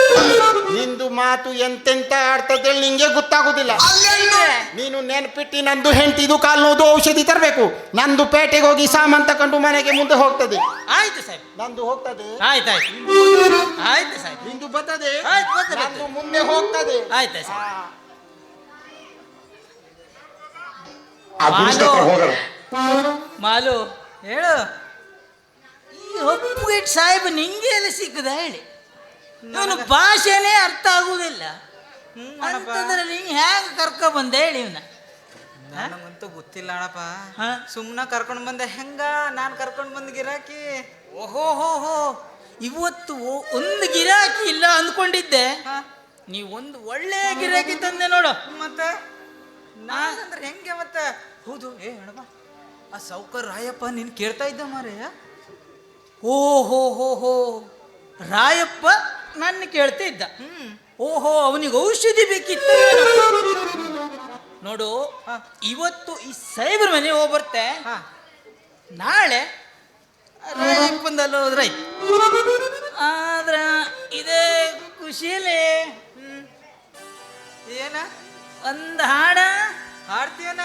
ನಿಂದು ಮಾತು ಎಂತೆಂತ ಆಡ್ತದೆ ನಿಂಗೆ ಗೊತ್ತಾಗೋದಿಲ್ಲ. ನೀನು ನೆನ್ಪಿಟ್ಟು ನಂದು ಹೆಂಡತಿದು ಕಾಲು ನೋದು ಔಷಧಿ ತರಬೇಕು. ನಂದು ಪೇಟೆಗೆ ಹೋಗಿ ಸಾಮಾನು ತಕೊಂಡು ಮನೆಗೆ ಮುಂದೆ ಹೋಗ್ತದೆ. ಆಯ್ತು ಸಾಹೇಬ್, ನಂದು ಹೋಗ್ತದೆ. ಆಯ್ತಾಯ್ತು ಆಯ್ತು ಸಾಹೇಬ್, ನಿಂದು ಬರ್ತದೆ. ಆಯ್ತು ಬರ್ತದೆ. ನಂದು ಮುಂದೆ ಹೋಗ್ತದೆ. ಆಯ್ತಾ ಸಾಹೇಬ್. ಮಾಲು ಹೇಳು, ಈ ಒಪ್ಪುಗೆಟ್ ಸಾಹೇಬ್ ನಿಂಗೆ ಎಲ್ಲ ಸಿಕ್ಕದ ಹೇಳಿ. ಇವನು ಭಾಷೆನೇ ಅರ್ಥ ಆಗುವುದಿಲ್ಲ. ಅಂತಂದ್ರೆ ನೀನು ಹ್ಯಾಂಗ ಕರ್ಕೊ ಬಂದೆ ಹೇಳಿ ಇವನ? ನನಗಂತೂ ಗೊತ್ತಿಲ್ಲ ಅಣ್ಣಪ್ಪ. ಹಾ? ಸುಮ್ಮನೆ ಕರ್ಕೊಂಡು ಬಂದೆ. ಹೆಂಗ ನಾನು ಕರ್ಕೊಂಡು ಬಂದ ಗಿರಾಕಿ. ಓಹೋ ಹೋ ಹೋ, ಇವತ್ತು ಒಂದು ಗಿರಾಕಿ ಇಲ್ಲ ಅಂದ್ಕೊಂಡಿದ್ದೆ. ನೀವು ಒಂದು ಒಳ್ಳೆ ಗಿರಾಕಿ ತಂದೆ ನೋಡು. ಮತ್ತೆ ನಾನಂದ್ರೆ ಹೆಂಗೆ ಮತ್ತೆ? ಹೌದು, ಅಣ್ಣಪ್ಪ, ಆ ಸೌಕರ್ ರಾಯಪ್ಪ ನೀನು ಕೇಳ್ತಾ ಇದ್ದ ಮಾರಯ್ಯ. ಓಹೋ ಹೋ ಹೋ, ರಾಯಪ್ಪ ನನ್ನ ಕೇಳ್ತಾ ಇದ್ದ. ಓಹೋ, ಅವನಿಗೆ ಔಷಧಿ ಬೇಕಿತ್ತು ನೋಡು. ಇವತ್ತು ಈ ಸಾಹೇಬ್ರ ಮನೆ ಹೋಗಿ ಬರ್ತೆ, ನಾಳೆ ರಾಯಪ್ಪಂದಲ್ಲಿ ಹೋದ್ರಾಯ್ತು. ಆದ್ರ ಇದೇ ಖುಷಿಯಲ್ಲಿ ಏನ ಒಂದು ಹಾಡ ಹಾಡ್ತೀಯನ?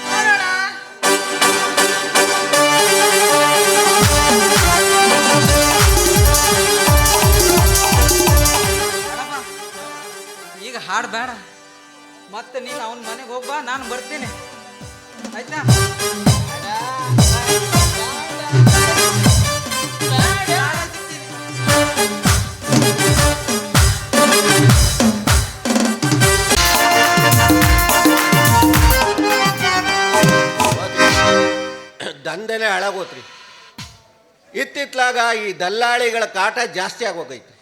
ಹಾಡೋಣ. ಈಗ ಹಾಡು ಬೇಡ, ಮತ್ತೆ ನೀನು ಅವನ ಮನೆಗೆ ಹೋಗ್ಬಾ, ನಾನು ಬರ್ತೀನಿ, ಆಯ್ತಾ? ದಂಧೆನೇ ಹಾಳಾಗೋತ್ರಿ. ಇತ್ತಿತ್ಲಾಗ ಈ ದಲ್ಲಾಳಿಗಳ ಕಾಟ ಜಾಸ್ತಿ ಆಗೋಗೈತಿ.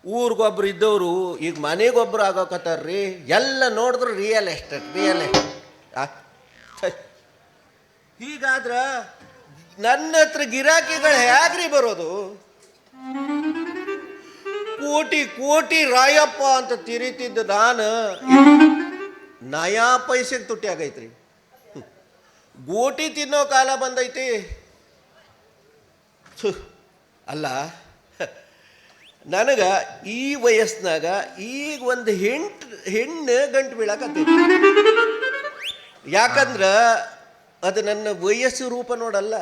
ಊರಿಗೊಬ್ರು ಇದ್ದವರು ಈಗ ಮನೆಗೊಬ್ರು ಆಗೋಕತ್ತಾರ್ರಿ. ಎಲ್ಲ ನೋಡಿದ್ರು ರಿಯಲ್ ಎಸ್ಟೇಟ್. ಹೀಗಾದ್ರೆ ನನ್ನ ಹತ್ರ ಗಿರಾಕಿಗಳು ಹೇಗ್ರಿ ಬರೋದು? ಕೋಟಿ ಕೋಟಿ ರಾಯಪ್ಪ ಅಂತ ತಿರಿತಿದ್ದ ನಾನು ನಯಾ ಪೈಸೆಗೆ ತುಟ್ಟಿ ಆಗೈತ್ರಿ. ಗೋಟಿ ತಿನ್ನೋ ಕಾಲ ಬಂದೈತಿ. ಅಲ್ಲ, ನನಗೆ ಈ ವಯಸ್ಸಿನಾಗ ಈಗ ಒಂದು ಹೆಣ್ಣು ಗಂಟು ಬೀಳಕತ್ತೈತಿ. ಯಾಕಂದ್ರೆ ಅದು ನನ್ನ ವಯಸ್ಸು ರೂಪ ನೋಡಲ್ಲ,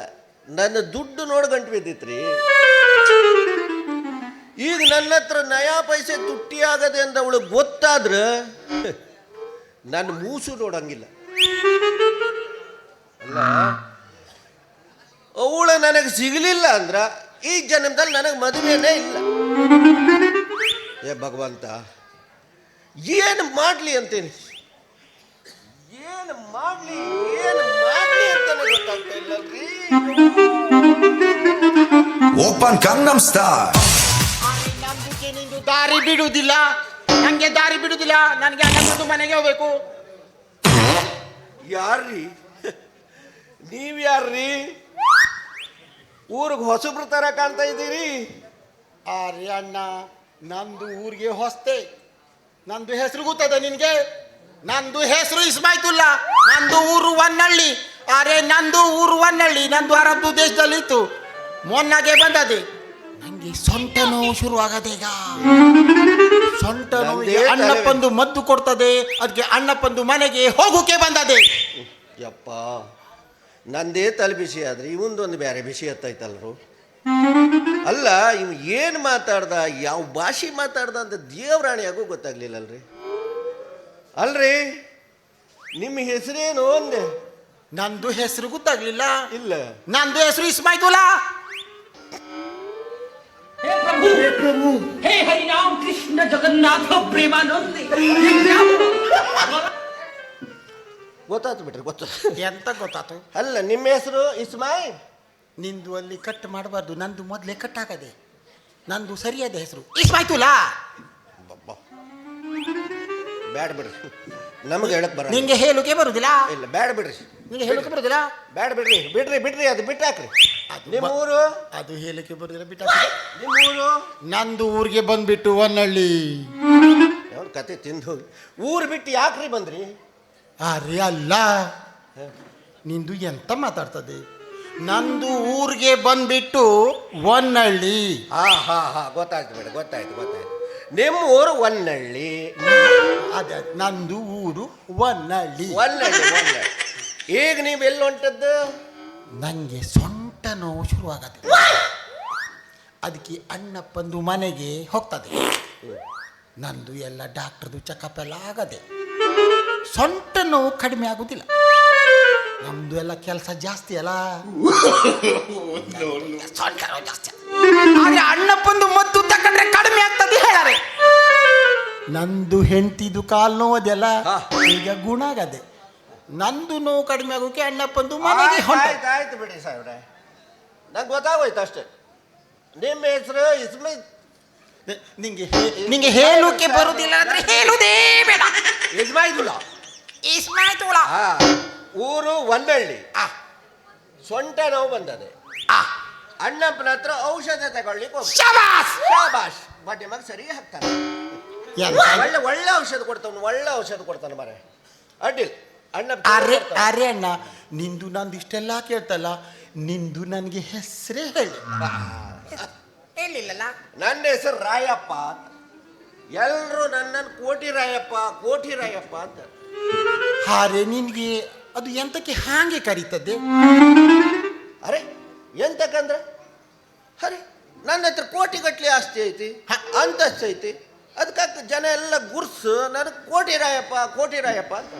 ನನ್ನ ದುಡ್ಡು ನೋಡಿ ಗಂಟು ಬಿದ್ದೈತ್ರಿ. ಈಗ ನನ್ನ ಹತ್ರ ನಯಾ ಪೈಸೆ ತುಟ್ಟಿ ಆಗದೆ ಅಂತ ಅವಳು ಗೊತ್ತಾದ್ರ ನನ್ನ ಮೂಸು ನೋಡಂಗಿಲ್ಲ. ಅಲ್ಲ, ಅವಳು ನನಗೆ ಸಿಗಲಿಲ್ಲ ಅಂದ್ರ ಈ ಜನ್ಮದಲ್ಲಿ ನನಗೆ ಮದುವೆನೇ ಇಲ್ಲ. ಏ ಭಗವಂತ, ಏನು ಮಾಡ್ಲಿ ಅಂತೇನಿ, ಏನು ಮಾಡ್ಲಿ ಅಂತಾನೆ ಗೊತ್ತಾಗ್ತಾ ಇಲ್ಲಲ್ರಿ. ಓಪನ್ ಕಂಗನಂ ಸ್ಟಾರ್. ನಂಬಿಕೆ ನಿಂದು ದಾರಿ ಬಿಡುವುದಿಲ್ಲ, ನಂಗೆ ದಾರಿ ಬಿಡುವುದಿಲ್ಲ. ನನಗೆ ಅಣ್ಣಂದು ಮನೆಗೆ ಹೋಗ್ಬೇಕು. ಯಾರ್ರೀ ನೀವ್ಯಾರ್ರೀ? ಊರಿಗೆ ಹೊಸಬ್ರ ತರ ಕಾಣ್ತಾ ಇದ್ದೀರಿ. ಅರೆ ಅಣ್ಣ, ನಂದು ಊರಿಗೆ ಹೊಸ್ತೆ. ನಂದು ಹೆಸರು ಗೊತ್ತದ ನಿನ್ಗೆ? ನಂದು ಹೆಸರು ಇಸ್ಮಾಯ್ತುಲ್ಲಾ. ನಂದು ಊರು ವನ್ನಳ್ಳಿ. ಅರೆ ನಂದು ಊರು ವನ್ನಳ್ಳಿ. ನಂದು ಅರಬ್ ದೇಶದಲ್ಲಿ ಇತ್ತು, ಮೊನ್ನಾಗೆ ಬಂದದೆ. ನಂಗೆ ಸೊಂಟ ನೋವು ಶುರು ಆಗದೀಗ. ಸೊಂಟ ನೋವಿಗೆ ಅಣ್ಣಪ್ಪಂದು ಮದ್ದು ಕೊಡ್ತದೆ. ಅದಕ್ಕೆ ಅಣ್ಣಪ್ಪಂದು ಮನೆಗೆ ಹೋಗೋಕೆ ಬಂದದೆ. ಯಪ್ಪ, ನಂದೇ ತಲೆ ಬಿಸಿ ಆದ್ರೆ ಇವೊಂದೊಂದು ಬೇರೆ ಬಿಸಿ ಹತ್ತೈತಲ್ರು. ಅಲ್ಲ, ಇವ್ ಏನು ಮಾತಾಡ್ದ, ಯಾವ ಭಾಷೆ ಮಾತಾಡ್ದ ಅಂತ ದೇವ್ರಾಣಿಯಾಗೂ ಗೊತ್ತಾಗ್ಲಿಲ್ಲಲ್ರಿ. ಅಲ್ರಿ, ನಿಮ್ಮ ಹೆಸರೇನು ಅಂದೆ? ನಂದು ಹೆಸರು ಗೊತ್ತಾಗ್ಲಿಲ್ಲ. ಇಲ್ಲ, ನಂದು ಹೆಸರು ಇಸ್ಮಾಯ್ತುಲ್ಲಾ. हे प्रभु हे हरि राम कृष्ण जगन्नाथ प्रेमानंद. ಗೊತ್ತಾಯ್ತು ಬಿಟ್ರಿ, ಗೊತ್ತ. ಎಂತ ಗೊತ್ತಾತು? ಅಲ್ಲ, ನಿಮ್ಮ ಹೆಸರು ಇಸ್ಮಾಯಿಲ್. ನಿಂದು ಅಲ್ಲಿ ಕಟ್ ಮಾಡಬಾರ್ದು, ನಂದು ಮೊದಲೇ ಕಟ್ ಆಗದೆ. ನಂದು ಸರಿಯಾದ ಹೆಸರು ಇಸ್ಮಾಯ್ತುಲ್ಲಾ. ಬ್ಯಾಡ ಬಿಡ್ರಿ, ನಮಗೆ ಹೇಳಕ್ ಬರ. ನಿಂಗೆ ಹೇಳೋಕೆ ಬರುದಿಲ್ಲ? ಇಲ್ಲ, ಬ್ಯಾಡ ಬಿಡ್ರಿ. ನಿಂಗೆ ಹೇಳೋಕೆ ಬರುದಿಲ್ಲ? ಬ್ಯಾಡ ಬಿಡ್ರಿ, ಬಿಡ್ರಿ, ಅದು ಬಿಟ್ಟಾಕ್ರಿ. ನಿಮ್ಮ ಊರು? ಅದು ಹೇಳಕ್ಕೆ ಬರುದಿಲ್ಲ, ಬಿಟ್ಟ. ನಿಮ್ಮ ಊರು? ನಂದು ಊರಿಗೆ ಬಂದ್ಬಿಟ್ಟು ಹೊನ್ನಳ್ಳಿ. ಅವ್ರ ಕತೆ ತಿಂದು ಹೋಗಿ ಊರು ಬಿಟ್ಟು ಯಾಕ್ರಿ ಬಂದ್ರಿ? ಅರೆ ಅಲ್ಲ, ನಿಂದು ಎಂತ ಮಾತಾಡ್ತದೆ? ನಂದು ಊರಿಗೆ ಬಂದ್ಬಿಟ್ಟು ಹೊನ್ನಳ್ಳಿ. ಹಾ ಗೊತ್ತಾಯ್ತು ಬಿಡ, ಗೊತ್ತಾಯ್ತು. ನಿಮ್ಮ ಊರು ಹೊನ್ನಳ್ಳಿ. ಅದೇ ನಂದು ಊರು ಹೊನ್ನಳ್ಳಿ. ಈಗ ನೀವು ಎಲ್ಲಿ ಹೊಂಟದ್ದು? ನಂಗೆ ಸೊಂಟ ನೋವು ಶುರುವಾಗತ್ತೆ. ಅದಕ್ಕೆ ಅಣ್ಣಪ್ಪಂದು ಮನೆಗೆ ಹೋಗ್ತದೆ. ನಂದು ಎಲ್ಲ ಡಾಕ್ಟರ್ದು ಚೆಕಪ್ ಎಲ್ಲ ಆಗದೆ. ಸೊಂಟ ನೋವು ಕಡಿಮೆ ಆಗುದಿಲ್ಲ. ನಮ್ದು ಎಲ್ಲ ಕೆಲಸ ಜಾಸ್ತಿ ಅಲ್ಲ, ಸೊಂಟ ನೋವು ಜಾಸ್ತಿ. ಆದ್ರೆ ಅಣ್ಣಪ್ಪಂದು ಮದ್ದು ತಕೊಂಡ್ರೆ ಕಡಿಮೆ ಆಗ್ತದೆ ಹೇಳಾರೆ. ನಂದು ಹೆಂಡತಿದು ಕಾಲು ನೋವದೆಲ್ಲ ಈಗ ಗುಣ ಆಗದೆ. ನಂದು ನೋವು ಕಡಿಮೆ ಆಗೋಕೆ ಅಣ್ಣಪ್ಪಂದು ಮನೆಗೆ ಆಯ್ತು ಬಿಡಿ ಸಾಹೇಬ್ರೆ, ನಂಗೆ ಗೊತ್ತಾಗೋಯ್ತು ಅಷ್ಟೇ. ನಿಮ್ಮ ಹೆಸರು ನಿಂಗೆ ಹೇಳೋಕೆ ಬರುದಿಲ್ಲ ಅಂದ್ರೆ ಹೇಳುವುದೇ ಬೇಡ. ಇಸ್ಮಾಯ್ತುಲ್ಲಾ. ಊರು ಹೊನ್ನಳ್ಳಿ. ಸೊಂಟ ನೋವು ಬಂದದೆ. ಅಣ್ಣಪ್ಪನ ಹತ್ರ ಔಷಧ ತಗೊಳ್ಳಿಕ್ಕೆ ಶಾಬಾಷ್. ಬಡ್ಡಿ ಮಗ ಸರಿ ಹಾಕ್ತಾನೆ. ಒಳ್ಳೆ ಔಷಧ ಕೊಡ್ತಾನೆ ಮರೆ. ಅಡ್ಡಿಲ್ಲ, ಅರೆ ಅಣ್ಣ, ನಿಂದು ನಂದು ಇಷ್ಟೆಲ್ಲ ಕೇಳ್ತಲ್ಲ, ನಿಂದು ನನಗೆ ಹೆಸರೇ ಹೇಳಿ. ಹೇಳಿಲ್ಲಲ್ಲ? ನನ್ನ ಹೆಸರು ರಾಯಪ್ಪ ಅಂತ. ಎಲ್ಲರೂ ನನ್ನನ್ನು ಕೋಟಿ ರಾಯಪ್ಪ ಅಂತ. ಹಾರೆ ನಿನ್ಗೆ ಅದು ಎಂತಕ್ಕೆ ಹಾಗೆ ಕರೀತದೆ? ಅರೆ ಎಂತಕ್ಕಂದ್ರೆ, ಅರೆ ನನ್ನ ಹತ್ರ ಕೋಟಿಗಟ್ಲೆ ಆಸ್ತಿ ಐತಿ, ಅಂತಸ್ತು ಐತಿ. ಅದಕ್ಕೆ ಜನ ಎಲ್ಲ ಗುರ್ಸು ನನಗೆ ಕೋಟಿ ರಾಯಪ್ಪ ಅಂತ.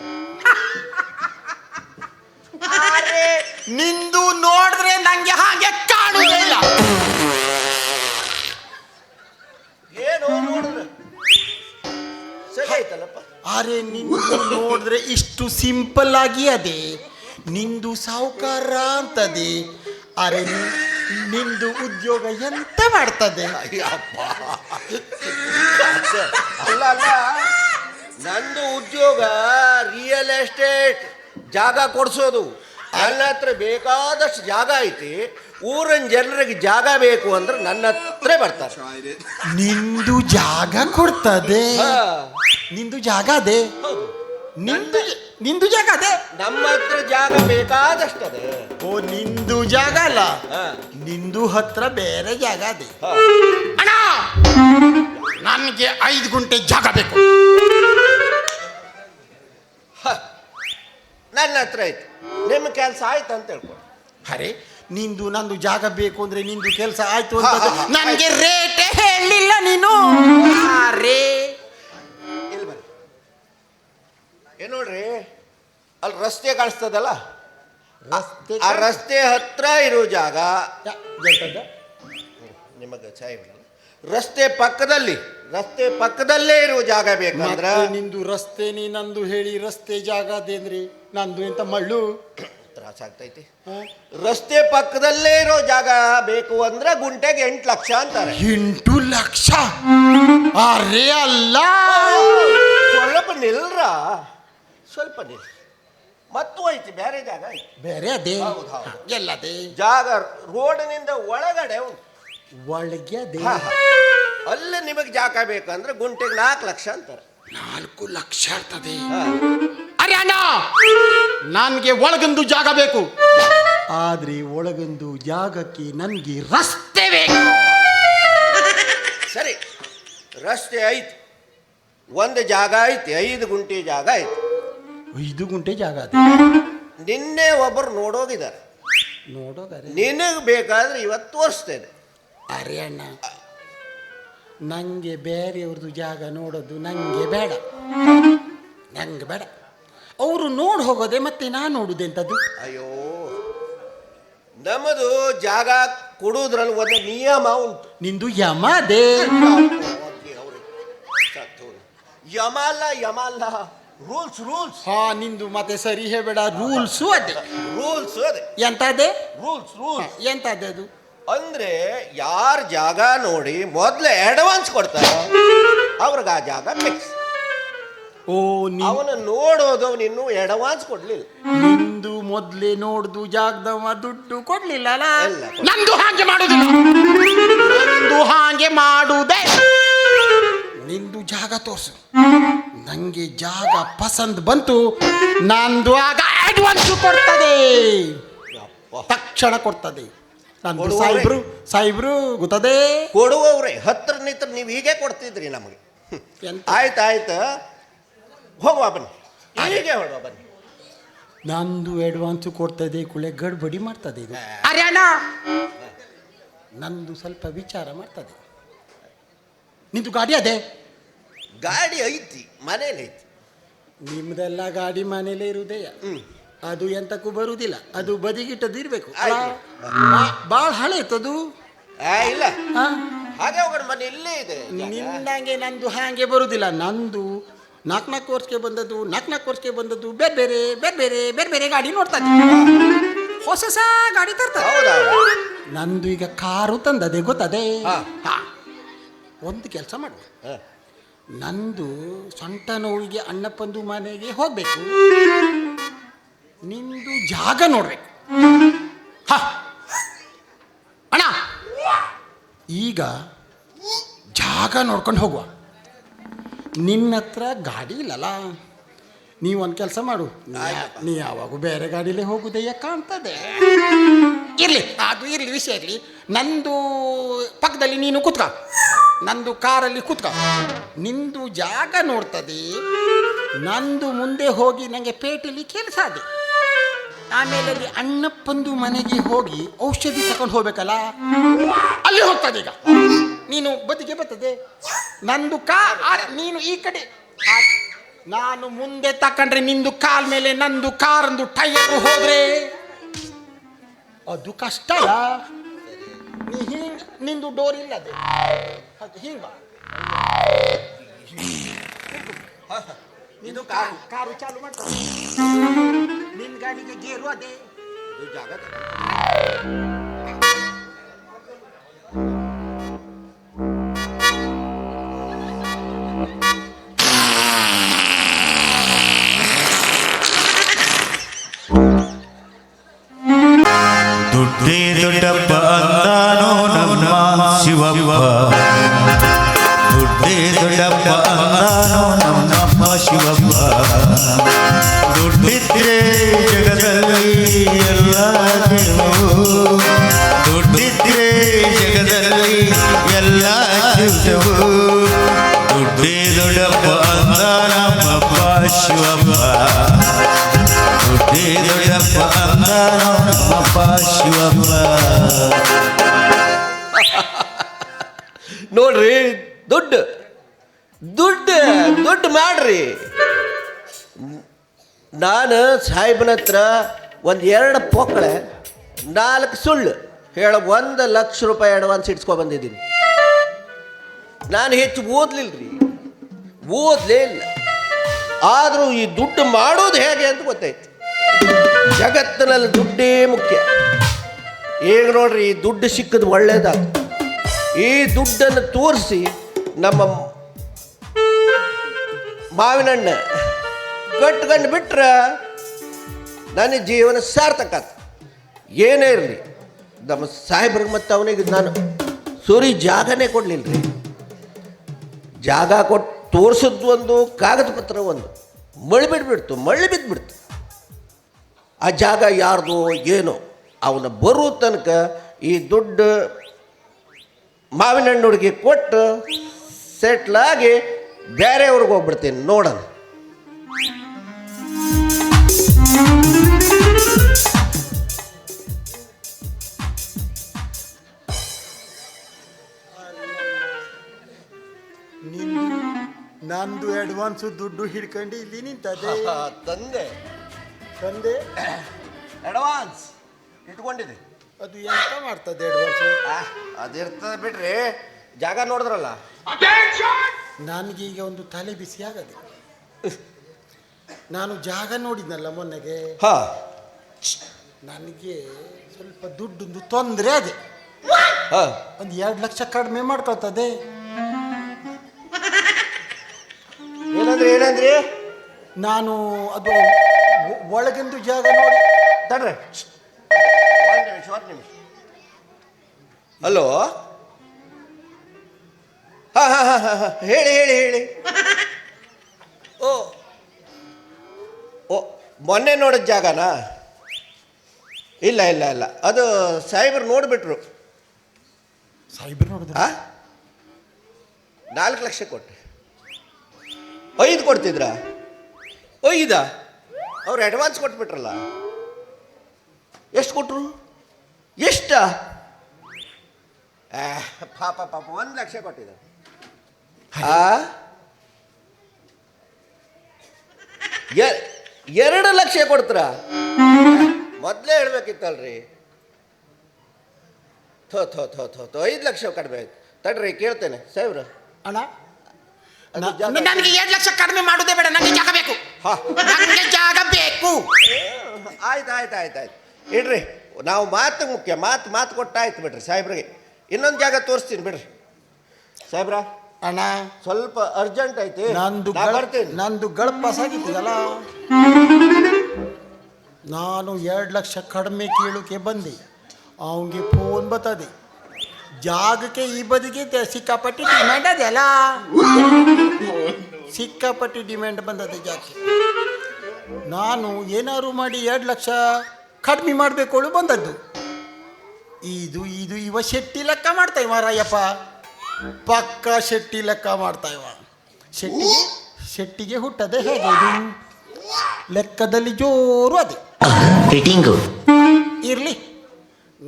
ನಿಂದು ನೋಡಿದ್ರೆ ನಂಗೆ ಹಾಗೆ ಕಾಣುವುದಿಲ್ಲ. ಏನು ನೋಡಿದ್ರೆ ಸರಿ ಆಯ್ತಲ್ಲಪ್ಪ. ಅರೆ ನಿಂದು ನೋಡಿದ್ರೆ ಇಷ್ಟು ಸಿಂಪಲ್ ಆಗಿ ಅದೇ. ನಿಂದು ಸಾವುಕಾರ ಅಂತದೆ. ಅರೆ ನಿಂದು ಉದ್ಯೋಗ ಎಂತ ಮಾಡ್ತದೆ? ಅಲ್ಲ, ನಂದು ಉದ್ಯೋಗ ರಿಯಲ್ ಎಸ್ಟೇಟ್, ಜಾಗ ಕೊಡ್ಸೋದು. ನನ್ನ ಹತ್ರ ಬೇಕಾದಷ್ಟು ಜಾಗ ಐತಿ. ಊರಿನ ಜನರಿಗೆ ಜಾಗ ಬೇಕು ಅಂದ್ರೆ ನನ್ನ ಹತ್ರ ಬರ್ತಾರೆ. ನಿಂದು ಜಾಗ ಕೊಡ್ತದೆ? ನಿಂದು ಜಾಗ ಅದೇ? ನಿಂದು ಜಾಗ ಅದೇ? ನಮ್ಮ ಹತ್ರ ಜಾಗ ಬೇಕಾದಷ್ಟದೆ. ಓ, ನಿಂದು ಜಾಗ ಅಲ್ಲ, ನಿಂದು ಹತ್ರ ಬೇರೆ ಜಾಗ ಅದೇ. ಅಣ್ಣ, ನನಗೆ 5 ಗುಂಟೆ ಜಾಗ ಬೇಕು. ನನ್ನ ಹತ್ರ ಐತಿ, ನಿಮ್ಮ ಕೆಲಸ ಆಯ್ತು ಅಂತ ಹೇಳ್ಕೊ. ಅರೆ ನಿಂದು ನಂದು ಜಾಗ ಬೇಕು ಅಂದ್ರೆ ನಿಂದು ಕೆಲಸ ಆಯ್ತು ಅಂತ ನನಗೆ ರೇಟ್ ಹೇಳಲಿಲ್ಲ ನೀನು. ರೇ ಇಲ್ಲಿ ಬನ್ನಿ. ಏನ್ ನೋಡ್ರಿ, ಅಲ್ಲಿ ರಸ್ತೆ ಕಾಣಿಸ್ತದಲ್ಲ, ಆ ರಸ್ತೆ ಹತ್ರ ಇರೋ ಜಾಗ ನಿಮಗೆ ಚಾಯ್ ರಸ್ತೆ ಪಕ್ಕದಲ್ಲೇ ಇರುವ ಜಾಗ ಬೇಕಂದ್ರ ನಿಂದು ರಸ್ತೆ ನೀ ನಂದು ಹೇಳಿ ರಸ್ತೆ ಜಾಗ ಅದೇನ್ರಿ ನಂದು ಎಂತ ಮಳ್ಳು ತ್ರಾಸ ಆಗ್ತೈತಿ. ರಸ್ತೆ ಪಕ್ಕದಲ್ಲೇ ಇರೋ ಜಾಗ ಬೇಕು ಅಂದ್ರೆ ಗುಂಟೆಗೆ 8 ಲಕ್ಷ ಅಂತಾರೆ. 8 ಲಕ್ಷ? ಅರೇ ಅಲ್ಲ, ಸ್ವಲ್ಪ ನಿಲ್ರ, ಸ್ವಲ್ಪ ನಿಲ್. ಮತ್ತು ಐತಿ ಬೇರೆ ಜಾಗ ಐತಿ. ಬೇರೆ ಅದೇ ಹೌದು, ಹೌದು. ಎಲ್ಲದೇ ಜಾಗ ರೋಡ್ನಿಂದ ಒಳಗಡೆ ಉಂಟು. ಒಳಗೆ ಅದೇ ಅಲ್ಲಿ ನಿಮಗೆ ಜಾಗ ಬೇಕಂದ್ರೆ ಗುಂಟೆಗೆ 4 ಲಕ್ಷ ಅಂತಾರೆ. 4 ಲಕ್ಷ ಇರ್ತದೆ. ಅರೆ ಅಣ್ಣ, ನನ್ಗೆ ಒಳಗೊಂದು ಜಾಗ ಬೇಕು, ಆದ್ರೆ ಒಳಗೊಂದು ಜಾಗಕ್ಕೆ ನನ್ಗೆ ರಸ್ತೆ ಬೇಕು. ಸರಿ, ರಸ್ತೆ ಐತಿ, ಒಂದು ಜಾಗ ಐತಿ, 5 ಗುಂಟೆ ಜಾಗ ಐತಿ. 5 ಗುಂಟೆ ಜಾಗ ಅದೇ. ನಿನ್ನೆ ಒಬ್ಬರು ನೋಡೋಗಿದ್ದಾರೆ. ನೋಡೋಗಾರೆ ನಿನಗೆ ಬೇಕಾದ್ರೆ ಇವತ್ತು ತೋರಿಸ್ತೇನೆ. ಅರೆ ಅಣ್ಣ, ನಂಗೆ ಬೇರೆಯವ್ರದ್ದು ಜಾಗ ನೋಡೋದು ನಂಗೆ ಬೇಡ, ನಂಗೆ ಬೇಡ. ಅವರು ನೋಡಿ ಹೋಗೋದೆ ಮತ್ತೆ ನಾನು ನೋಡುದೆ ಅಂತದ್ದು. ಅಯ್ಯೋ, ನಮ್ಮದು ಜಾಗ ಕೊಡುವುದ್ರಲ್ಲಿ ಒಂದು ನಿಯಮ ಉಂಟು. ನಿಂದು ಯಮದೇ? ಯಮ ಅಲ್ಲ, ರೂಲ್ಸ್. ಹಾ, ನಿಂದು ಮತ್ತೆ ಸರಿ ಹೇಳಬೇಡ. ರೂಲ್ಸು ಅದೇ. ಅದೇ ಎಂತದೇ? ರೂಲ್ಸ್ ಎಂತದೇ ಅದು? ಅಂದ್ರೆ ಯಾರ ಜಾಗ ನೋಡಿ ಮೊದ್ಲೇ ಅಡ್ವಾನ್ಸ್ ಕೊಡ್ತಾರ ಅವ್ರಿಗೆ ಆ ಜಾಗ ಫಿಕ್ಸ್. ಓ, ಅವನ ನೋಡೋದು ಅವನು ಇನ್ನೂ ಅಡ್ವಾನ್ಸ್ ಕೊಡ್ಲಿಲ್ಲ. ನಿಂದು ಮೊದ್ಲೇ ನೋಡ್ದು ಜಾಗದವ ದುಡ್ಡು ಕೊಡ್ಲಿಲ್ಲ ಅಲ್ಲ? ಇಲ್ಲ. ನಂದು ಹಾಗೆ ಮಾಡುದಿಲ್ಲ, ನಂದು ಹಾಗೆ ಮಾಡುದೇ. ನಿಂದು ಜಾಗ ತೋರ್ಸು, ನಂಗೆ ಜಾಗ ಪಸಂದ್ ಬಂತು, ನಂದು ಆಗ ಅಡ್ವಾನ್ಸ್ ಕೊಡ್ತದೆ, ತಕ್ಷಣ ಕೊಡ್ತದೆ. ನಂದು ಸಾಯಿಬ್ರು ಗೊತ್ತದೆ. ಕೊಡುವವ್ರೆ ಹತ್ರ ನಿಂತ್ರ ನೀವು ಹೀಗೆ ಕೊಡ್ತಿದ್ರಿ ನಮಗೆ. ಆಯ್ತು, ಹೋಗುವ ಬನ್ನಿ, ಹೀಗೆ ಹೊಡುವ ಬನ್ನಿ. ನಂದು ಅಡ್ವಾನ್ಸ್ ಕೊಡ್ತದೆ, ಕುಳೆ ಗಡ್ಬಡಿ ಮಾಡ್ತದೆ ಇದು. ಅರೆ ಅಣ್ಣ, ನಂದು ಸ್ವಲ್ಪ ವಿಚಾರ ಮಾಡ್ತದೆ. ನಿಂದು ಗಾಡಿ ಅದೇ? ಗಾಡಿ ಐತಿ, ಮನೇಲಿ ಐತಿ. ನಿಮ್ದೆಲ್ಲ ಗಾಡಿ ಮನೇಲೆ ಇರುದೇ, ಅದು ಎಂತಕ್ಕೂ ಬರುವುದಿಲ್ಲ, ಅದು ಬದಿಗಿಟ್ಟದ್ದು ಇರ್ಬೇಕು. ಬಾಳ ಹಳೆ ಇತ್ತದು. ಇಲ್ಲ, ಹಾಗೆ ಹೋಗೋಣ ಬನ್ನಿ, ಇಲ್ಲೇ ಇದೆ. ನಿನ್ನಂಗೆ ನಂದು ಹಾಗೆ ಬರುವುದಿಲ್ಲ. ನಂದು 4 ವರ್ಷಕ್ಕೆ ಬಂದದ್ದು ಬೇರೆ ಬೇರೆ ಗಾಡಿ ನೋಡ್ತಾನೆ, ಹೊಸ ಗಾಡಿ ತರ್ತಾರೆ. ನಂದು ಈಗ ಕಾರು ತಂದದೆ ಗೊತ್ತದೆ. ಒಂದು ಕೆಲಸ ಮಾಡುವ, ನಂದು ಸೊಂಟ ನೋವಿಗೆ ಅಣ್ಣಪ್ಪಂದು ಮನೆಗೆ ಹೋಗ್ಬೇಕು, ನಿಂದು ಜಾಗ ನೋಡ್ಬೇಕು. ಅಣ್ಣ, ಈಗ ಜಾಗ ನೋಡ್ಕೊಂಡು ಹೋಗುವ. ನಿನ್ನ ಹತ್ರ ಗಾಡಿ ಇಲ್ಲಲ್ಲ, ನೀವೊಂದು ಕೆಲಸ ಮಾಡು, ನೀ ಯಾವಾಗೂ ಬೇರೆ ಗಾಡಿಲೇ ಹೋಗುದಯ್ಯ ಕಾಣ್ತದೆ. ಇರ್ಲಿ ವಿಷಯ ಇರಲಿ. ನಂದು ಪಕ್ಕದಲ್ಲಿ ನೀನು ಕೂತ್ಕ, ನಂದು ಕಾರಲ್ಲಿ ಕೂತ್ಕ, ನಿಂದು ಜಾಗ ನೋಡ್ತದೆ, ನಂದು ಮುಂದೆ ಹೋಗಿ ನನಗೆ ಪೇಟೆಯಲ್ಲಿ ಕೆಲಸ ಅದೇ. ಆಮೇಲೆ ಅಲ್ಲಿ ಅಣ್ಣಪ್ಪಂದು ಮನೆಗೆ ಹೋಗಿ ಔಷಧಿ ತಗೊಂಡು ಹೋಗ್ಬೇಕಲ್ಲ, ಅಲ್ಲಿ ಹೋಗ್ತದೆ. ಈಗ ನೀನು ಬದಿಗೆ ಬರ್ತದೆ, ನಂದು ನೀನು ಈ ಕಡೆ, ನಾನು ಮುಂದೆ ತಕೊಂಡ್ರೆ ನಿಂದು ಕಾಲ್ ಮೇಲೆ ನಂದು ಕಾರಂದು ಟೈರ್ ಹೋದ್ರೆ ಅದು ಕಷ್ಟ ಅಲ್ಲ. ನೀ ಹಿಂಗ, ನಿಂದು ಡೋರ್ ಇಲ್ಲದೆ ಅದು ಹಿಂಗ, ಇದು ಕಾರು ಚಾಲು ಮಾಡ್ತಾರೆ, ನಿನ್ನ ಗಾಡಿಗೆ ಗೇರು ಅದೇ. ಜಾಗ ದುಡ್ಡೇ ದೊಡ್ಡಪ್ಪ ಅಂದಾನೋ ನಮ್ಮ ಶಿವಪ್ಪ, ದುಡ್ಡೇ ದೊಡ್ಡಪ್ಪ ಅಂದಾನೋ ನಮ್ಮ ಶಿವಪ್ಪ. ದುಡ್ಡಿದ್ರೆ ಜಗದಲ್ಲಿ ಎಲ್ಲ ಗೆಲುವು, ದುಡ್ಡಿದ್ರೆ ಜಗದಲ್ಲಿ ಎಲ್ಲ ಗೆಲುವು. ದುಡ್ಡೇ ದೊಡ್ಡಪ್ಪ ಅಂದ ನಮ್ಮಪ್ಪ ಶಿವಪ್ಪ, ದುಡ್ಡೇ ದೊಡ್ಡಪ್ಪ ಅಂದ ನಮ್ಮಪ್ಪ ಶಿವಪ್ಪ. ನೋಡ್ರಿ ದುಡ್ಡು ದುಡ್ಡು ದುಡ್ಡು ಮಾಡ್ರಿ. ನಾನು ಸಾಹೇಬನ ಹತ್ರ ಒಂದು 2 ಪೊಕ್ಕಳೆ 4 ಸುಳ್ಳು ಹೇಳ 1 ಲಕ್ಷ ರೂಪಾಯಿ ಅಡ್ವಾನ್ಸ್ ಇಟ್ಸ್ಕೊಬಂದಿದ್ದೀನಿ. ನಾನು ಹೆಚ್ಚು ಓದಲಿಲ್ಲರಿ, ಓದಲೇ ಇಲ್ಲ. ಆದರೂ ಈ ದುಡ್ಡು ಮಾಡೋದು ಹೇಗೆ ಅಂತ ಗೊತ್ತಾಯ್ತು. ಜಗತ್ತಿನಲ್ಲಿ ದುಡ್ಡೇ ಮುಖ್ಯ. ಈಗ ನೋಡ್ರಿ, ಈ ದುಡ್ಡು ಸಿಕ್ಕದು ಒಳ್ಳೇದಾಗ. ಈ ದುಡ್ಡನ್ನು ತೋರಿಸಿ ನಮ್ಮ ಮಾವಿನಣ್ಣ ಕಟ್ಕೊಂಡು ಬಿಟ್ರೆ ನನ್ನ ಜೀವನ ಸಾರ್ಥಕ. ಏನೇ ಇರಲಿ, ನಮ್ಮ ಸಾಹೇಬ್ರಿಗೆ ಮತ್ತು ಅವನಿಗೆ ನಾನು ಸೂರಿ ಜಾಗನೇ ಕೊಡಲಿಲ್ಲ ರೀ. ಜಾಗ ಕೊಟ್ಟು ತೋರಿಸಿದ್ದು ಒಂದು, ಕಾಗದ ಪತ್ರ ಒಂದು, ಮಳೆ ಬಿದ್ದುಬಿಡ್ತು. ಆ ಜಾಗ ಯಾರ್ದು ಏನೋ, ಅವನ ಬರೋ ತನಕ ಈ ದುಡ್ಡು ಮಾವಿನಣ್ಣುಡಿಗೆ ಕೊಟ್ಟು ಸೆಟ್ಲಾಗಿ ಬೇರೆಯವ್ರಿಗೆ ಹೋಗ್ಬಿಡ್ತೀನಿ ನೋಡೋಣ. ನಂದು ಅಡ್ವಾನ್ಸು ದುಡ್ಡು ಹಿಡ್ಕೊಂಡು ಇಲ್ಲಿ ನಿಂತದೆ. ತಂದೆ ಅಡ್ವಾನ್ಸ್ ಇಟ್ಕೊಂಡಿದೆ. ಅದು ಎಂತ ಮಾಡ್ತದೆ ಅಡ್ವಾನ್ಸು? ಅದಿರ್ತದೆ ಬಿಡ್ರಿ. ಜಾಗ ನೋಡಿದ್ರಲ್ಲ, ನನಗೀಗ ಒಂದು ತಲೆ ಬಿಸಿ ಆಗದೆ. ನಾನು ಜಾಗ ನೋಡಿದ್ನಲ್ಲ ಮೊನ್ನೆಗೆ, ನನಗೆ ಸ್ವಲ್ಪ ದುಡ್ಡೊಂದು ತೊಂದರೆ ಅದೇ. ಒಂದು 2 ಲಕ್ಷ ಕಡಿಮೆ ಮಾಡ್ಕೊಳ್ತದೆ. ಏನಂದ್ರಿ? ನಾನು ಅದು ಒಳಗಿಂದು ಜಾಗ ನೋಡಿ ತಡ್ರಿ, ಒಂದು ನಿಮಿಷ. ಹಲೋ, ಹೇಳಿ. ಓ ಮೊನ್ನೆ ನೋಡಿದ ಜಾಗನಾ? ಇಲ್ಲ, ಅದು ಸಾಹೇಬ್ರು ನೋಡಿಬಿಟ್ರು. ಸಾಹೇಬ್ರು ನೋಡಿದ್ರು? 4 ಲಕ್ಷ ಕೊಟ್ಟೆ. 5 ಕೊಡ್ತಿದ್ರಾ? 5 ಅವ್ರು ಅಡ್ವಾನ್ಸ್ ಕೊಟ್ಬಿಟ್ರಲ್ಲ. ಎಷ್ಟು ಕೊಟ್ಟರು? ಎಷ್ಟ? ಪಾಪ 1 ಲಕ್ಷ ಕೊಟ್ಟಿದ್ದ. 2 ಲಕ್ಷ ಕೊಡ್ತೀರ? ಮೊದಲೇ ಹೇಳ್ಬೇಕಿತ್ತಲ್ರಿ. 5 ಲಕ್ಷ ಕಡಿಮೆ ಆಯ್ತು. ತಡ್ರಿ ಕೇಳ್ತೇನೆ ಸಾಹೇಬ್ರ. ಅಣ್ಣ, ನನಗೆ 2 ಲಕ್ಷ ಕಡಿಮೆ ಮಾಡೋದೇ ಬೇಡ, ನನಗೆ ಜಾಗ ಬೇಕು. ಆಯ್ತು ಇಡ್ರಿ. ನಾವು ಮಾತು ಮುಖ್ಯ, ಮಾತು ಕೊಟ್ಟಾಯ್ತು ಬಿಡ್ರಿ ಸಾಹೇಬ್ರಿಗೆ. ಇನ್ನೊಂದು ಜಾಗ ತೋರಿಸ್ತೀನಿ ಬಿಡ್ರಿ ಸಾಹೇಬ್ರ. ಅಣ್ಣ, ಸ್ವಲ್ಪ ಅರ್ಜೆಂಟ್ ಐತಿ, ಬರ್ತೀನಿ. ನಂದು ಗಳಪಾಸಾಗಿತ್ತಲ್ಲ, ನಾನು 2 ಲಕ್ಷ ಕಡಿಮೆ ಕೇಳೋಕೆ ಬಂದೆ. ಅವನಿಗೆ ಫೋನ್ ಬರ್ತದೆ, ಜಾಗಕ್ಕೆ ಈ ಬದಿಗೆ ಸಿಕ್ಕಾಪಟ್ಟಿ ಡಿಮ್ಯಾಂಡ್ ಅದೆಲ್ಲ. ಸಿಕ್ಕಾಪಟ್ಟಿ ಡಿಮ್ಯಾಂಡ್ ಬಂದದೆ ಜಾಗಕ್ಕೆ. ನಾನು ಏನಾದ್ರು ಮಾಡಿ 2 ಲಕ್ಷ ಕಡಿಮೆ ಮಾಡಬೇಕು ಬಂದದ್ದು. ಇವ ಶೆಟ್ಟಿ ಲೆಕ್ಕ ಮಾಡ್ತಾ ಇವ ರಾಯಪ್ಪ, ಪಕ್ಕ ಶೆಟ್ಟಿ ಲೆಕ್ಕ ಮಾಡ್ತಾ ಇವ. ಶೆಟ್ಟಿಗೆ ಹುಟ್ಟದೆ ಹೇಗೆ ಇದು? ಲೆಕ್ಕದಲ್ಲಿ ಜೋರು ಅದೇ ಫಿಟ್ಟಿಂಗು ಇರಲಿ.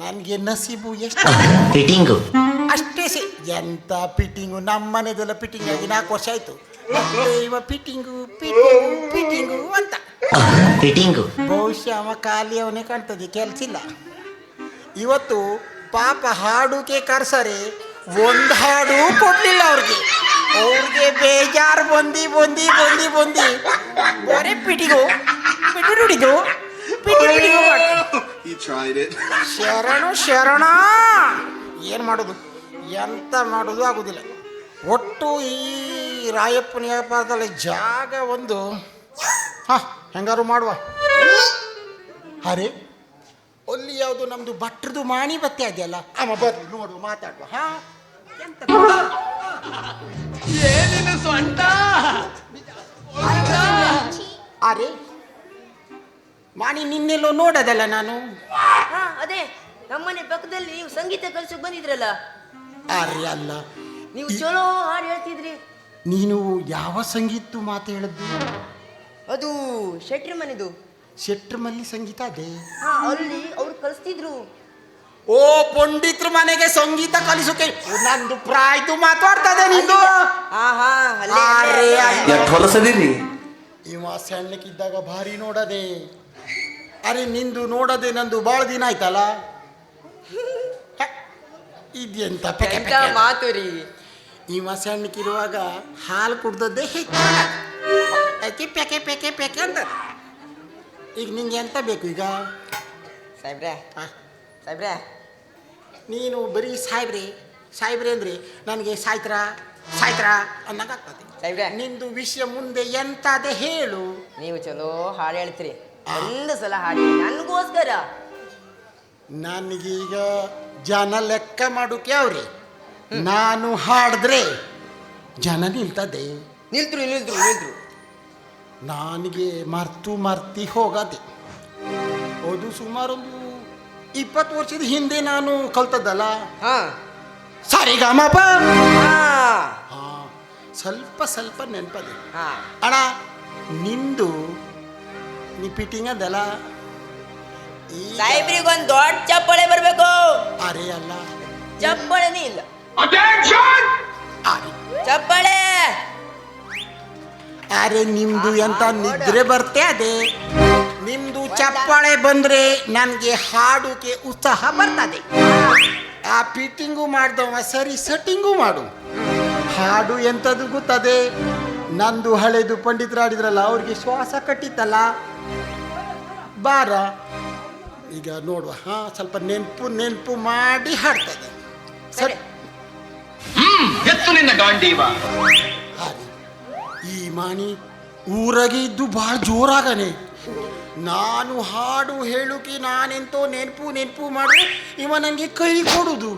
ನನಗೆ ನಸೀಬು ಎಷ್ಟು ಫಿಟ್ಟಿಂಗು ಅಷ್ಟೇ ಎಂತ ಫಿಟ್ಟಿಂಗು? ನಮ್ಮ ಮನೆದೆಲ್ಲ ಫಿಟ್ಟಿಂಗ್ ಆಗಿ 4 ವರ್ಷ ಆಯ್ತು. ಇವ ಫಿಟ್ಟಿಂಗು ಅಂತ ಫಿಟ್ಟಿಂಗು. ಬಹುಶಃ ಅವ ಖಾಲಿ ಅವನೇ ಕಾಣ್ತದೆ, ಕೆಲಸ ಇಲ್ಲ ಇವತ್ತು. ಪಾಪ ಹಾಡುಕೆ ಕರ್ಸರೆ ಒಂದು ಹಾಡು ಕೊಡ್ಲಿಲ್ಲ ಅವ್ರಿಗೆ ಬೇಜಾರು ಬಂದಿ ಬರೀ ಪಿಟಿಗು ಶರಣ ಏನು ಮಾಡೋದು, ಎಂತ ಮಾಡೋದು ಆಗುದಿಲ್ಲ. ಒಟ್ಟು ಈ ರಾಯಪ್ಪನ ವ್ಯಾಪಾರದಲ್ಲಿ ಜಾಗ ಒಂದು ಹೆಂಗಾರು ಮಾಡುವ. ಅರೆ, ಅಲ್ಲಿ ಯಾವುದು ನಮ್ದು ಭಟ್ರದು ಮಾಣಿ ಬತ್ತೆ ಅದೆಯಲ್ಲ, ಅಮ್ಮ ಬರ್ಲಿ ನೋಡುವ, ಮಾತಾಡುವ. ಎಂತ ಏನಿನ ಸೊಂಟ? ಅರೆ ಮಾಣಿ ನಿನ್ನೆಲ್ಲೋ ನೋಡೋದಲ್ಲ ನಾನು. ಅದೇ ನಮ್ಮನೆ ಪಕ್ಕದಲ್ಲಿ ನೀವು ಸಂಗೀತ ಕಲ್ಸಕ್ ಬಂದಿದ್ರಲ್ಲ. ಅರೆ ಅಲ್ಲ, ನೀವು ಚಲೋ ಹಾಡು ಹೇಳ್ತಿದ್ರಿ. ನೀನು ಯಾವ ಸಂಗೀತ ಮಾತು ಹೇಳಿದ್ದು? ಅದು ಶೆಟ್ರಿ ಮನೆದು ಶೆಟ್ರ ಮಲ್ಲಿ ಸಂಗೀತ ಅದೇ. ಅಲ್ಲಿ ಅವ್ರು ಕಲಿಸ್ತಿದ್ರು. ಓ ಪಂಡಿತ್ರ ಮನೆಗೆ ಸಂಗೀತ ಕಲಿಸೋಕೆ ನಂದು ಪ್ರಾಯ್ದು ಮಾತಾಡ್ತದೆ ನಿಂದು. ಹಾ ಅರೆ, ಹೊಲಸದಿರಿ ಇವ ಸಣ್ಣಕ್ಕಿದ್ದಾಗ ಭಾರಿ ನೋಡದೆ. ಅರೆ ನಿಂದು ನೋಡದೆ ನಂದು ಭಾಳ ದಿನ ಆಯ್ತಲ್ಲ. ಇದೆಂತ ಮಾತು ರೀ. ಇವ ಸಣ್ಣಕ್ಕಿರುವಾಗ ಹಾಲು ಕುಡ್ದದ್ದೇ ಹೆಚ್ಚು ಪೆಕೆ ಪೆಕೆ ಪೆಕೆ ಅಂತ. ಈಗ ನಿಂಗೆ ಎಂತ ಬೇಕು ಈಗ? ಸಾಯ್ಬ್ರೆ ನೀನು ಬರೀ ಸಾಯ್ಬ್ರೆ ಅಂದರೆ ನನಗೆ ಸಾಯ್ತ್ರ ಅನ್ನೋಕ್ಕಾಗ್ತದೆ. ಸಾಯ್ಬ್ರೆ, ನಿಂದು ವಿಷಯ ಮುಂದೆ ಎಂತದೆ ಹೇಳು. ನೀವು ಚಲೋ ಹಾಡು ಹೇಳ್ತೀರಿ. ಒಂದು ಸಲ ಹಾಡಿ ನನಗೋಸ್ಕರ. ನನಗೀಗ ಜನ ಲೆಕ್ಕ ಮಾಡೋಕೆ ಅವ್ರಿ. ನಾನು ಹಾಡಿದ್ರೆ ಜನ ನಿಲ್ತದೆ. ನಿಲ್ತ್ರು. ನನಗೆ ಮರ್ತಿ ಹೋಗದೆ. ಅದು ಸುಮಾರೊಂದು 20 ವರ್ಷದ ಹಿಂದೆ ನಾನು ಕಲ್ತದ್ದಲ್ಲ. ಸರಿಗಮಪ ಸ್ವಲ್ಪ ನೆನಪದೆ. ಅಣ್ಣ ನಿಂದು ನೀ ಫಿಟ್ಟಿಂಗ್ ಅದಲ್ಲ. ಸಾಹೇಬ್ರಿಗೊಂದು ದೊಡ್ಡ ಚಪ್ಪಾಳೆ ಬರ್ಬೇಕು. ಅರೆ ಅಲ್ಲ, ಚಪ್ಪಾಳೆನೇ ಇಲ್ಲ. ಚಪ್ಪಾಳೆ. ಅರೆ ನಿಮ್ದು ಎಂತ ನಿದ್ರೆ ಬರ್ತೆ ಅದೇ. ನಿಮ್ದು ಚಪ್ಪಾಳೆ ಬಂದ್ರೆ ನನಗೆ ಹಾಡುಕೆ ಉತ್ಸಾಹ ಬರ್ತದೆ. ಆ ಫಿಟ್ಟಿಂಗು ಮಾಡ್ದವ ಸರಿ ಸೆಟ್ಟಿಂಗು ಮಾಡು. ಹಾಡು ಎಂಥದ್ದು ಗೊತ್ತದೆ. ನಂದು ಹಳೆದು ಪಂಡಿತರು ಆಡಿದ್ರಲ್ಲ, ಅವ್ರಿಗೆ ಶ್ವಾಸ ಕಟ್ಟಿತ್ತಲ್ಲ. ಬಾರ ಈಗ ನೋಡುವ. ಸ್ವಲ್ಪ ನೆನಪು ಮಾಡಿ ಹಾಡ್ತದೆ. ಸರಿ ಎತ್ತು ನಿನ್ನ ಗಾಂಡೀವ. ಈ ಮಾನಿ ಊರಾಗೆ ಇದ್ದು ಭಾಳ ಜೋರಾಗನೆ. ನಾನು ಹಾಡು ಹೇಳುಕೆ ನಾನೆಂತೋ ನೆನಪು ಮಾಡಿದ್ರೆ ಇವ ನನಗೆ ಕೈ ಕೊಡುದು.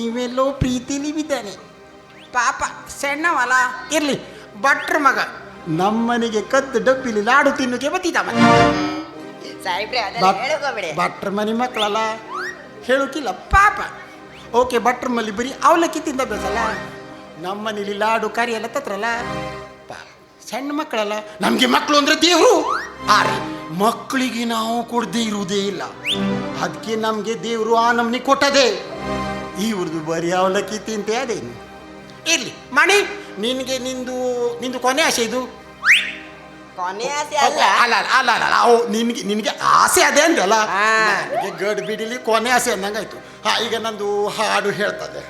ಇವೆಲ್ಲೋ ಪ್ರೀತಿಲಿ ಬಿದ್ದಾನೆ ಪಾಪ. ಸಣ್ಣವಲ್ಲ ಇರ್ಲಿ, ಭಟ್ರ ಮಗ. ನಮ್ಮನೆಗೆ ಕದ್ದು ಡಬ್ಬಿಲಿ ಲಾಡು ತಿನ್ನೋಕೆ ಬತ್ತಿದ್ದ. ಭಟ್ರ ಮನೆ ಮಕ್ಕಳಲ್ಲ, ಹೇಳೋಕಿಲ್ಲ ಪಾಪ. ಓಕೆ, ಭಟ್ರ ಮಲ್ಲಿ ಬರೀ ಅವಲಕ್ಕಿ ತಿಂದ ಬೇಸಲ್ಲ. ನಮ್ಮನೇಲಿ ಲಾಡು ಕರಿ ಎಲ್ಲ ತತ್ರಲ್ಲ. ಸಣ್ಣ ಮಕ್ಕಳಲ್ಲ, ನಮಗೆ ಮಕ್ಕಳು ಅಂದ್ರೆ ದೇವರು. ಆರೆ ಮಕ್ಕಳಿಗೆ ನಾವು ಕೊಡದೇ ಇರುವುದೇ ಇಲ್ಲ. ಅದಕ್ಕೆ ನಮಗೆ ದೇವರು ಆ ನಮ್ನಿ ಕೊಟ್ಟದೆ. ಇವ್ರದ್ದು ಬರೀ ಅವಲಕ್ಕಿ ತಿಂತೆ ಅದೇನು. ಇರ್ಲಿ ಮಣಿ, ನಿಂದು ಕೊನೆ ಆಸೆ ಇದು. ಕೊನೆ ಆಸೆ ಅಲ್ಲ ನಿನಗೆ ಆಸೆ ಅದೇ ಅಂದ್ರಲ್ಲ. ನನಗೆ ಗಡ್ ಬಿಡಿಲಿ ಕೊನೆ ಆಸೆ ಅಂದಂಗಾಯ್ತು. ಈಗ ನಂದು ಹಾಡು ಹೇಳ್ತದೆ.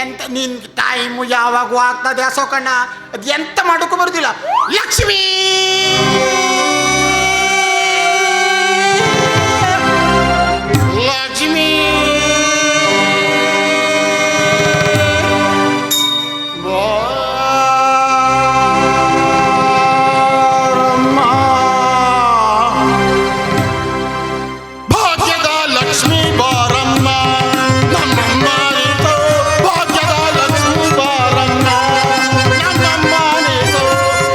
ಎಂತ ನಿನ್ ಟೈಮು ಯಾವಾಗೂ ಆಗ್ತದೆ ಅಶೋಕಣ್ಣ. ಅದು ಎಂತ ಮಾಡೋಕ್ಕೂ ಬರುದಿಲ್ಲ. ಲಕ್ಷ್ಮೀ ಲಕ್ಷ್ಮೀ ಭಾಗ್ಯದ ಲಕ್ಷ್ಮೀ ಬಾರಮ್ಮ. ನಮ್ಮಮ್ಮ ಭಾಗ್ಯದ ಲಕ್ಷ್ಮೀ ಬಾರಮ್ಮ. ನಮ್ಮಮ್ಮ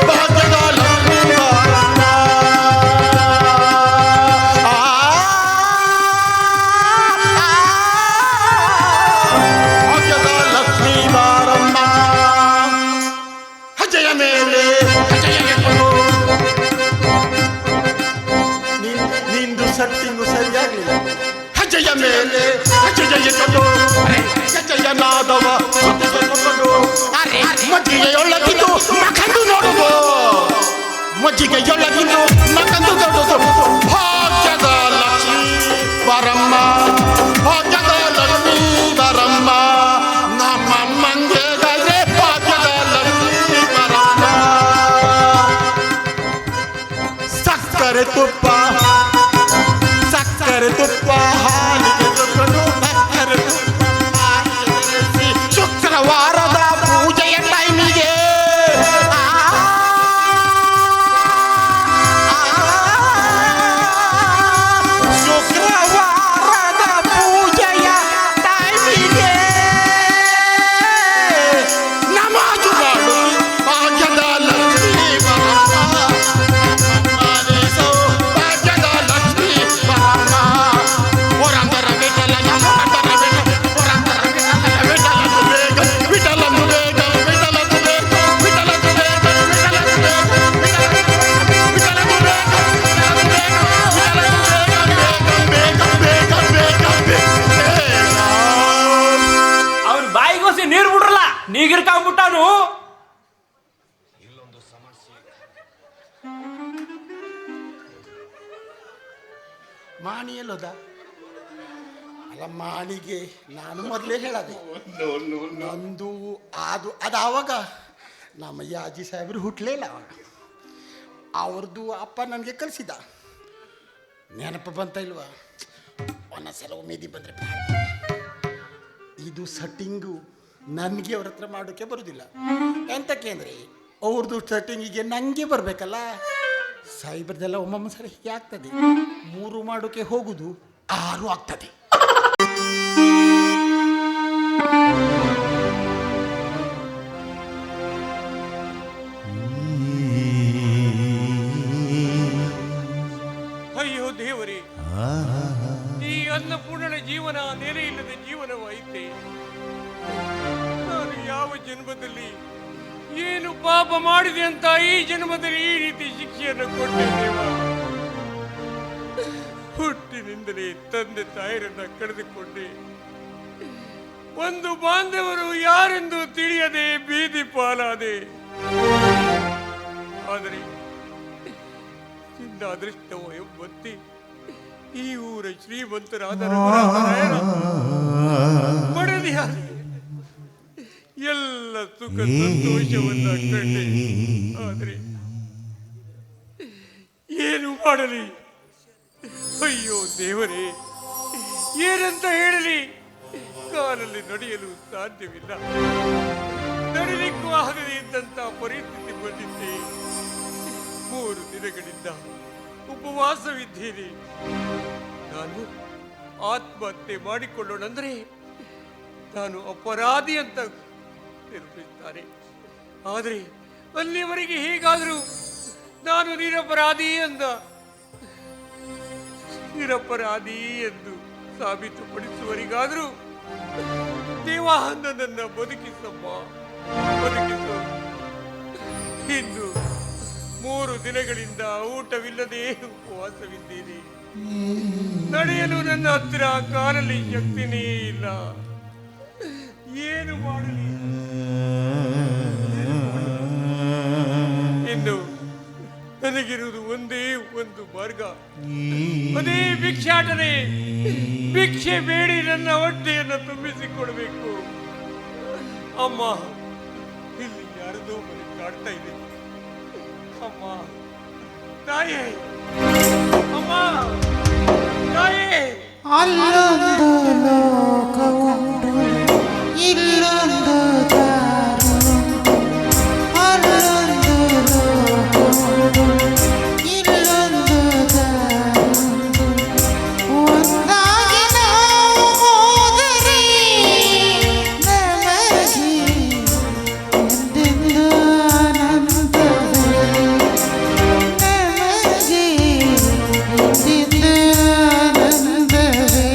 ಭಾಗ್ಯದ ಲಕ್ಷ್ಮೀ ಬಾರಮ್ಮ. ಭಾಗ್ಯದ ಲಕ್ಷ್ಮೀ ಬಾರಮ್ಮ. ಹೆಜ್ಜೆಯ ಮೇಲೆ ನಿಂದು ಸಟ್ಟಿಂಗು ಸರಿಯಾಗಲಿಲ್ಲ. ಹೆಜ್ಜೆಯ ಮೇಲೆ ಹೆಜ್ಜೆಯ ನಾದವ ಮಜ್ಜಿಗೆಯೊಳಗಿದ್ದು ನಕಂದು ನೋಡುದು. ಮಜ್ಜಿಗೆಯೊಳಗಿದ್ದು ನಕಂದು ನೋಡುದು. ಭಾಗ್ಯದ ಲಕ್ಷ್ಮೀ ಬಾರಮ್ಮ. ಭಾಗ್ಯದ ಲಕ್ಷ್ಮೀ ಬಾರಮ್ಮ. ನಮ್ಮಮ್ಮಂಗೆ ಭಾಗ್ಯದ ಲಕ್ಷ್ಮೀ ಬಾರಮ್ಮ. ಸಕ್ಕರೆ ತುಪ್ಪ ಹಾಲಿಗೆ ಜೊತೆಗೊಂಡು ಶುಕ್ರವಾರದ ಪೂಜೆಯ ಟೈಮಿಗೆ ಶುಕ್ರವಾರದ ಪೂಜೆಯ ನೀಗಿರ್ಕಾಗ್ಬಿಟ್ಟಾನು. ಮಾಣಿ ಎಲ್ಲೋದ? ಅಲ್ಲ ಮಾಣಿಗೆ ನಾನು ಮೊದಲೇ ಹೇಳದೆ ನಂದು ಅದು ಆವಾಗ ನಮ್ಮ ಯಾಜಿ ಸಾಹೇಬ್ರು ಹುಟ್ಲೇ ಇಲ್ಲ ಅವಾಗ. ಅವ್ರದ್ದು ಅಪ್ಪ ನನಗೆ ಕಲಿಸಿದ. ನೆನಪು ಬಂತ ಇಲ್ವಾ? ಒಂದೊಂದ್ಸಲ ಉಮೇದಿ ಬಂದರೆ ಇದು ಸೆಟ್ಟಿಂಗು ನನಗೆ ಅವ್ರ ಹತ್ರ ಮಾಡೋಕ್ಕೆ ಬರೋದಿಲ್ಲ. ಎಂತಕ್ಕೆ ಅಂದರೆ ಅವ್ರದ್ದು ಸೆಟ್ಟಿಂಗಿಗೆ ನನಗೆ ಬರಬೇಕಲ್ಲ. ಸಾಹೇಬ್ರದೆಲ್ಲ ಒಮ್ಮೊಮ್ಮೆ ಸಲ ಹೀಗೆ ಆಗ್ತದೆ. 3 ಮಾಡೋಕ್ಕೆ ಹೋಗುದು 6 ಆಗ್ತದೆ. ಅಯ್ಯೋ ದೇವರೇ, ಈ ಅನ್ನಪೂರ್ಣನ ಜೀವನ ನೆಲೆ ಇಲ್ಲದ ಜೀವನವಾಯಿತೆ. ನಾನು ಯಾವ ಜನ್ಮದಲ್ಲಿ ಏನು ಪಾಪ ಮಾಡಿದೆ ಅಂತ ಈ ಜನ್ಮದಲ್ಲಿ ಈ ರೀತಿ ಶಿಕ್ಷೆಯನ್ನು ಕೊಟ್ಟೆ ದೇವ. ಹುಟ್ಟಿನಿಂದಲೇ ತಂದೆ ತಾಯರನ್ನ ಕಳೆದುಕೊಂಡೆ. ಒಂದು ಬಾಂಧವರು ಯಾರೆಂದು ತಿಳಿಯದೆ ಬೀದಿ ಪಾಲಾದೆ. ಆದರೆ ನಿನ್ನ ಅದೃಷ್ಟವೋ ಎಂಬಂತೆ ಈ ಊರ ಶ್ರೀಮಂತರಾದ ರಘುರಾಮರಾಯರ ಮಡದಿಯಾಗಿ ಎಲ್ಲ ಸುಖ ಸಂತೋಷವನ್ನ ಕಂಡೆ. ಆದರೆ ಏನು ಮಾಡಲಿ? ಅಯ್ಯೋ ದೇವರೇ, ಏನಂತ ಹೇಳಲಿ? ಕಾಲಲ್ಲಿ ನಡೆಯಲು ಸಾಧ್ಯವಿಲ್ಲ. ನಡಿಲಿಕ್ಕೂ ಆಗದೆ ಇದ್ದಂತ ಪರಿಸ್ಥಿತಿ ಬಂದಿದ್ದೆ. 3 ದಿನಗಳಿಂದ ಉಪವಾಸವಿದ್ದೇನೆ. ನಾನು ಆತ್ಮಹತ್ಯೆ ಮಾಡಿಕೊಳ್ಳೋಣಂದ್ರೆ ನಾನು ಅಪರಾಧಿ ಅಂತ ನಿರೂಪಿಸ್ತಾರೆ. ಆದರೆ ಅಲ್ಲಿವರೆಗೆ ಹೇಗಾದರೂ ನಾನು ನಿರಪರಾಧಿ ಎಂದು ಸಾಬೀತುಪಡಿಸುವವರಿಗಾದರೂ ದೇವಾನಂದ ನನ್ನ ಬದುಕಿಸಮ್ಮ, ಬದುಕಿಸು. ಇನ್ನು 3 ದಿನಗಳಿಂದ ಊಟವಿಲ್ಲದೆ ಉಪವಾಸವಿದ್ದೇನೆ. ನಡೆಯಲು ನನ್ನ ಹತ್ತಿರ ಕಾಲಲ್ಲಿ ಶಕ್ತಿನೇ ಇಲ್ಲ. ಏನು ಮಾಡಲಿ? ಇನ್ನು ನನಗಿರುವುದು ಒಂದೇ ಒಂದು ಮಾರ್ಗ, ಅದೇ ಭಿಕ್ಷಾಟನೆ. ಭಿಕ್ಷೆ ಬೇಡಿ ನನ್ನ ಹೊಟ್ಟೆಯನ್ನು ತುಂಬಿಸಿಕೊಡಬೇಕು. ಅಮ್ಮ, ಇಲ್ಲಿ ಯಾರದೋ ಮನೆ ಕಾಡ್ತಾ ಇದೆ. ಅಮ್ಮ, ತಾಯೇ, ಅಮ್ಮ, ತಾಯೇ. ಅಲ್ಲೊಂದು ಲೋಕವುಂಟು, ಇಲ್ಲೊಂದು ದಾರುಂಟು. ಅಲ್ಲೊಂದು ಲೋಕವುಂಟು, ಇಲ್ಲೊಂದು ದಾರುಂಟು. ಒಂದಾಗಿ ನಾವು ಹೋದರೆ ನಮಗೆ ಎಂದೆಂದೂ ಆನಂದವೇ. ನಮಗೆ ಎಂದೆಂದೂ ಆನಂದವೇ.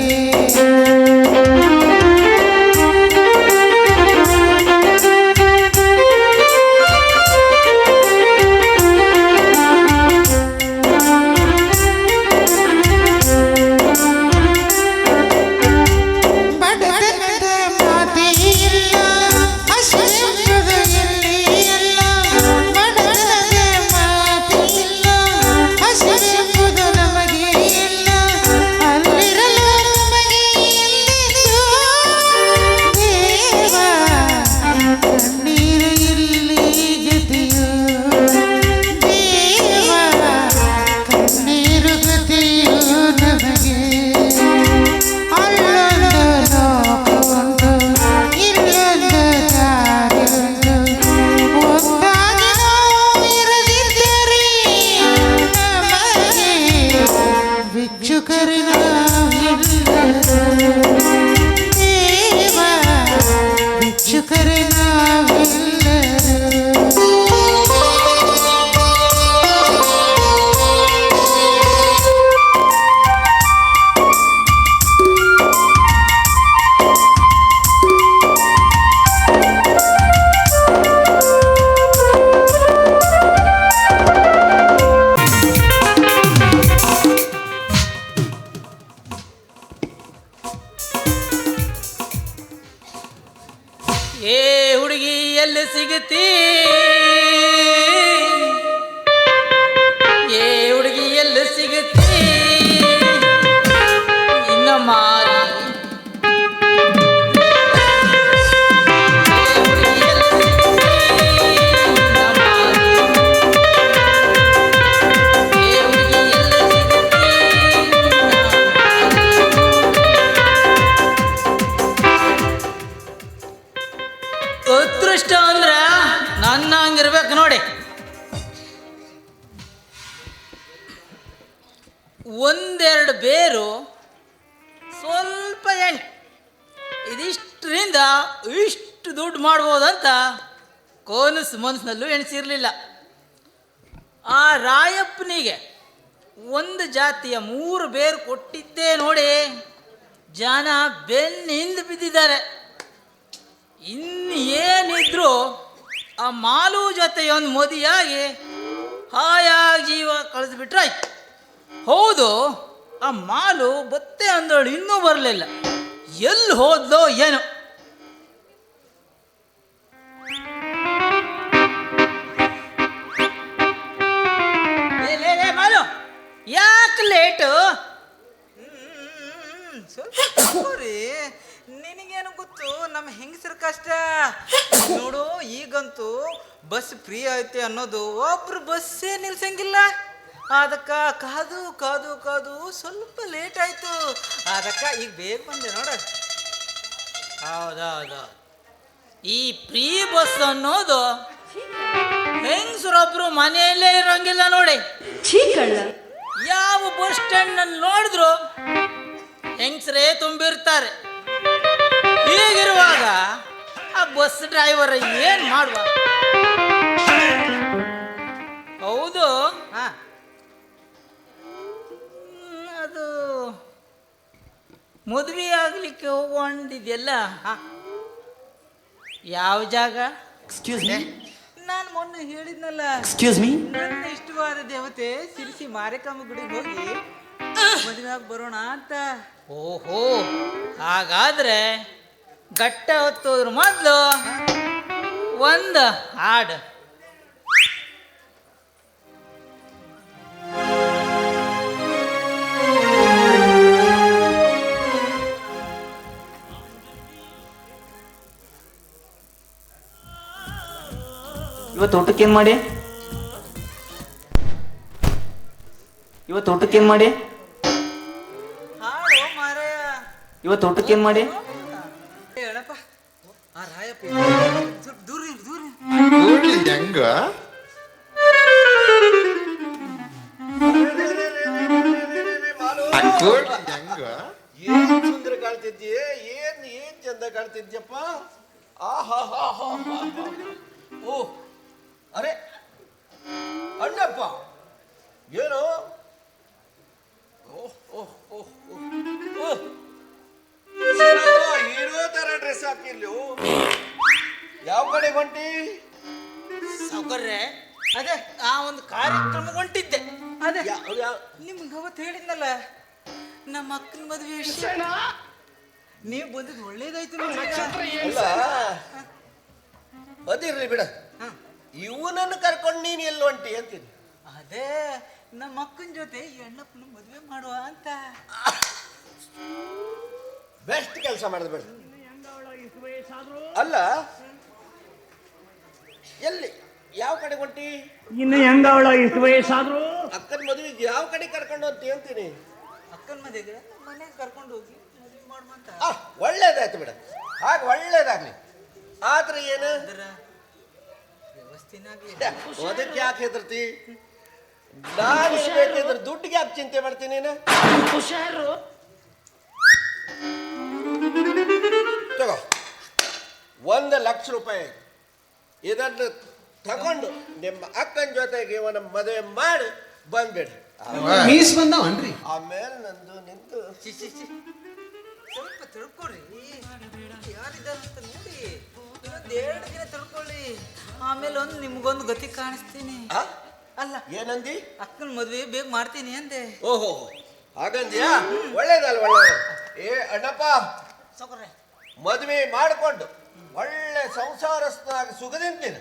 ಬಡತನದ ಮಾತೆ ಇಲ್ಲ, ಅಶುಭದ ಎಲ್ಲಿ ಇಲ್ಲ. ಬಡತನದ ಮಾತೆ ಇಲ್ಲ, ಅಶುಭದ ನಮಗೆ ಇಲ್ಲ. ಅಲ್ಲಿರಲು ನಮಗೆ ಎಂದೆಂದೂ ದೇವ. ಕಣ್ಣೀರು ಇಲ್ಲಿ ಗತಿಯು ದೇವ, ಕಣ್ಣೀರು ಗತಿಯು ನಮಗೆ. ಅಲ್ಲೊಂದು ಲೋಕವುಂಟು, ಇಲ್ಲೊಂದು ದಾರಿಯುಂಟು. ಒಂದಾಗಿ ನಾವು ಇರದಿದ್ದರೆ ನಮಗೆ ಭಿಕ್ಷುಕರು ನಾವಿಲ್ಲರು. ದೇವ, ಭಿಕ್ಷುಕರು ನಾವಿಲ್ಲರು. ಏ ಹುಡುಗಿ, ಎಲ್ಲಿ ಸಿಗತಿ ಏ ಹುಡುಗಿ ಎಲ್ಲಿ ಸಿಗತಿ ಇನ್ನ ಮಾರಿ ಅದೃಷ್ಟ ಅಂದ್ರ ನನ್ನ ಹಂಗಿರ್ಬೇಕು ನೋಡಿ. ಒಂದೆರಡು ಬೇರು ಸ್ವಲ್ಪ ಎಣ್ಣೆ ಇದಿಷ್ಟರಿಂದ ಇಷ್ಟು ದುಡ್ಡು ಮಾಡ್ಬೋದಂತ ಮನಸ್ಸಿನಲ್ಲೂ ಎಣಿಸಿರ್ಲಿಲ್ಲ. ಆ ರಾಯಪ್ಪನಿಗೆ ಒಂದು ಜಾತಿಯ 3 ಬೇರು ಕೊಟ್ಟಿದ್ದೇ ನೋಡಿ ಜನ ಬೆನ್ನಿಂದ ಬಿದ್ದಿದ್ದಾರೆ. ಇನ್ನೇನಿದ್ರು ಆ ಮಾಲು ಜೊತೆ ಒಂದು ಮದುವೆಯಾಗಿ ಹಾಯಾಗಿ ಜೀವ ಕಳಿಸ್ಬಿಟ್ರಾಯ್ತು. ಹೌದು, ಆ ಮಾಲು ಬತ್ತೆ ಅಂದೋಳು ಇನ್ನೂ ಬರಲಿಲ್ಲ. ಎಲ್ಲಿ ಹೋದ್ಲೋ ಏನು? ಮಾಲು ಯಾಕೆ ಲೇಟು? ಸ್ವಲ್ಪ ನಿನಗೇನು ಗೊತ್ತು ನಮ್ಮ ಹೆಂಗಸರ ಕಷ್ಟ ನೋಡು. ಈಗಂತೂ ಬಸ್ ಫ್ರೀ ಐತೆ ಅನ್ನೋದು ಒಬ್ರು ಬಸ್ಸೇ ನಿಲ್ಸಂಗಿಲ್ಲ. ಅದಕ್ಕ ಕಾದು ಕಾದು ಕಾದು ಸ್ವಲ್ಪ ಲೇಟ್ ಆಯ್ತು. ಅದಕ್ಕ ಈಗ ಬೇಗ ಬಂದೆ ನೋಡ. ಹೌದೌದು, ಈ ಫ್ರೀ ಬಸ್ ಅನ್ನೋದು ಹೆಂಗಸರೊಬ್ರು ಮನೆಯಲ್ಲೇ ಇರೋಂಗಿಲ್ಲ ನೋಡಿ. ಯಾವ ಬಸ್ ಸ್ಟ್ಯಾಂಡ್ ನಲ್ಲಿ ನೋಡಿದ್ರು ಹೆಂಗಸರೇ ತುಂಬಿರ್ತಾರೆ. ಹೀಗಿರುವಾಗ ಆ ಬಸ್ ಡ್ರೈವರ್ ಏನ್ ಮಾಡುವ? ಹೌದು, ಅದು ಮದುವೆ ಆಗ್ಲಿಕ್ಕೆ ಹೋಗುವಂದಿದೆಯಲ್ಲ, ಯಾವ ಜಾಗ? ಎಕ್ಸ್ಕ್ಯೂಸ್ ಮೀ, ನಾನು ಮೊನ್ನೆ ಹೇಳಿದ್ನಲ್ಲ, ಎಕ್ಸ್ಕ್ಯೂಸ್ ಮೀ, ನನ್ನ ಇಷ್ಟವಾದ ದೇವತೆ ಸಿರಿಸಿ ಮಾರಿಕಾಂಬ ಗುಡಿಗೆ ಹೋಗಿ ಮದುವೆ ಆಗಿ ಬರೋಣ ಅಂತ. ಓಹೋ, ಹಾಗಾದ್ರೆ ಗಟ್ಟ ಹೊತ್ತೋದ್ರ ಮೊದಲು ಒಂದು ಹಾಡು. ಇವತ್ತು ಊಟಕ್ಕೇನ್ ಮಾಡಿ? ಇವತ್ತು ಊಟಕ್ಕೇನ್ ಮಾಡಿ? ಹಾಡು ಮಾರಾಯ. ಇವತ್ತು ಊಟಕ್ಕೇನ್ ಮಾಡಿ? ಹೇಳಪ್ಪ, ಆ ರಾಯಪ್ಪ ಸ್ವಲ್ಪ ದೂರ ಇರು, ದೂರ ಇರು. ಹೆಂಗ ಏನ್ ಸುಂದರ ಕಾಣ್ತಿದ್ದೀಯ, ಏನ್ ಚಂದ ಕಾಣ್ತಿದ್ಯಪ್ಪ. ಆಹಾ, ಓ ಅರೆ ಅಣ್ಣಪ್ಪ, ಏನು ಹೀರೋ ತರ ಡ್ರೆಸ್ ಹಾಕಿಲ್ಲ. ಯಾವ ಕಡೆ ಹೊಂಟಿ? ಸೌಕರ್ಯ ಅದೇ ಆ ಒಂದು ಕಾರ್ಯಕ್ರಮ ಹೊಂಟಿದ್ದೆ. ಅದೇ ನಿಮ್ಗೆ ಅವತ್ತು ಹೇಳಿದ್ನಲ್ಲ ನಮ್ಮ ಅಕ್ಕನ ಮದುವೆ ವಿಷಯ. ನೀವು ಬಂದಿದ್ದು ಒಳ್ಳೇದಾಯ್ತು. ಅಲ್ಲ ಅದಿರ್ಲಿ ಬಿಡ, ಇವನನ್ನು ಕರ್ಕೊಂಡು ನೀನು ಎಲ್ಲಿ ಹೊಂಟಿ ಅಂತೀನಿ. ಅದೇ ನಮ್ಮ ಅಕ್ಕನ ಜೊತೆ ಈ ಅಣ್ಣಪ್ಪನ ಮದುವೆ ಮಾಡುವ ಅಂತ. ಬೆಸ್ಟ್ ಕೆಲಸ ಮಾಡಿದ್ ಬೇಡ. ಅಲ್ಲ ಎಲ್ಲಿ ಯಾವ ಕಡೆ ಹೊಂಟಿ? ಇನ್ನು ಹೆಂಗ ಅವಳ ಇಷ್ಟು ವಯಸ್ಸಾದ್ರು ಅಕ್ಕನ ಮದುವೆಗೆ ಯಾವ ಕಡೆ ಕರ್ಕೊಂಡು ಹೋಗ್ತಿ ಅಂತೀನಿ. ಅಕ್ಕನ ಮದುವೆಗೆ ಮನೆಗೆ ಕರ್ಕೊಂಡು ಹೋಗಿ ಮದುವೆ ಮಾಡುವಂತ. ಒಳ್ಳೇದಾಯ್ತು ಬಿಡ, ಹಾಗೆ ಒಳ್ಳೇದಾಗ್ಲಿ. ಆದ್ರೆ ಏನು ವ್ಯವಸ್ಥೆನಾಗ್ಲಿ. ಅದಕ್ಕೆ ಯಾಕೆ ಹೆದರ್ತಿ? ನಾನು ಬೇಕಿದ್ರೆ ದುಡ್ಡಿಗೆ ಯಾಕೆ ಚಿಂತೆ ಮಾಡ್ತೀನಿ ನೀನು? ಹುಷಾರು. ತಗೋ, 1,00,000 ರೂಪಾಯಿ. ಇದನ್ನು ತಗೊಂಡು ನಿಮ್ಮ ಅಕ್ಕನ ಜೊತೆಗೆ ಇವನ ಮದುವೆ ಮಾಡಿ ಬಂದ್ಬಿಡ. ಮೀಸ್ ಬಂದವನ್ರಿ. ಆಮೇಲೆ ನಂದು ನಿಂತು ಸ್ವಲ್ಪ ತಿಳ್ಕೊಳ್ರಿ, ಯಾರಿದ್ದಾರೆ ಅಂತ ನೋಡಿ. ಇನ್ನೊಂದು 2 ದಿನ ತಿಳ್ಕೊಳ್ಳಿ, ಆಮೇಲೆ ನಿಮ್ಗೊಂದು ಗತಿ ಕಾಣಿಸ್ತೀನಿ. ಅಲ್ಲ ಏನಂದಿ? ಅಕ್ಕನ ಮದುವೆ ಬೇಗ ಮಾಡ್ತೀನಿ ಅಂದೆ. ಓಹೋ, ಹಾಗಂದ್ಯಾ? ಒಳ್ಳೇದಲ್ಲ, ಒಳ್ಳೇದು. ಏ ಅಣ್ಣಪ್ಪ, ಸೌಕರ್ಯ ಮದುವೆ ಮಾಡಿಕೊಂಡು ಒಳ್ಳೆ ಸಂಸಾರಸ್ಥನಾಗಿ ಸುಖದಿಂತೀನಿ.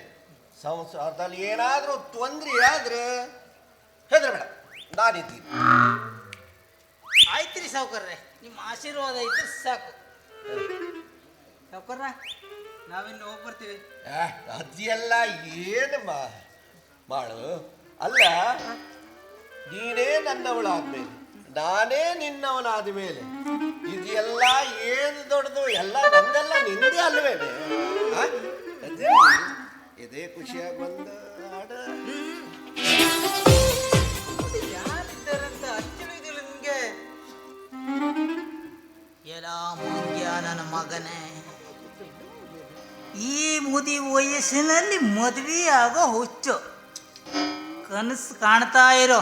ಸಂಸಾರದಲ್ಲಿ ಏನಾದರೂ ತೊಂದರೆ ಆದ್ರೆ ಹೆದರಬೇಡ, ನಾನಿದ್ದೀನಿ. ಆಯ್ತ್ರಿ ಸಾವುಕಾರ್ರೆ, ನಿಮ್ಮ ಆಶೀರ್ವಾದ ಐತ್ರಿ ಸಾಕು. ಸಾವುಕಾರ, ನಾವಿನ್ನು ಹೋಗಿ ಬರ್ತೀವಿ. ಅದೆಲ್ಲ ಏನು ಮಾಡು. ಅಲ್ಲ, ನೀನೇ ನನ್ನವಳಾದ್ಮೇಲೆ, ನಾನೇ ನಿನ್ನವನಾದ ಮೇಲೆ ಇದೆಲ್ಲ ಏನು ದೊಡ್ಡದು? ಎಲ್ಲ ನಂದೆಲ್ಲ ನಿಂದೇ ಅಲ್ವೇನೆ? ಇದೇ ಖುಷಿಯಾಗಿ ಬಂದ ಆಡ. ಯಾರಿದ್ದಾರಂತ ಅಚ್ಚಳಿದಿಲ್ಲ ನಿಮ್ಗೆ? ಎಲ್ಲ ಮಂಗ್ಯ ನನ್ನ ಮಗನೇ, ಈ ಮುದಿ ವಯಸ್ಸಿನಲ್ಲಿ ಮದುವೆ ಆಗೋ ಹುಚ್ಚು ಕನಸು ಕಾಣ್ತಾ ಇರೋ.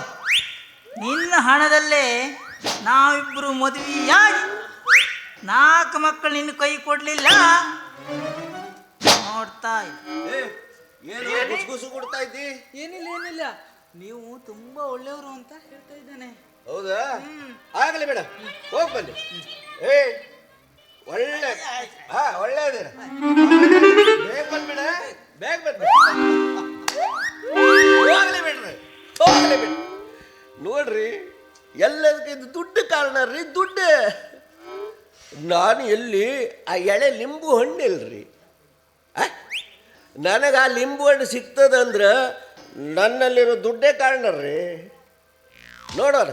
ನಿನ್ನ ಹಣದಲ್ಲೇ ನಾವಿಬ್ಬರು ಮದುವೆಯಾಗಿ 4 ಮಕ್ಕಳು ನಿನ್ನ ಕೈ ಕೊಡ್ಲಿಲ್ಲ. ನೋಡ್ತಾ ಏನು ಗುಸುಗುಸು ಕೊಡ್ತಾ ಇದ್ದಿ? ಏನಿಲ್ಲ, ನೀವು ತುಂಬಾ ಒಳ್ಳೆಯವರು ಅಂತ ಹೇಳ್ತಾ ಇದ್ದಾನೆ. ಹೌದಾ? ಆಗಲಿ ಬೇಡ, ಹೋಗಿ ಬನ್ನಿ. ಒಳ್ಳೆಯದೇನ, ಬೇಗ ಬಂದ್ಬಿಡ, ಬೇಗ ಬಂದ್ಬಿಡ. ಹೋಗ್ಲಿ ಬಿಡ್ರಿ, ಹೋಗ್ಲಿ ಬಿಡ್ರಿ. ನೋಡ್ರಿ, ಎಲ್ಲದಕ್ಕಿಂತ ದುಡ್ಡು ಕಾರಣ ರೀ, ದುಡ್ಡು. ನಾನು ಎಲ್ಲಿ ಆ ಎಳೆ ಲಿಂಬು ಹಣ್ಣಿಲ್ರಿ, ನನಗೆ ಆ ಲಿಂಬು ಹಣ್ಣು ಸಿಗ್ತದಂದ್ರೆ ನನ್ನಲ್ಲಿರೋ ದುಡ್ಡೇ ಕಾರಣ ರೀ. ನೋಡೋಣ,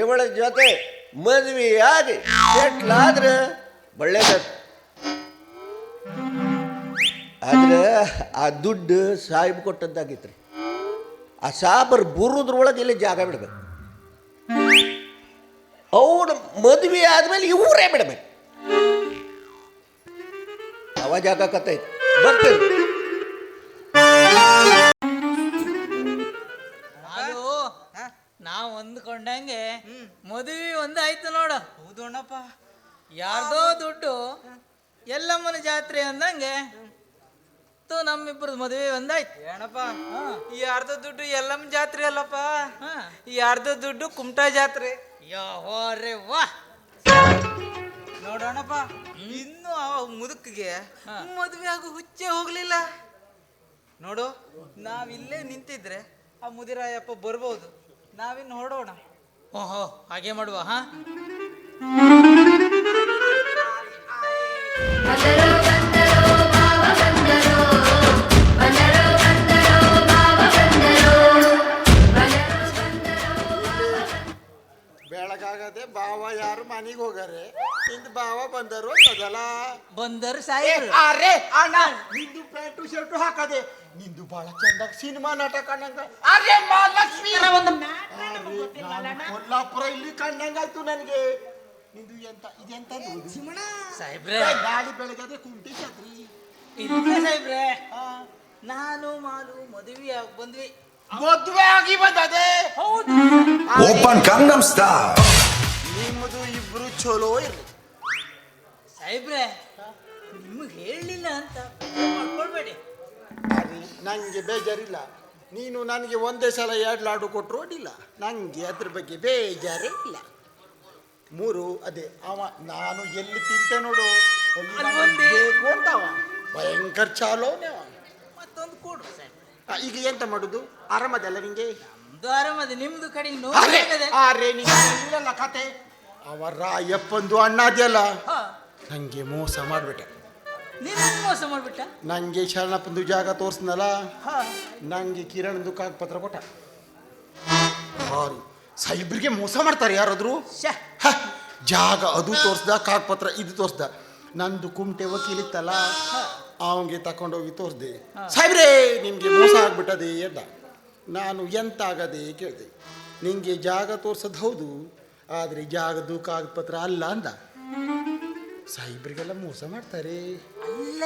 ಇವಳ ಜೊತೆ ಮದುವೆ ಆಗಿ ಸೆಟ್ಲಾದ್ರೆ ಒಳ್ಳೇದ. ಆದ್ರೆ ಆ ದುಡ್ಡು ಸಾಹಿಬ್ ಕೊಟ್ಟದ್ದಾಗಿತ್ರಿ. ಆ ಸಾಬರ್ ಬುರುದ್ರೊಳಗೆ ಇಲ್ಲಿ ಜಾಗ ಬಿಡ್ಬೇಕು. ಅವನು ಮದುವೆ ಆದ್ಮೇಲೆ ಇವರೇ ಬಿಡ್ಬೇಕು. ಅವ ಜಾಗ ಕತ್ತೈತಿ, ಬರ್ತೇನೆ. ಅದು ನಾವು ಅಂದ್ಕೊಂಡಂಗೆ ಮದುವೆ ಒಂದಾಯ್ತು ನೋಡು. ಹೌದು ಅಣ್ಣಪ್ಪ, ಯಾರ್ದೋ ದುಡ್ಡು ಎಲ್ಲಮ್ಮನ ಜಾತ್ರೆ ಅಂದಂಗೆ ನಮ್ಮಿಬ್ಬರ ಮದುವೆ ಒಂದಾಯ್ತು. ಏನಪ್ಪ, ಈ ಅರ್ಧ ದುಡ್ಡು ಎಲ್ಲಮ್ಮ ಜಾತ್ರೆ ಅಲ್ಲಪ್ಪ, ಈ ಅರ್ಧ ದುಡ್ಡು ಕುಮಟಾ ಜಾತ್ರೆ. ಯಾವರೇ ವಾ ನೋಡೋಣಪ್ಪ, ಇನ್ನು ಆ ಮುದುಕಿಗೆ ಮದುವೆ ಆಗೋ ಹುಚ್ಚೆ ಹೋಗ್ಲಿಲ್ಲ. ನೋಡು, ನಾವಿಲ್ಲೇ ನಿಂತಿದ್ರೆ ಆ ಮುದಿರಾಯಪ್ಪ ಬರ್ಬೋದು, ನಾವಿನ್ನು ಹೊರಡೋಣ. ಓಹೋ, ಹಾಗೆ ಮಾಡುವ. ಹಾ, ಬೆಳಗಾಗದೆ ಬಾವ ಯಾರು ಮನೆಗೆ ಹೋಗಾರೆ, ಇಂದ ಬಾವ ಬಂದರು ಅಂತದಲ್ಲ. ಬಂದರು ಸಾಯಿರು. ಅರೆ ಅಣ್ಣ, ನಿಂದು ಪ್ಯಾಂಟು ಶರ್ಟು ಹಾಕದೆ, ನಿಂದು ಬಹಳ ಚಂದ ಸಿನಿಮಾ ನಾಟಕ ಕಂಡಂಗ. ಅರೆ ಮಹಾಲಕ್ಷ್ಮಿ, ಕೊಲ್ಲಾಪುರ ಇಲ್ಲಿ ಕಂಡಂಗಾಯ್ತು ನನಗೆ. ನಿಂದು ಎಂತ ಇದೆಂತ ಸಾಹೇಬ್ರೆ, ಗಾಳಿ ಬೆಳಗದೆ ಕುಂಟಿ ಛತ್ರಿ ಇಲ್ಲ ಸಾಹೇಬ್ರೆ, ನಾನು ಮಾಲು ಮದುವೆ ಬಂದ್ವಿ. ಮದುವೆ ಆಗಿ ಬಂದದೆ. Open Gangnam Style. ನಿಮ್ಮದು ಇಬ್ರು ಚಲೋ ಇರ್ಲಿ ಸಾಹೇಬ್ರೆ. ನಿಮಗೆ ಹೇಳಲಿಲ್ಲ ಅಂತ ಬೇಜಾರ್ ಮಾಡ್ಕೊಳ್ಬೇಡಿ. ಅರಿ, ನಂಗೆ ಬೇಜಾರಿಲ್ಲ. ನೀನು ನನಗೆ ಒಂದೇ ಸಲ 2 ಲಾಡು ಕೊಟ್ಟರು ಅಡ್ಡಿಲ್ಲ, ನಂಗೆ ಅದ್ರ ಬಗ್ಗೆ ಬೇಜಾರೇ ಇಲ್ಲ. 3 ಅದೇ ಅವ ನಾನು ಎಲ್ಲಿ ತಿಂತೆ ನೋಡು, ಅಲ್ಲಿ ನನಗೆ ಬೇಕು ಅಂತ ಅವ ಭಯಂಕರ ಚಾಲೋನೆ ಅವ. ಮತ್ತೊಂದು ಕೊಡ್ರಿ ಸಾಹೇಬ್ರೆ. ಈಗ ಎಂತ ಮಾಡುದು? ಆರಾಮದಲ್ಲ ನಿಂಗೆ? ನಮ್ದು ಆರಾಮದೆ, ನಿಮ್ದು ಕಡೆ ಅರೆ ನಿಲ್ಲ ಕತೆ. ಅವ ರಾಯಪ್ಪಂದು ಅಣ್ಣ ಅದೆಯಲ್ಲ, ನಂಗೆ ಮೋಸ ಮಾಡ್ಬಿಟ್ಟೆ. ನೀನು ಮೋಸ ಮಾಡ್ಬಿಟ್ಟ? ನಂಗೆ ಶರಣಪ್ಪಂದು ಜಾಗ ತೋರಿಸ್ನಲ್ಲ, ನಂಗೆ ಕಿರಣ್ ಕಾಗಪತ್ರ ಕೊಟ್ಟ. ಸಾಯಿಬ್ರಿಗೆ ಮೋಸ ಮಾಡ್ತಾರೆ ಯಾರಾದ್ರು. ಜಾಗ ಅದು ತೋರಿಸ್ದ, ಕಾಗಪತ್ರ ಇದು ತೋರಿಸ್ದ. ನಂದು ಕುಮಟೆ ವಕೀಲಿತ್ತಲ್ಲ, ಅವನಿಗೆ ತಕೊಂಡೋಗಿ ತೋರಿಸ್ದೆ. ಸಾಯಿಬ್ರೇ, ನಿಮಗೆ ಮೋಸ ಆಗ್ಬಿಟ್ಟದೆ ಎಂದ. ನಾನು ಎಂತ ಆಗದೆ ಕೇಳಿದೆ. ನಿಂಗೆ ಜಾಗ ತೋರ್ಸೋದು ಹೌದು, ಆದರೆ ಜಾಗದ್ದು ಕಾಗಪತ್ರ ಅಲ್ಲ ಅಂದ. ಸಾಯಿಬ್ರಿಗೆಲ್ಲ ಮೋಸ ಮಾಡ್ತಾರೆ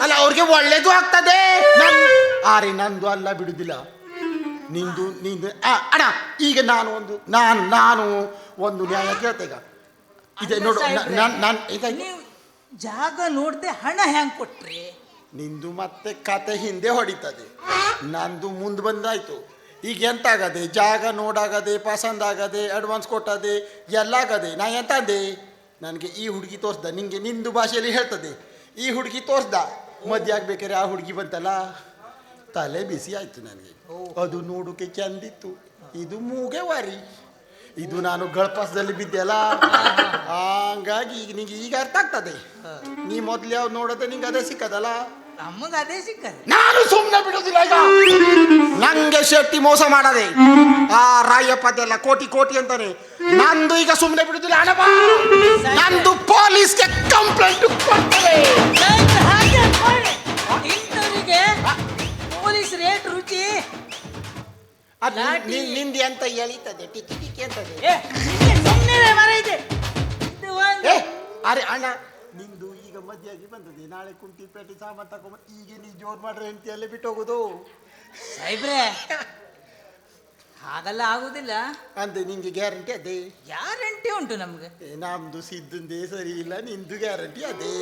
ಅಲ್ಲ, ಅವ್ರಿಗೆ ಒಳ್ಳೇದು ಆಗ್ತದೆ. ಆರೆ ನಂದು ಅಲ್ಲ, ಬಿಡುದಿಲ್ಲ. ನಿಂದು ಅಣ್ಣ, ಈಗ ನಾನು ಒಂದು ನ್ಯಾಯ ಕೇಳ್ತೆ. ಈಗ ಇದೆ ನೋಡು, ನೀವು ಜಾಗ ನೋಡ್ದೆ ಹಣ ಹೆಂಗ್ ಕೊಟ್ರಿ? ನಿಂದು ಮತ್ತೆ ಕತೆ ಹಿಂದೆ ಹೊಡಿತದೆ, ನಂದು ಮುಂದೆ ಬಂದಾಯ್ತು. ಈಗ ಎಂತ ಆಗದೆ, ಜಾಗ ನೋಡಾಗದೆ, ಪಸಂದ್ ಆಗದೆ, ಅಡ್ವಾನ್ಸ್ ಕೊಟ್ಟದೆ, ಎಲ್ಲ ಆಗದೆ. ನಾ ಎಂತ ಅಂದೆ, ನನಗೆ ಈ ಹುಡುಗಿ ತೋರಿಸ್ದ, ನಿಂಗೆ ನಿಂದು ಭಾಷೆಯಲ್ಲಿ ಹೇಳ್ತದೆ, ಈ ಹುಡುಗಿ ತೋರಿಸ್ದ. ಮದುವೆ ಆಗ್ಬೇಕಾದ್ರೆ ಆ ಹುಡುಗಿ ಬಂತಲ್ಲ, ತಲೆ ಬಿಸಿ ಆಯ್ತು ನನಗೆ. ಅದು ನೋಡೋಕೆ ಚಂದಿತ್ತು, ಇದು ಮೂಗೆ ವಾರಿ, ಇದು ನಾನು ಗಳಪಾಸದಲ್ಲಿ ಬಿದ್ದೆಲ್ಲ. ಹಂಗಾಗಿ ಈಗ ನಿಂಗೆ ಈಗ ಅರ್ಥ ಆಗ್ತದೆ. ನೀ ಮೊದ್ಲು ಯಾವ ನೋಡೋದೆ ನಿಂಗೆ ಅದೇ ಸಿಕ್ಕದಲ್ಲ. ನಮಗ ಅದೇ ಸಿಕ್ಕದು. ನಾನು ಸುಮ್ಮನೆ ಬಿಡುದಿಲ್ಲ. ಈಗ ನಂಗೆ ಶೆಟ್ಟಿ ಮೋಸ ಮಾಡದೆ, ಆ ರಾಯಪ್ಪದೆಲ್ಲ ಕೋಟಿ ಕೋಟಿ ಅಂತಾನೆ. ನಂದು ಈಗ ಸುಮ್ಮನೆ ಬಿಡುದಿಲ್ಲ. ಹಣಬ ನಂದು ಪೊಲೀಸ್ಗೆ ಕಂಪ್ಲೇಂಟ್ ಕೊಡ್ತೇವೆ. ಇಂಥವರಿಗೆ ಪೊಲೀಸ್ ರೇಟ್ ರುಚಿ. ನಿಂದಿ ಅಂತ ಎಳಿತದೆ, ಟಿಕಿ ಟಿಕಿ ಅಂತದೆ. ಸುಮ್ಮನೆ ಮರ ಇದೆ. ಅರೆ ಅಣ್ಣ, ನಿಂದು ಈಗ ಮದುವೆಯಾಗಿ ಬಂದದೆ, ನಾಳೆ ಕುಂಟಿಪೇಟೆ ಸಾಮಾನು ತಗೊಂಬ. ಈಗ ನೀ ಜೋರ್ ಮಾಡ್ರೆ ಹೆಂಡತಿಯಲ್ಲೇ ಬಿಟ್ಟು ಹೋಗೋದು. ಸಾಯ್ಬ್ರೆ ಹಾಗಲ್ಲ ಆಗುದಿಲ್ಲ ಅಂದೆ. ನಿಂಗೆ ಗ್ಯಾರಂಟಿ ಅದೇ? ಗ್ಯಾರಂಟಿ ಉಂಟು ನಮ್ಗೆ. ನಮ್ದು ಸಿದ್ದಂದೇ ಸರಿ ಇಲ್ಲ, ನಿಂದು ಗ್ಯಾರಂಟಿ ಅದೇ.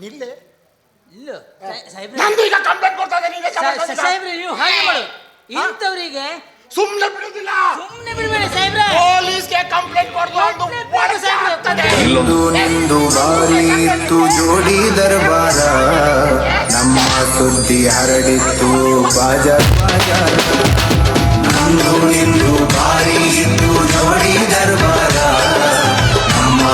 ನಿಲ್ಲೆ ಇಲ್ಲ ಸಾಯ್ಬ್ರೆ, ನಂದು ಈಗ ಕಂಪ್ಲೇಂಟ್ ಕೊಡ್ತದೆ. ಸಾಯ್ಬ್ರೆ ನೀವು ಹಾಗೆ ಮಾಡು. ಇಂಥವರಿಗೆ ಸುಮ್ಮನೆ ಬಿಡುದಿಲ್ಲ. ಸುಮ್ಮನೆ ಬಿಡಬೇಡಿ ಸಾಯ್ಬ್ರೆ. ಪೊಲೀಸ್ಗೆ ಕಂಪ್ಲೇಂಟ್ ಕೊಡ್ದು ಇಂದು ನಿಂದು ಬಾರಿ ಇತ್ತು ಜೋಡಿ ದರ್ಬಾರ, ನಮ್ಮ ಸುದ್ದಿ ಹರಡಿತ್ತು ಬಾಜಾರ್ ಬಾಜಾರ. ಇಂದು ನಿಂದು ಬಾರಿ ಇತ್ತು ಜೋಡಿ ದರ್ಬಾರ,